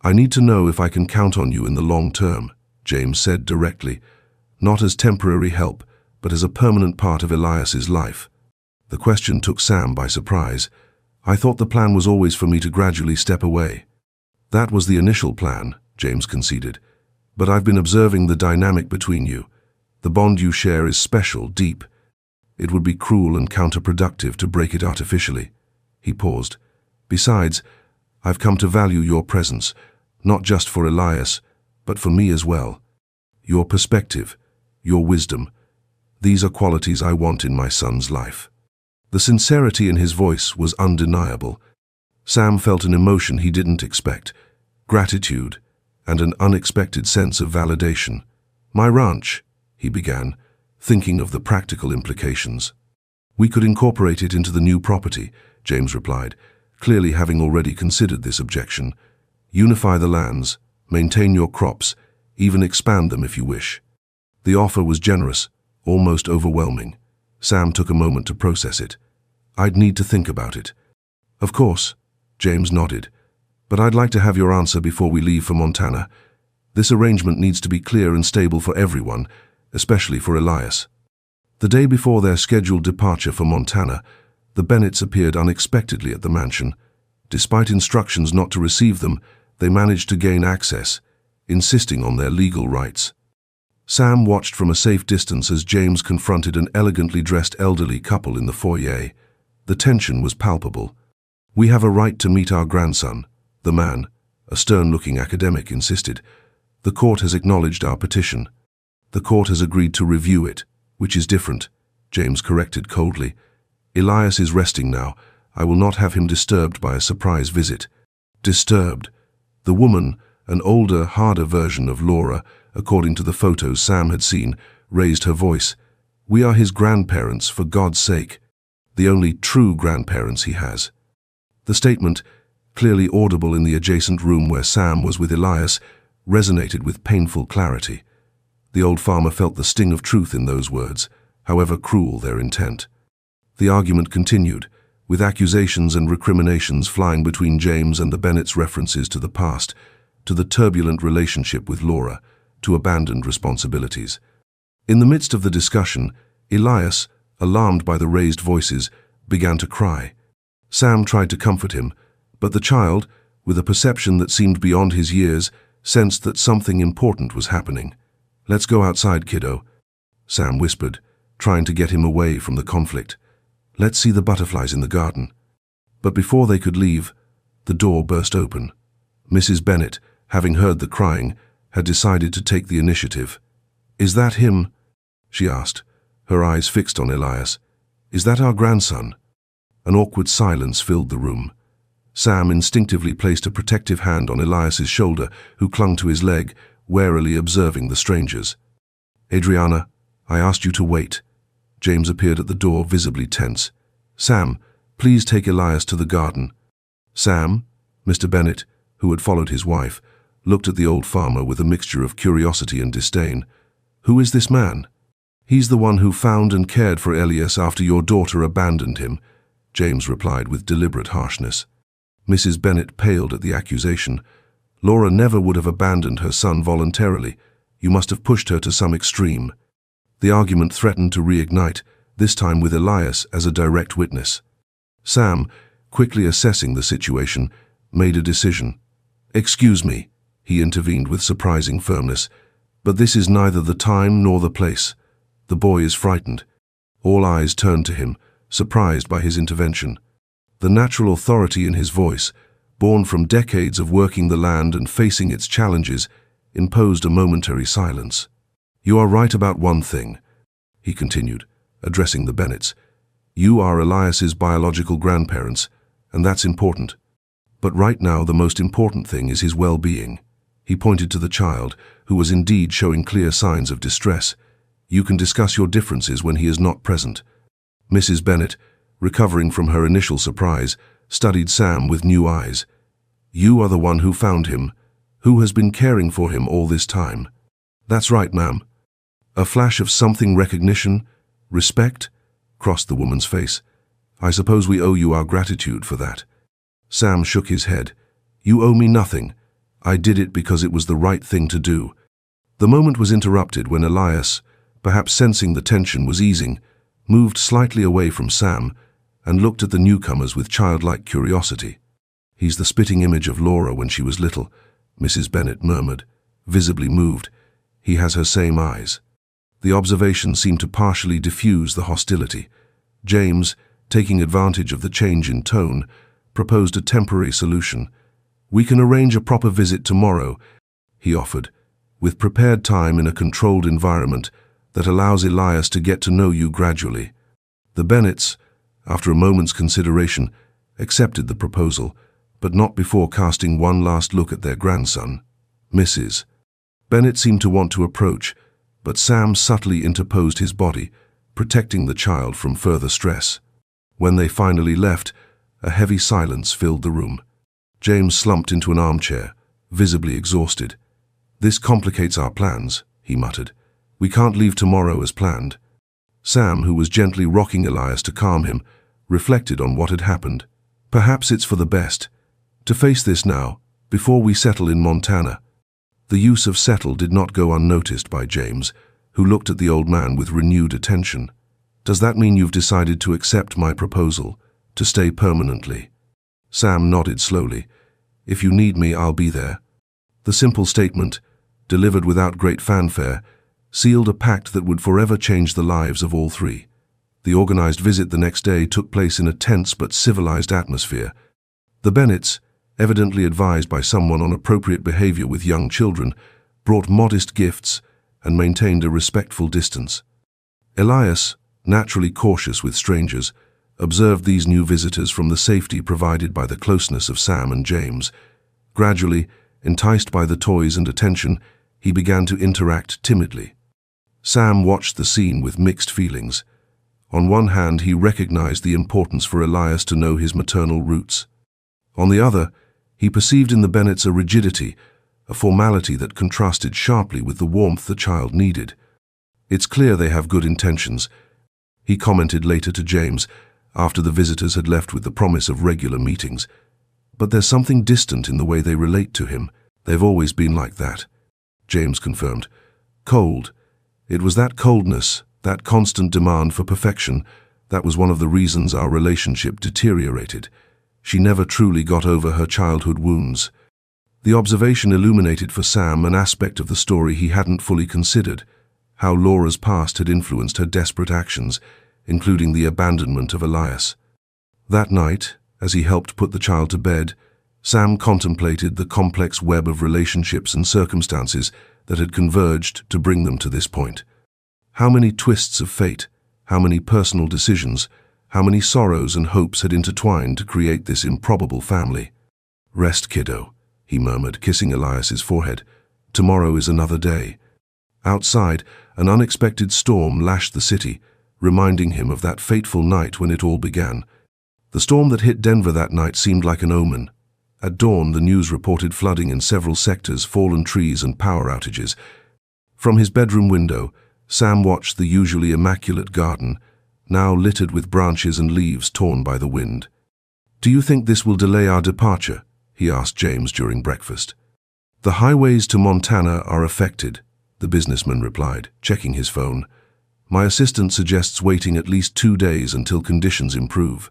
I need to know if I can count on you in the long term, James said directly, not as temporary help, but as a permanent part of Elias's life. The question took Sam by surprise. I thought the plan was always for me to gradually step away. That was the initial plan, James conceded. But I've been observing the dynamic between you. The bond you share is special, deep. It would be cruel and counterproductive to break it artificially. He paused. Besides, I've come to value your presence, not just for Elias, but for me as well. Your perspective, your wisdom, these are qualities I want in my son's life. The sincerity in his voice was undeniable. Sam felt an emotion he didn't expect, gratitude, and an unexpected sense of validation. My ranch, he began, thinking of the practical implications. We could incorporate it into the new property, James replied, clearly having already considered this objection. Unify the lands, maintain your crops, even expand them if you wish. The offer was generous, almost overwhelming. Sam took a moment to process it. I'd need to think about it. Of course, James nodded, but I'd like to have your answer before we leave for Montana. This arrangement needs to be clear and stable for everyone, especially for Elias. The day before their scheduled departure for Montana, the Bennetts appeared unexpectedly at the mansion. Despite instructions not to receive them, they managed to gain access, insisting on their legal rights. Sam watched from a safe distance as James confronted an elegantly dressed elderly couple in the foyer. The tension was palpable. We have a right to meet our grandson, the man, a stern-looking academic, insisted. The court has acknowledged our petition. The court has agreed to review it, which is different, James corrected coldly. Elias is resting now. I will not have him disturbed by a surprise visit. Disturbed. The woman, an older, harder version of Laura, according to the photos Sam had seen, raised her voice. We are his grandparents, for God's sake. The only true grandparents he has. The statement, clearly audible in the adjacent room where Sam was with Elias, resonated with painful clarity. The old farmer felt the sting of truth in those words, however cruel their intent. The argument continued, with accusations and recriminations flying between James and the Bennetts' references to the past, to the turbulent relationship with Laura, to abandoned responsibilities. In the midst of the discussion, Elias, alarmed by the raised voices, began to cry. Sam tried to comfort him, but the child, with a perception that seemed beyond his years, sensed that something important was happening. Let's go outside, kiddo, Sam whispered, trying to get him away from the conflict. Let's see the butterflies in the garden. But before they could leave, the door burst open. Mrs. Bennett, having heard the crying, had decided to take the initiative. Is that him? She asked, her eyes fixed on Elias. Is that our grandson? An awkward silence filled the room. Sam instinctively placed a protective hand on Elias's shoulder, who clung to his leg, warily observing the strangers. Adriana, I asked you to wait. James appeared at the door, visibly tense. Sam, please take Elias to the garden. Sam, Mr. Bennett, who had followed his wife, looked at the old farmer with a mixture of curiosity and disdain. Who is this man? He's the one who found and cared for Elias after your daughter abandoned him, James replied with deliberate harshness. Mrs. Bennett paled at the accusation. Laura never would have abandoned her son voluntarily. You must have pushed her to some extreme. The argument threatened to reignite, this time with Elias as a direct witness. Sam, quickly assessing the situation, made a decision. Excuse me, he intervened with surprising firmness, but this is neither the time nor the place. The boy is frightened. All eyes turned to him, surprised by his intervention. The natural authority in his voice, born from decades of working the land and facing its challenges, imposed a momentary silence. You are right about one thing, he continued, addressing the Bennetts. You are Elias's biological grandparents, and that's important. But right now the most important thing is his well-being. He pointed to the child, who was indeed showing clear signs of distress. You can discuss your differences when he is not present. Mrs. Bennett, recovering from her initial surprise, studied Sam with new eyes. "You are the one who found him, who has been caring for him all this time." "That's right, ma'am." A flash of something recognition, respect, crossed the woman's face. "I suppose we owe you our gratitude for that." Sam shook his head. "You owe me nothing. I did it because it was the right thing to do." The moment was interrupted when Elias, perhaps sensing the tension was easing, moved slightly away from Sam and looked at the newcomers with childlike curiosity. "He's the spitting image of Laura when she was little," Mrs. Bennet murmured, visibly moved. "He has her same eyes." The observation seemed to partially diffuse the hostility. James, taking advantage of the change in tone, proposed a temporary solution. "We can arrange a proper visit tomorrow," he offered, "with prepared time in a controlled environment that allows Elias to get to know you gradually." The Bennets, after a moment's consideration, accepted the proposal, but not before casting one last look at their grandson. Mrs. Bennet seemed to want to approach, but Sam subtly interposed his body, protecting the child from further stress. When they finally left, a heavy silence filled the room. James slumped into an armchair, visibly exhausted. "This complicates our plans," he muttered. "We can't leave tomorrow as planned." Sam, who was gently rocking Elias to calm him, reflected on what had happened. "Perhaps it's for the best to face this now, before we settle in Montana." The use of settle did not go unnoticed by James, who looked at the old man with renewed attention. "Does that mean you've decided to accept my proposal, to stay permanently?" Sam nodded slowly. "If you need me, I'll be there." The simple statement, delivered without great fanfare, sealed a pact that would forever change the lives of all three. The organized visit the next day took place in a tense but civilized atmosphere. The Bennets, evidently advised by someone on appropriate behavior with young children, brought modest gifts and maintained a respectful distance. Elias, naturally cautious with strangers, observed these new visitors from the safety provided by the closeness of Sam and James. Gradually, enticed by the toys and attention, he began to interact timidly. Sam watched the scene with mixed feelings. On one hand, he recognized the importance for Elias to know his maternal roots. On the other, he perceived in the Bennets a rigidity, a formality that contrasted sharply with the warmth the child needed. "It's clear they have good intentions," he commented later to James, after the visitors had left with the promise of regular meetings. "But there's something distant in the way they relate to him. They've always been like that," James confirmed. "Cold. It was that coldness, that constant demand for perfection, that was one of the reasons our relationship deteriorated. She never truly got over her childhood wounds." The observation illuminated for Sam an aspect of the story he hadn't fully considered, how Laura's past had influenced her desperate actions, including the abandonment of Elias. That night, as he helped put the child to bed, Sam contemplated the complex web of relationships and circumstances that had converged to bring them to this point. How many twists of fate, how many personal decisions, how many sorrows and hopes had intertwined to create this improbable family. "Rest, kiddo," he murmured, kissing Elias's forehead. "Tomorrow is another day." Outside, an unexpected storm lashed the city, reminding him of that fateful night when it all began. The storm that hit Denver that night seemed like an omen. At dawn, the news reported flooding in several sectors, fallen trees and power outages. From his bedroom window, Sam watched the usually immaculate garden, now littered with branches and leaves torn by the wind. "Do you think this will delay our departure?" he asked James during breakfast. "The highways to Montana are affected," the businessman replied, checking his phone. "My assistant suggests waiting at least 2 days until conditions improve."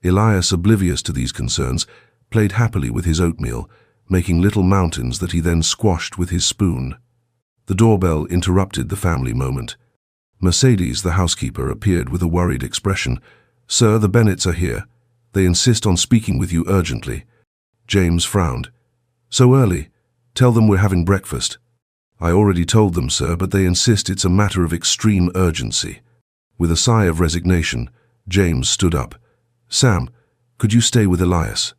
Elias, oblivious to these concerns, played happily with his oatmeal, making little mountains that he then squashed with his spoon. The doorbell interrupted the family moment. Mercedes, the housekeeper, appeared with a worried expression. "Sir, the Bennets are here. They insist on speaking with you urgently." James frowned. "So early? Tell them we're having breakfast." "I already told them, sir, but they insist it's a matter of extreme urgency." With a sigh of resignation, James stood up. "Sam, could you stay with Elias?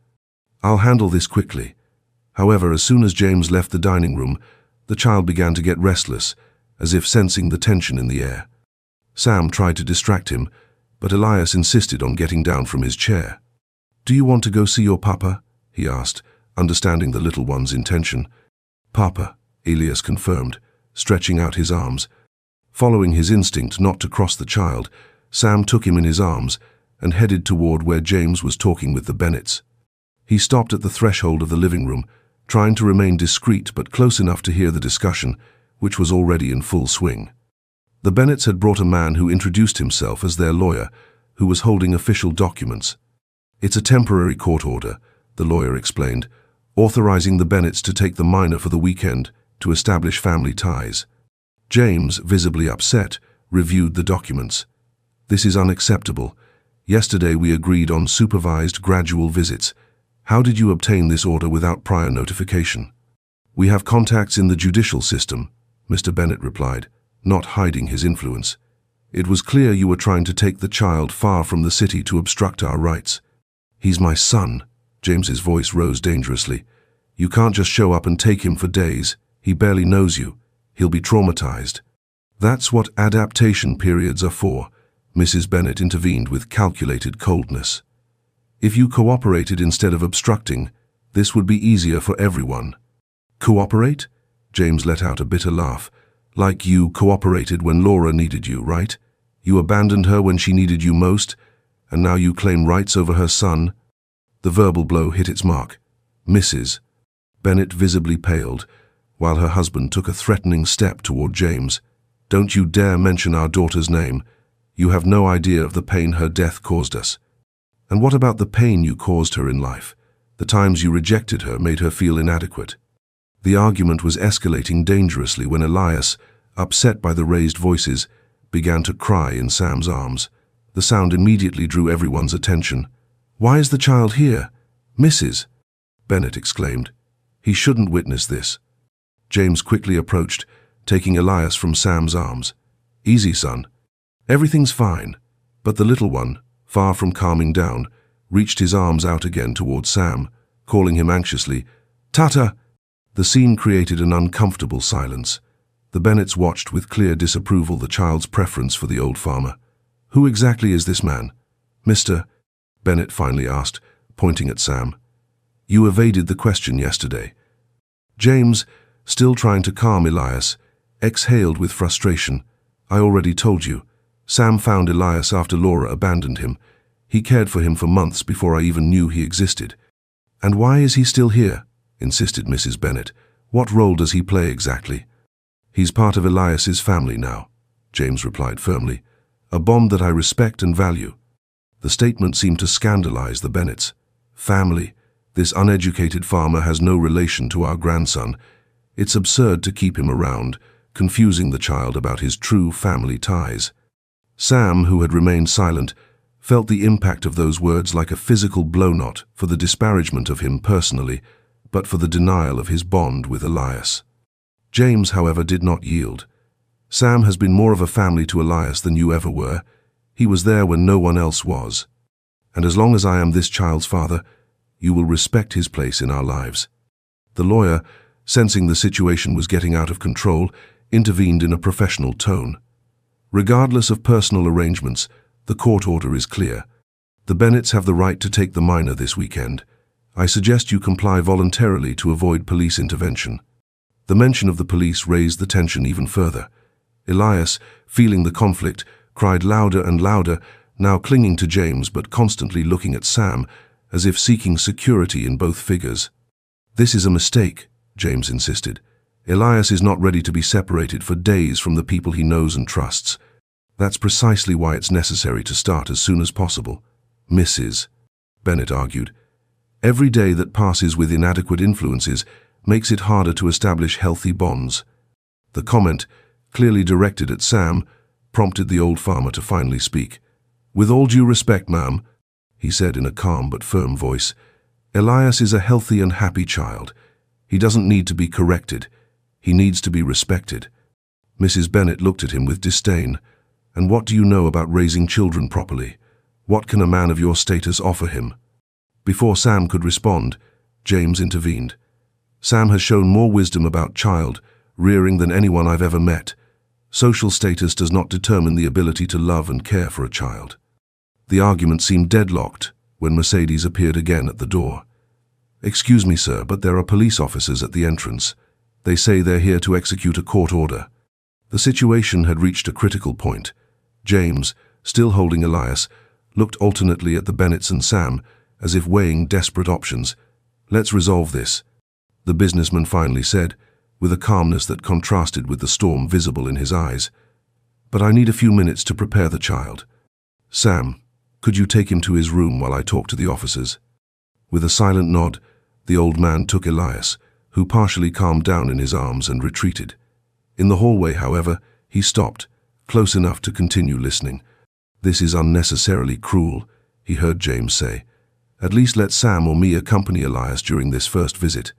I'll handle this quickly." However, as soon as James left the dining room, the child began to get restless, as if sensing the tension in the air. Sam tried to distract him, but Elias insisted on getting down from his chair. "Do you want to go see your papa?" he asked, understanding the little one's intention. "Papa," Elias confirmed, stretching out his arms. Following his instinct not to cross the child, Sam took him in his arms and headed toward where James was talking with the Bennets. He stopped at the threshold of the living room, trying to remain discreet but close enough to hear the discussion, which was already in full swing. The Bennets had brought a man who introduced himself as their lawyer, who was holding official documents. "It's a temporary court order," the lawyer explained, authorizing the Bennets to take the minor for the weekend to establish family ties. James, visibly upset, reviewed the documents. "This is unacceptable. Yesterday we agreed on supervised gradual visits. How did you obtain this order without prior notification?" "We have contacts in the judicial system," Mr. Bennet replied, not hiding his influence. "It was clear you were trying to take the child far from the city to obstruct our rights." "He's my son." James's voice rose dangerously. "You can't just show up and take him for days. He barely knows you. He'll be traumatized." "That's what adaptation periods are for," Mrs. Bennet intervened with calculated coldness. "If you cooperated instead of obstructing, this would be easier for everyone." "Cooperate?" James let out a bitter laugh. "Like you cooperated when Laura needed you, right? You abandoned her when she needed you most, and now you claim rights over her son?" The verbal blow hit its mark. "Mrs." Bennet visibly paled, while her husband took a threatening step toward James. "Don't you dare mention our daughter's name. You have no idea of the pain her death caused us." "And what about the pain you caused her in life? The times you rejected her made her feel inadequate." The argument was escalating dangerously when Elias, upset by the raised voices, began to cry in Sam's arms. The sound immediately drew everyone's attention. "Why is the child here?" "Mrs." Bennet exclaimed. "He shouldn't witness this." James quickly approached, taking Elias from Sam's arms. "Easy, son. Everything's fine." But the little one, far from calming down, reached his arms out again toward Sam, calling him anxiously, "Tata!" The scene created an uncomfortable silence. The Bennets watched with clear disapproval the child's preference for the old farmer. "Who exactly is this man?" "Mr." Bennet finally asked, pointing at Sam. "You evaded the question yesterday." James, still trying to calm Elias, exhaled with frustration. "I already told you. Sam found Elias after Laura abandoned him. He cared for him for months before I even knew he existed." "And why is he still here?" insisted Mrs. Bennet. "What role does he play exactly?" "He's part of Elias's family now," James replied firmly. "A bond that I respect and value." The statement seemed to scandalize the Bennets. "Family? This uneducated farmer has no relation to our grandson. It's absurd to keep him around, confusing the child about his true family ties." Sam, who had remained silent, felt the impact of those words like a physical blow, not for the disparagement of him personally, but for the denial of his bond with Elias. James, however, did not yield. "Sam has been more of a family to Elias than you ever were. He was there when no one else was. And as long as I am this child's father, you will respect his place in our lives." The lawyer, sensing the situation was getting out of control, intervened in a professional tone. "Regardless of personal arrangements, the court order is clear. The Bennets have the right to take the minor this weekend. I suggest you comply voluntarily to avoid police intervention." The mention of the police raised the tension even further. Elias, feeling the conflict, cried louder and louder, now clinging to James but constantly looking at Sam, as if seeking security in both figures. "This is a mistake," James insisted. "Elias is not ready to be separated for days from the people he knows and trusts. That's precisely why it's necessary to start as soon as possible." "Mrs." Bennet argued. "Every day that passes with inadequate influences makes it harder to establish healthy bonds." The comment, clearly directed at Sam, prompted the old farmer to finally speak. "With all due respect, ma'am," he said in a calm but firm voice, "Elias is a healthy and happy child. He doesn't need to be corrected. He needs to be respected." Mrs. Bennet looked at him with disdain. "And what do you know about raising children properly? What can a man of your status offer him?" Before Sam could respond, James intervened. "Sam has shown more wisdom about child rearing than anyone I've ever met. Social status does not determine the ability to love and care for a child." The argument seemed deadlocked when Mercedes appeared again at the door. "Excuse me, sir, but there are police officers at the entrance. They say they're here to execute a court order." The situation had reached a critical point. James, still holding Elias, looked alternately at the Bennetts and Sam, as if weighing desperate options. "Let's resolve this," the businessman finally said, with a calmness that contrasted with the storm visible in his eyes. "But I need a few minutes to prepare the child. Sam, could you take him to his room while I talk to the officers?" With a silent nod, the old man took Elias, who partially calmed down in his arms and retreated. In the hallway, however, he stopped, close enough to continue listening. "This is unnecessarily cruel," he heard James say. "At least let Sam or me accompany Elias during this first visit.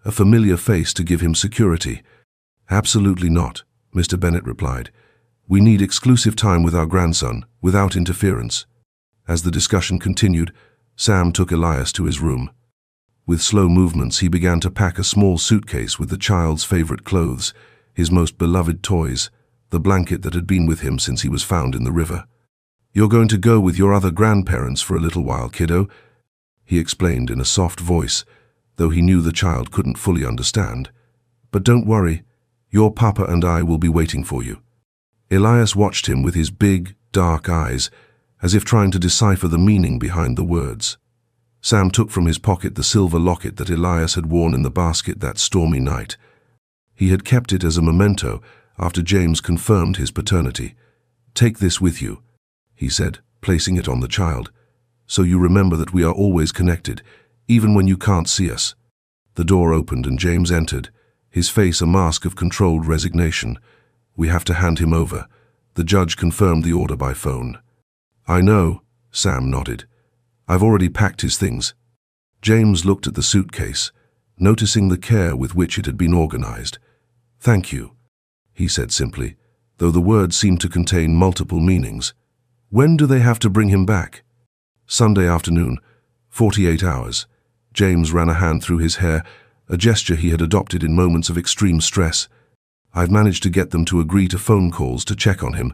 A familiar face to give him security." "Absolutely not," Mr. Bennett replied. "We need exclusive time with our grandson, without interference." As the discussion continued, Sam took Elias to his room. With slow movements, he began to pack a small suitcase with the child's favorite clothes, his most beloved toys, the blanket that had been with him since he was found in the river. "You're going to go with your other grandparents for a little while, kiddo," he explained in a soft voice, though he knew the child couldn't fully understand. "But don't worry, your papa and I will be waiting for you." Elias watched him with his big, dark eyes, as if trying to decipher the meaning behind the words. Sam took from his pocket the silver locket that Elias had worn in the basket that stormy night. He had kept it as a memento after James confirmed his paternity. "Take this with you," he said, placing it on the child, "so you remember that we are always connected, even when you can't see us." The door opened and James entered, his face a mask of controlled resignation. "We have to hand him over." The judge confirmed the order by phone. "I know," Sam nodded. "I've already packed his things." James looked at the suitcase, noticing the care with which it had been organized. "Thank you," he said simply, though the words seemed to contain multiple meanings. "When do they have to bring him back?" "Sunday afternoon, 48 hours. James ran a hand through his hair, a gesture he had adopted in moments of extreme stress. "I've managed to get them to agree to phone calls to check on him,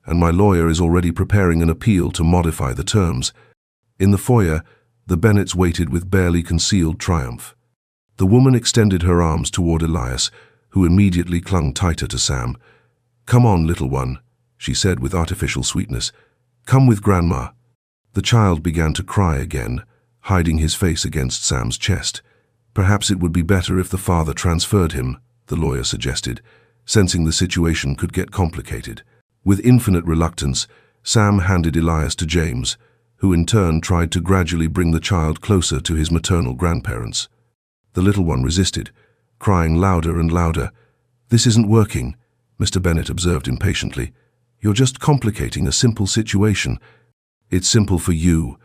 and my lawyer is already preparing an appeal to modify the terms." In the foyer, the Bennetts waited with barely concealed triumph. The woman extended her arms toward Elias, who immediately clung tighter to Sam. "Come on, little one," she said with artificial sweetness. "Come with Grandma." The child began to cry again, hiding his face against Sam's chest. "Perhaps it would be better if the father transferred him," the lawyer suggested, sensing the situation could get complicated. With infinite reluctance, Sam handed Elias to James, who in turn tried to gradually bring the child closer to his maternal grandparents. The little one resisted, crying louder and louder. "This isn't working," Mr. Bennett observed impatiently. "You're just complicating a simple situation." "It's simple for you,"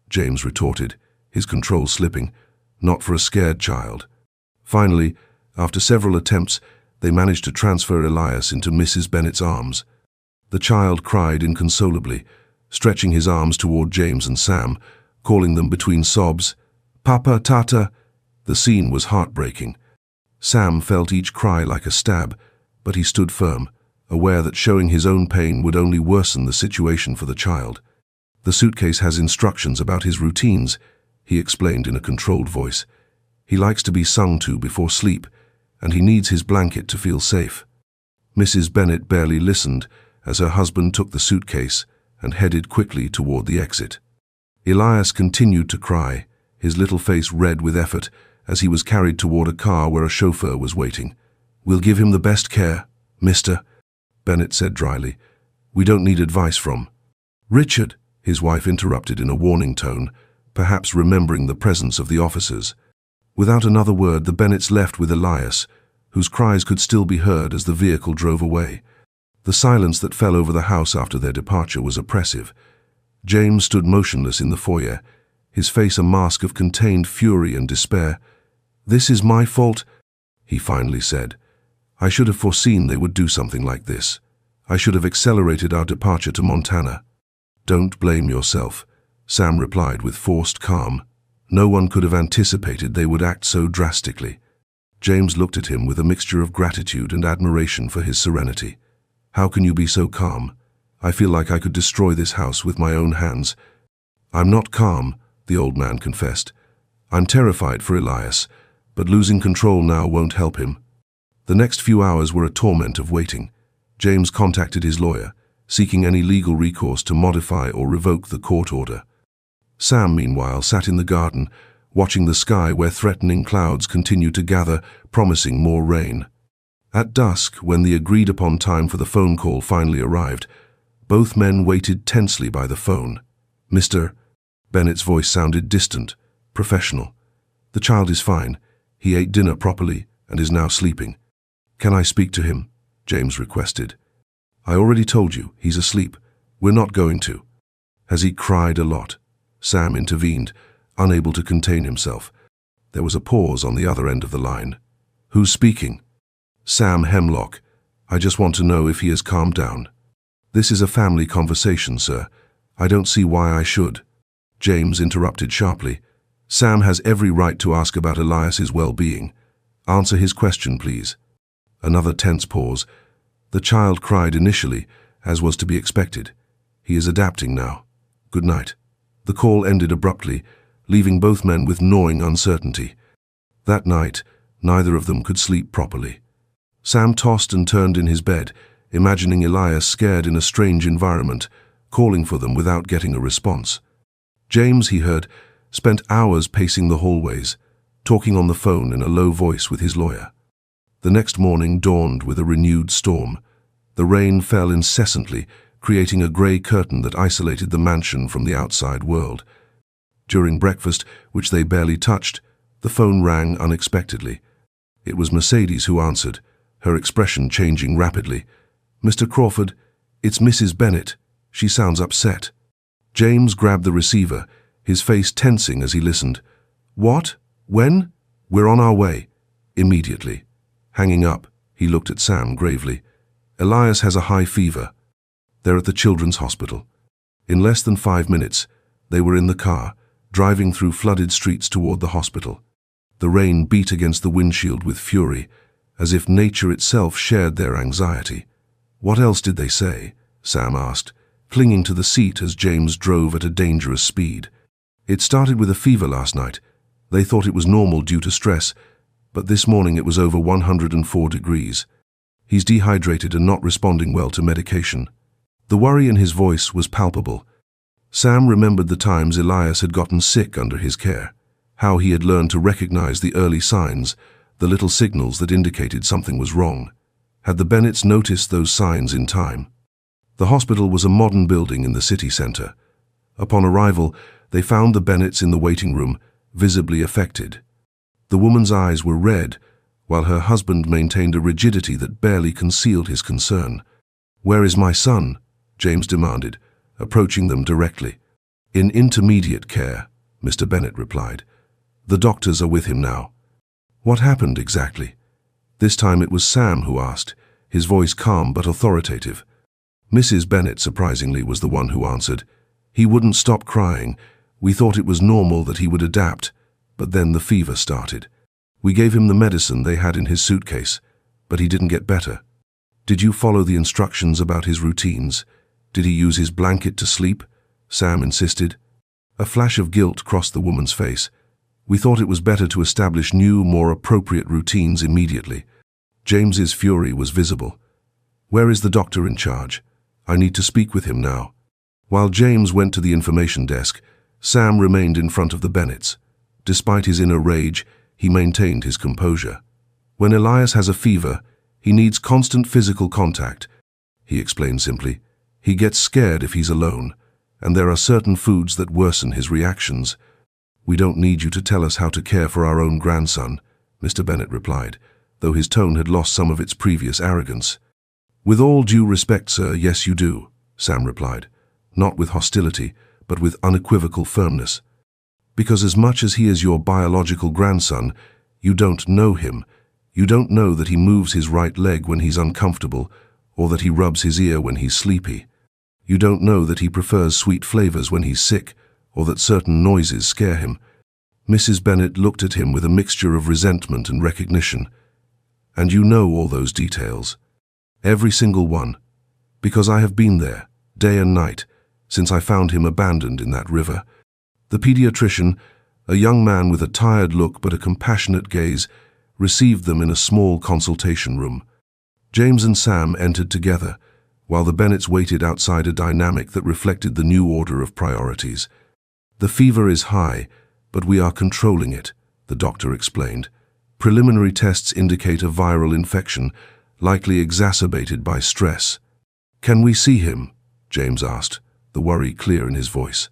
James retorted, his control slipping, "not for a scared child." Finally, after several attempts, they managed to transfer Elias into Mrs. Bennett's arms. The child cried inconsolably, stretching his arms toward James and Sam, calling them between sobs, "Papa, Tata." The scene was heartbreaking. Sam felt each cry like a stab, but he stood firm, aware that showing his own pain would only worsen the situation for the child. "The suitcase has instructions about his routines," he explained in a controlled voice. "He likes to be sung to before sleep, and he needs his blanket to feel safe." Mrs. Bennett barely listened as her husband took the suitcase and headed quickly toward the exit. Elias continued to cry, his little face red with effort, as he was carried toward a car where a chauffeur was waiting. "We'll give him the best care, Mr." Bennett said dryly. "We don't need advice from—" "Richard," his wife interrupted in a warning tone, perhaps remembering the presence of the officers. Without another word, the Bennetts left with Elias, whose cries could still be heard as the vehicle drove away. The silence that fell over the house after their departure was oppressive. James stood motionless in the foyer, his face a mask of contained fury and despair. "This is my fault," he finally said. "I should have foreseen they would do something like this. I should have accelerated our departure to Montana." "Don't blame yourself," Sam replied with forced calm. "No one could have anticipated they would act so drastically." James looked at him with a mixture of gratitude and admiration for his serenity. "How can you be so calm? I feel like I could destroy this house with my own hands." "I'm not calm," the old man confessed. I'm terrified for Elias, but losing control now won't help him. The next few hours were a torment of waiting. James contacted his lawyer, seeking any legal recourse to modify or revoke the court order. Sam, meanwhile, sat in the garden, watching the sky where threatening clouds continued to gather, promising more rain. At dusk, when the agreed-upon time for the phone call finally arrived, both men waited tensely by the phone. Mr. Bennett's voice sounded distant, professional. The child is fine. He ate dinner properly and is now sleeping. Can I speak to him? James requested. I already told you, he's asleep. We're not going to. Has he cried a lot? Sam intervened, unable to contain himself. There was a pause on the other end of the line. Who's speaking? Sam Hemlock. I just want to know if he has calmed down. This is a family conversation, sir. I don't see why I should. James interrupted sharply. Sam has every right to ask about Elias's well-being. Answer his question, please. Another tense pause. The child cried initially, as was to be expected. He is adapting now. Good night. The call ended abruptly, leaving both men with gnawing uncertainty. That night, neither of them could sleep properly. Sam tossed and turned in his bed, imagining Elias scared in a strange environment, calling for them without getting a response. James, he heard, spent hours pacing the hallways, talking on the phone in a low voice with his lawyer. The next morning dawned with a renewed storm. The rain fell incessantly, creating a grey curtain that isolated the mansion from the outside world. During breakfast, which they barely touched, the phone rang unexpectedly. It was Mercedes who answered, her expression changing rapidly. Mr. Crawford, it's Mrs. Bennett. She sounds upset. James grabbed the receiver, his face tensing as he listened. What? When? We're on our way. Immediately. Hanging up, he looked at Sam gravely. Elias has a high fever. They're at the children's hospital. In less than 5 minutes, they were in the car, driving through flooded streets toward the hospital. The rain beat against the windshield with fury, as if nature itself shared their anxiety. What else did they say? Sam asked, clinging to the seat as James drove at a dangerous speed. It started with a fever last night. They thought it was normal due to stress, but this morning it was over 104 degrees. He's dehydrated and not responding well to medication. The worry in his voice was palpable. Sam remembered the times Elias had gotten sick under his care, how he had learned to recognize the early signs, the little signals that indicated something was wrong. Had the Bennetts noticed those signs in time? The hospital was a modern building in the city center. Upon arrival, they found the Bennetts in the waiting room, visibly affected. The woman's eyes were red, while her husband maintained a rigidity that barely concealed his concern. Where is my son? James demanded, approaching them directly. In intermediate care, Mr. Bennett replied. The doctors are with him now. What happened exactly? This time it was Sam who asked, his voice calm but authoritative. Mrs. Bennett, surprisingly, was the one who answered. He wouldn't stop crying. We thought it was normal that he would adapt, but then the fever started. We gave him the medicine they had in his suitcase, but he didn't get better. Did you follow the instructions about his routines? Did he use his blanket to sleep? Sam insisted. A flash of guilt crossed the woman's face. We thought it was better to establish new, more appropriate routines immediately. James's fury was visible. Where is the doctor in charge? I need to speak with him now. While James went to the information desk, Sam remained in front of the Bennetts. Despite his inner rage, he maintained his composure. When Elias has a fever, he needs constant physical contact, he explained simply. He gets scared if he's alone, and there are certain foods that worsen his reactions. We don't need you to tell us how to care for our own grandson, Mr. Bennett replied, though his tone had lost some of its previous arrogance. With all due respect, sir, yes you do, Sam replied, not with hostility, but with unequivocal firmness. Because as much as he is your biological grandson, you don't know him. You don't know that he moves his right leg when he's uncomfortable, or that he rubs his ear when he's sleepy. You don't know that he prefers sweet flavors when he's sick, or that certain noises scare him. Mrs. Bennett looked at him with a mixture of resentment and recognition. And you know all those details. Every single one. Because I have been there, day and night, since I found him abandoned in that river. The pediatrician, a young man with a tired look but a compassionate gaze, received them in a small consultation room. James and Sam entered together, while the Bennets waited outside a dynamic that reflected the new order of priorities. "The fever is high, but we are controlling it," the doctor explained. "Preliminary tests indicate a viral infection, likely exacerbated by stress." "Can we see him?" James asked, the worry clear in his voice.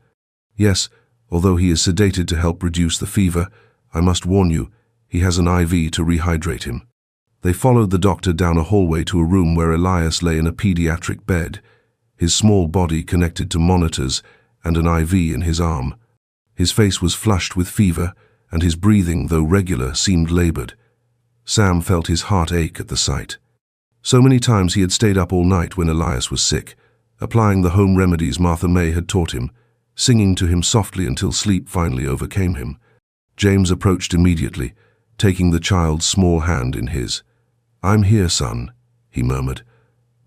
"Yes, although he is sedated to help reduce the fever. I must warn you, he has an IV to rehydrate him." They followed the doctor down a hallway to a room where Elias lay in a pediatric bed, his small body connected to monitors and an IV in his arm. His face was flushed with fever, and his breathing, though regular, seemed labored. Sam felt his heart ache at the sight. So many times he had stayed up all night when Elias was sick, applying the home remedies Martha May had taught him, singing to him softly until sleep finally overcame him. James approached immediately, taking the child's small hand in his. "I'm here, son," he murmured.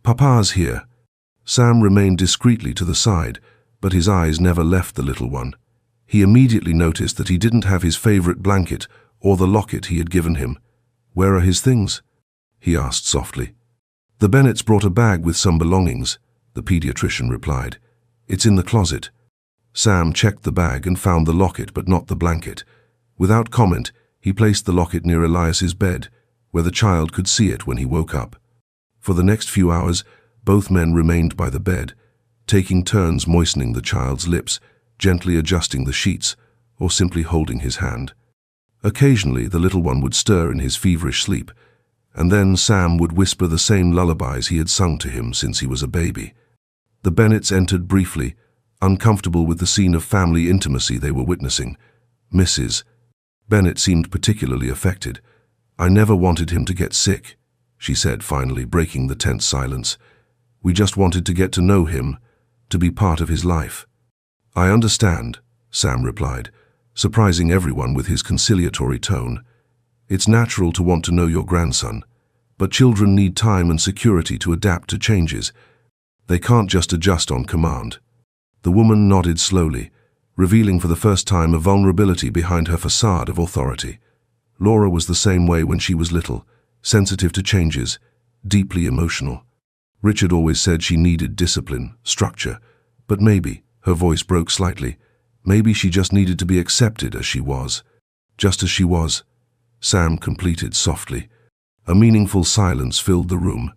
"Papa's here." Sam remained discreetly to the side, but his eyes never left the little one. He immediately noticed that he didn't have his favorite blanket or the locket he had given him. "Where are his things?" he asked softly. "The Bennets brought a bag with some belongings," the pediatrician replied. "It's in the closet." Sam checked the bag and found the locket but not the blanket. Without comment, he placed the locket near Elias's bed, where the child could see it when he woke up. For the next few hours, both men remained by the bed, taking turns moistening the child's lips, gently adjusting the sheets, or simply holding his hand. Occasionally, the little one would stir in his feverish sleep, and then Sam would whisper the same lullabies he had sung to him since he was a baby. The Bennets entered briefly, uncomfortable with the scene of family intimacy they were witnessing. Mrs. Bennet seemed particularly affected. "I never wanted him to get sick," she said finally, breaking the tense silence. "We just wanted to get to know him, to be part of his life." "I understand," Sam replied, surprising everyone with his conciliatory tone. "It's natural to want to know your grandson, but children need time and security to adapt to changes. They can't just adjust on command." The woman nodded slowly, revealing for the first time a vulnerability behind her facade of authority. Laura was the same way when she was little, sensitive to changes, deeply emotional. Richard always said she needed discipline, structure, but maybe, her voice broke slightly, maybe she just needed to be accepted as she was. "Just as she was," Sam completed softly. A meaningful silence filled the room.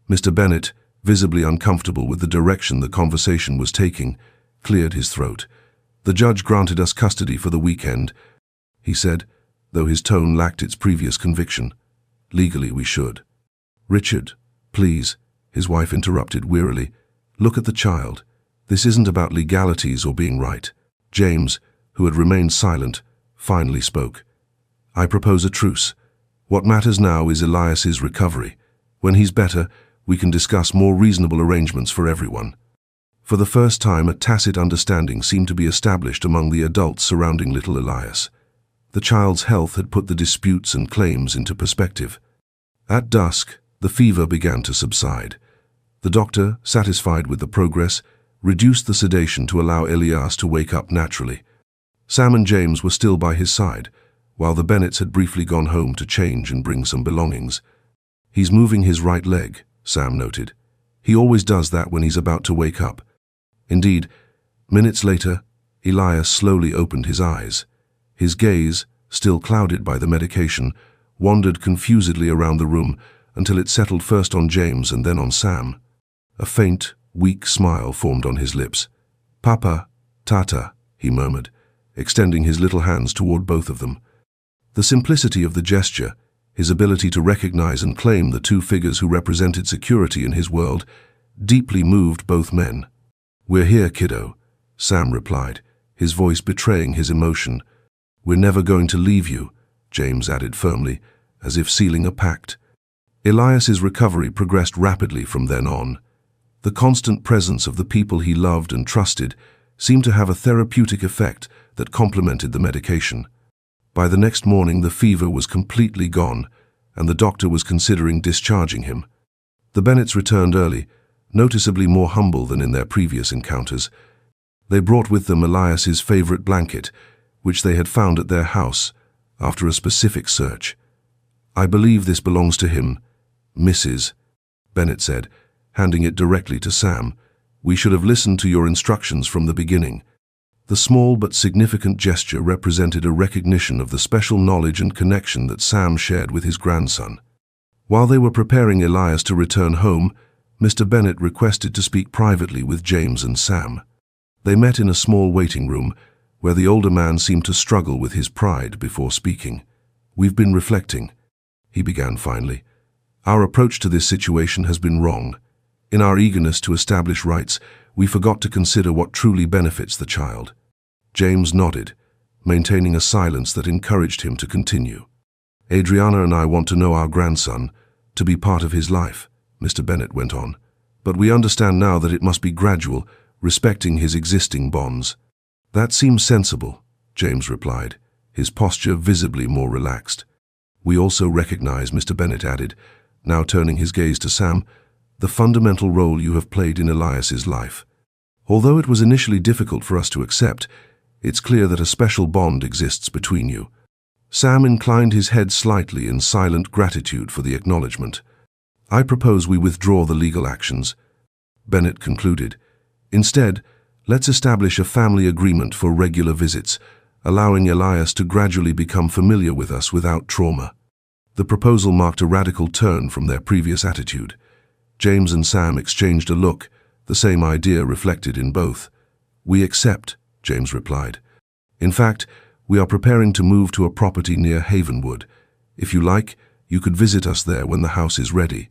Mr. Bennet, visibly uncomfortable with the direction the conversation was taking, cleared his throat. "The judge granted us custody for the weekend," he said, though his tone lacked its previous conviction. "Legally we should." "Richard, please," his wife interrupted wearily. "Look at the child. This isn't about legalities or being right." James, who had remained silent, finally spoke. "I propose a truce. What matters now is Elias's recovery. When he's better, we can discuss more reasonable arrangements for everyone." For the first time, a tacit understanding seemed to be established among the adults surrounding little Elias. The child's health had put the disputes and claims into perspective. At dusk, the fever began to subside. The doctor, satisfied with the progress, reduced the sedation to allow Elias to wake up naturally. Sam and James were still by his side, while the Bennets had briefly gone home to change and bring some belongings. "He's moving his right leg," Sam noted. "He always does that when he's about to wake up." Indeed, minutes later, Elias slowly opened his eyes. His gaze, still clouded by the medication, wandered confusedly around the room until it settled first on James and then on Sam. A faint, weak smile formed on his lips. "Papa, Tata," he murmured, extending his little hands toward both of them. The simplicity of the gesture, his ability to recognize and claim the two figures who represented security in his world, deeply moved both men. "We're here, kiddo," Sam replied, his voice betraying his emotion. "We're never going to leave you," James added firmly, as if sealing a pact. Elias's recovery progressed rapidly from then on. The constant presence of the people he loved and trusted seemed to have a therapeutic effect that complemented the medication. By the next morning, the fever was completely gone, and the doctor was considering discharging him. The Bennets returned early, noticeably more humble than in their previous encounters. They brought with them Elias's favorite blanket, which they had found at their house after a specific search. "I believe this belongs to him, Mrs." Bennett said, handing it directly to Sam. "We should have listened to your instructions from the beginning." The small but significant gesture represented a recognition of the special knowledge and connection that Sam shared with his grandson. While they were preparing Elias to return home, Mr. Bennett requested to speak privately with James and Sam. They met in a small waiting room, where the older man seemed to struggle with his pride before speaking. "We've been reflecting," he began finally. "Our approach to this situation has been wrong. In our eagerness to establish rights, we forgot to consider what truly benefits the child." James nodded, maintaining a silence that encouraged him to continue. "Adriana and I want to know our grandson, to be part of his life," Mr. Bennett went on. "But we understand now that it must be gradual, respecting his existing bonds." "That seems sensible," James replied, his posture visibly more relaxed. "We also recognize," Mr. Bennett added, now turning his gaze to Sam, "the fundamental role you have played in Elias's life. Although it was initially difficult for us to accept, it's clear that a special bond exists between you." Sam inclined his head slightly in silent gratitude for the acknowledgement. "I propose we withdraw the legal actions," Bennett concluded. "Instead, let's establish a family agreement for regular visits, allowing Elias to gradually become familiar with us without trauma." The proposal marked a radical turn from their previous attitude. James and Sam exchanged a look, the same idea reflected in both. "We accept," James replied. "In fact, we are preparing to move to a property near Havenwood. If you like, you could visit us there when the house is ready.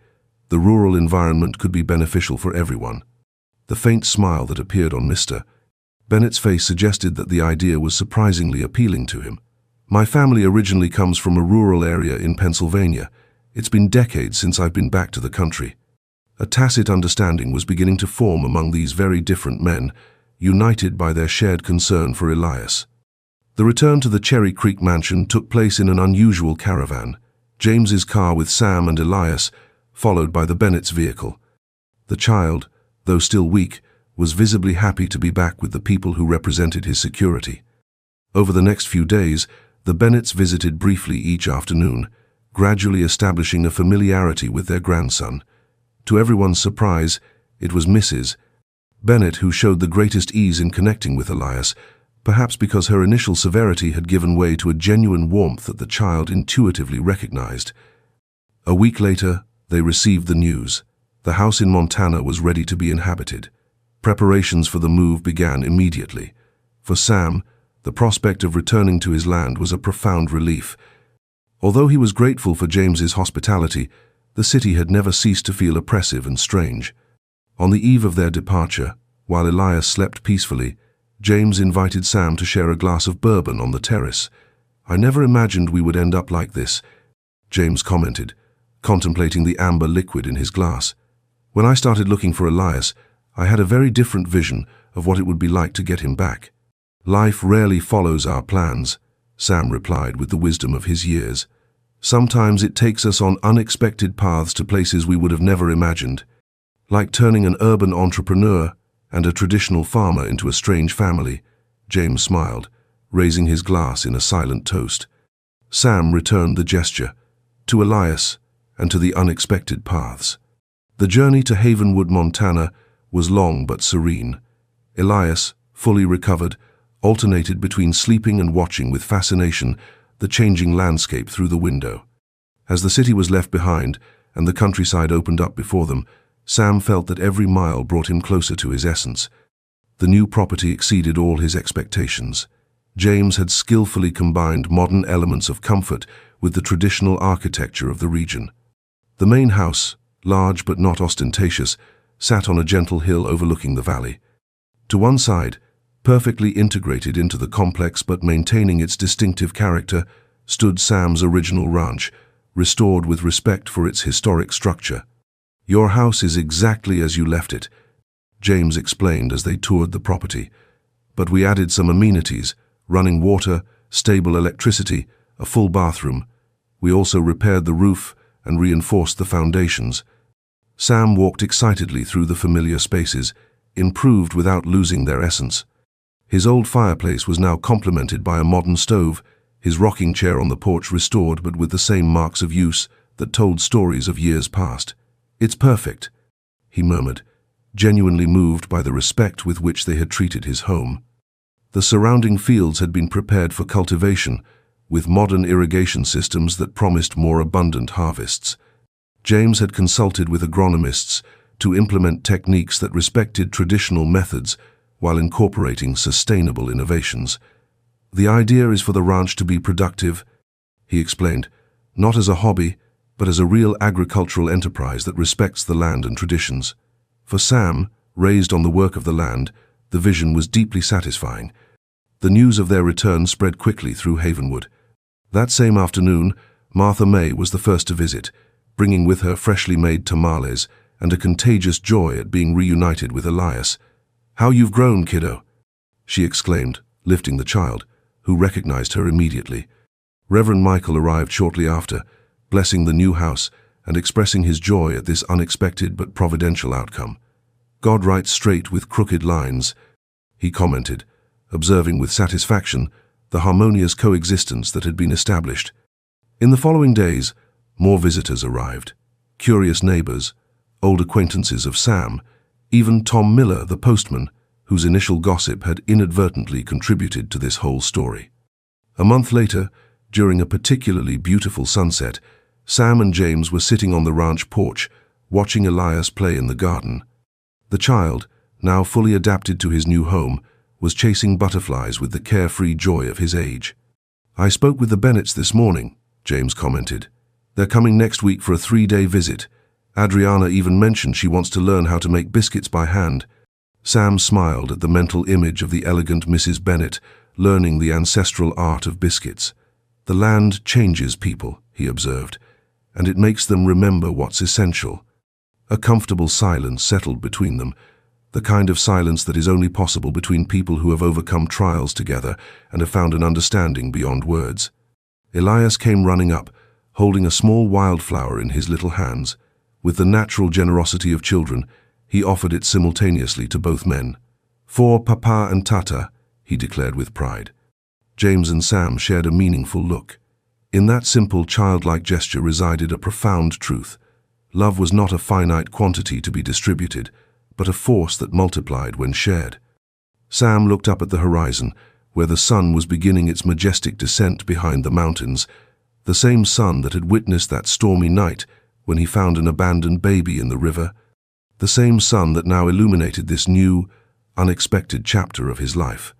The rural environment could be beneficial for everyone." The faint smile that appeared on Mr. Bennett's face suggested that the idea was surprisingly appealing to him. "My family originally comes from a rural area in Pennsylvania. It's been decades since I've been back to the country." A tacit understanding was beginning to form among these very different men, united by their shared concern for Elias. The return to the Cherry Creek mansion took place in an unusual caravan, James's car with Sam and Elias, followed by the Bennett's vehicle. The child, though still weak, was visibly happy to be back with the people who represented his security. Over the next few days, the Bennetts visited briefly each afternoon, gradually establishing a familiarity with their grandson. To everyone's surprise, it was Mrs. Bennett who showed the greatest ease in connecting with Elias, perhaps because her initial severity had given way to a genuine warmth that the child intuitively recognized. A week later, they received the news. The house in Montana was ready to be inhabited. Preparations for the move began immediately. For Sam, the prospect of returning to his land was a profound relief. Although he was grateful for James's hospitality, the city had never ceased to feel oppressive and strange. On the eve of their departure, while Elias slept peacefully, James invited Sam to share a glass of bourbon on the terrace. "I never imagined we would end up like this," James commented, contemplating the amber liquid in his glass. "When I started looking for Elias, I had a very different vision of what it would be like to get him back." "Life rarely follows our plans," Sam replied with the wisdom of his years. "Sometimes it takes us on unexpected paths to places we would have never imagined. Like turning an urban entrepreneur and a traditional farmer into a strange family," James smiled, raising his glass in a silent toast. Sam returned the gesture, to Elias and to the unexpected paths. The journey to Havenwood, Montana, was long but serene. Elias, fully recovered, alternated between sleeping and watching with fascination the changing landscape through the window. As the city was left behind and the countryside opened up before them, Sam felt that every mile brought him closer to his essence. The new property exceeded all his expectations. James had skillfully combined modern elements of comfort with the traditional architecture of the region. The main house, large but not ostentatious, sat on a gentle hill overlooking the valley. To one side, perfectly integrated into the complex but maintaining its distinctive character, stood Sam's original ranch, restored with respect for its historic structure. "Your house is exactly as you left it," James explained as they toured the property. "But we added some amenities, running water, stable electricity, a full bathroom. We also repaired the roof and reinforced the foundations." Sam walked excitedly through the familiar spaces, improved without losing their essence. His old fireplace was now complemented by a modern stove, his rocking chair on the porch restored but with the same marks of use that told stories of years past. "It's perfect," he murmured, genuinely moved by the respect with which they had treated his home. The surrounding fields had been prepared for cultivation, with modern irrigation systems that promised more abundant harvests. James had consulted with agronomists to implement techniques that respected traditional methods while incorporating sustainable innovations. "The idea is for the ranch to be productive," he explained, "not as a hobby, but as a real agricultural enterprise that respects the land and traditions." For Sam, raised on the work of the land, the vision was deeply satisfying. The news of their return spread quickly through Havenwood. That same afternoon, Martha May was the first to visit, bringing with her freshly made tamales and a contagious joy at being reunited with Elias. "How you've grown, kiddo," she exclaimed, lifting the child, who recognized her immediately. Reverend Michael arrived shortly after, blessing the new house and expressing his joy at this unexpected but providential outcome. "God writes straight with crooked lines," he commented, observing with satisfaction the harmonious coexistence that had been established. In the following days, more visitors arrived. Curious neighbors, old acquaintances of Sam, even Tom Miller, the postman, whose initial gossip had inadvertently contributed to this whole story. A month later, during a particularly beautiful sunset, Sam and James were sitting on the ranch porch, watching Elias play in the garden. The child, now fully adapted to his new home, was chasing butterflies with the carefree joy of his age. "I spoke with the Bennetts this morning," James commented. "They're coming next week for a 3-day visit. Adriana even mentioned she wants to learn how to make biscuits by hand." Sam smiled at the mental image of the elegant Mrs. Bennett learning the ancestral art of biscuits. "The land changes people," he observed, "and it makes them remember what's essential." A comfortable silence settled between them, the kind of silence that is only possible between people who have overcome trials together and have found an understanding beyond words. Elias came running up, holding a small wildflower in his little hands. With the natural generosity of children, he offered it simultaneously to both men. "For Papa and Tata," he declared with pride. James and Sam shared a meaningful look. In that simple, childlike gesture resided a profound truth. Love was not a finite quantity to be distributed, but a force that multiplied when shared. Sam looked up at the horizon, where the sun was beginning its majestic descent behind the mountains, the same sun that had witnessed that stormy night when he found an abandoned baby in the river, the same sun that now illuminated this new, unexpected chapter of his life.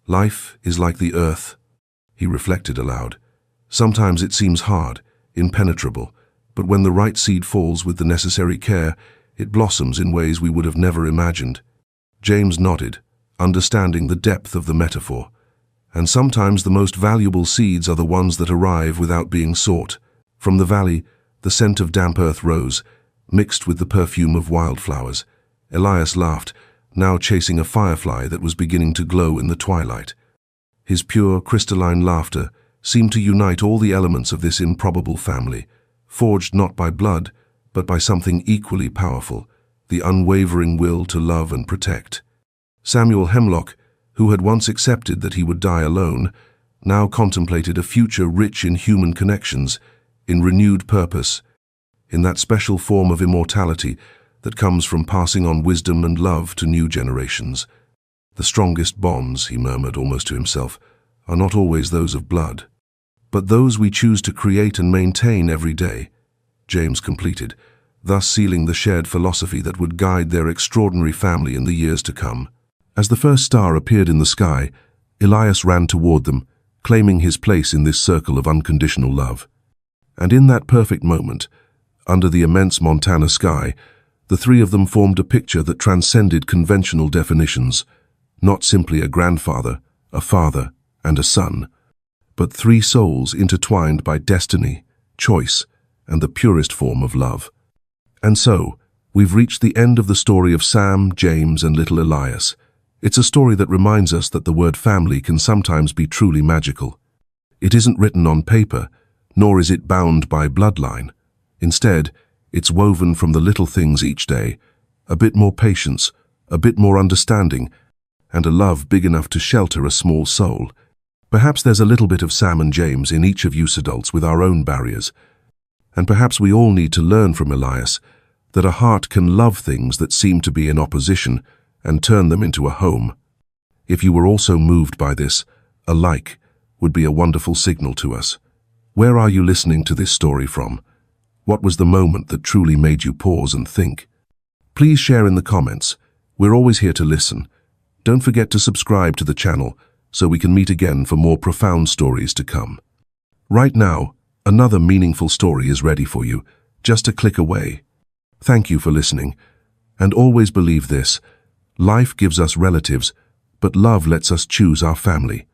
"Life is like the earth," he reflected aloud. "Sometimes it seems hard, impenetrable, but when the right seed falls with the necessary care, it blossoms in ways we would have never imagined." James nodded, understanding the depth of the metaphor. "And sometimes the most valuable seeds are the ones that arrive without being sought." From the valley, the scent of damp earth rose, mixed with the perfume of wildflowers. Elias laughed, now chasing a firefly that was beginning to glow in the twilight. His pure, crystalline laughter seemed to unite all the elements of this improbable family, forged not by blood, but by something equally powerful, the unwavering will to love and protect. Samuel Hemlock, who had once accepted that he would die alone, now contemplated a future rich in human connections, in renewed purpose, in that special form of immortality that comes from passing on wisdom and love to new generations. "The strongest bonds," he murmured almost to himself, "are not always those of blood, but those we choose to create and maintain every day," James completed, thus sealing the shared philosophy that would guide their extraordinary family in the years to come. As the first star appeared in the sky, Elias ran toward them, claiming his place in this circle of unconditional love. And in that perfect moment, under the immense Montana sky, the three of them formed a picture that transcended conventional definitions, not simply a grandfather, a father, and a son, but three souls intertwined by destiny, choice, and the purest form of love. And so, we've reached the end of the story of Sam, James, and little Elias. It's a story that reminds us that the word family can sometimes be truly magical. It isn't written on paper, nor is it bound by bloodline. Instead, it's woven from the little things each day, a bit more patience, a bit more understanding, and a love big enough to shelter a small soul. Perhaps there's a little bit of Sam and James in each of you adults with our own barriers. And perhaps we all need to learn from Elias that a heart can love things that seem to be in opposition and turn them into a home. If you were also moved by this, a like would be a wonderful signal to us. Where are you listening to this story from? What was the moment that truly made you pause and think? Please share in the comments. We're always here to listen. Don't forget to subscribe to the channel so we can meet again for more profound stories to come. Right now, another meaningful story is ready for you, just a click away. Thank you for listening. And always believe this: life gives us relatives, but love lets us choose our family.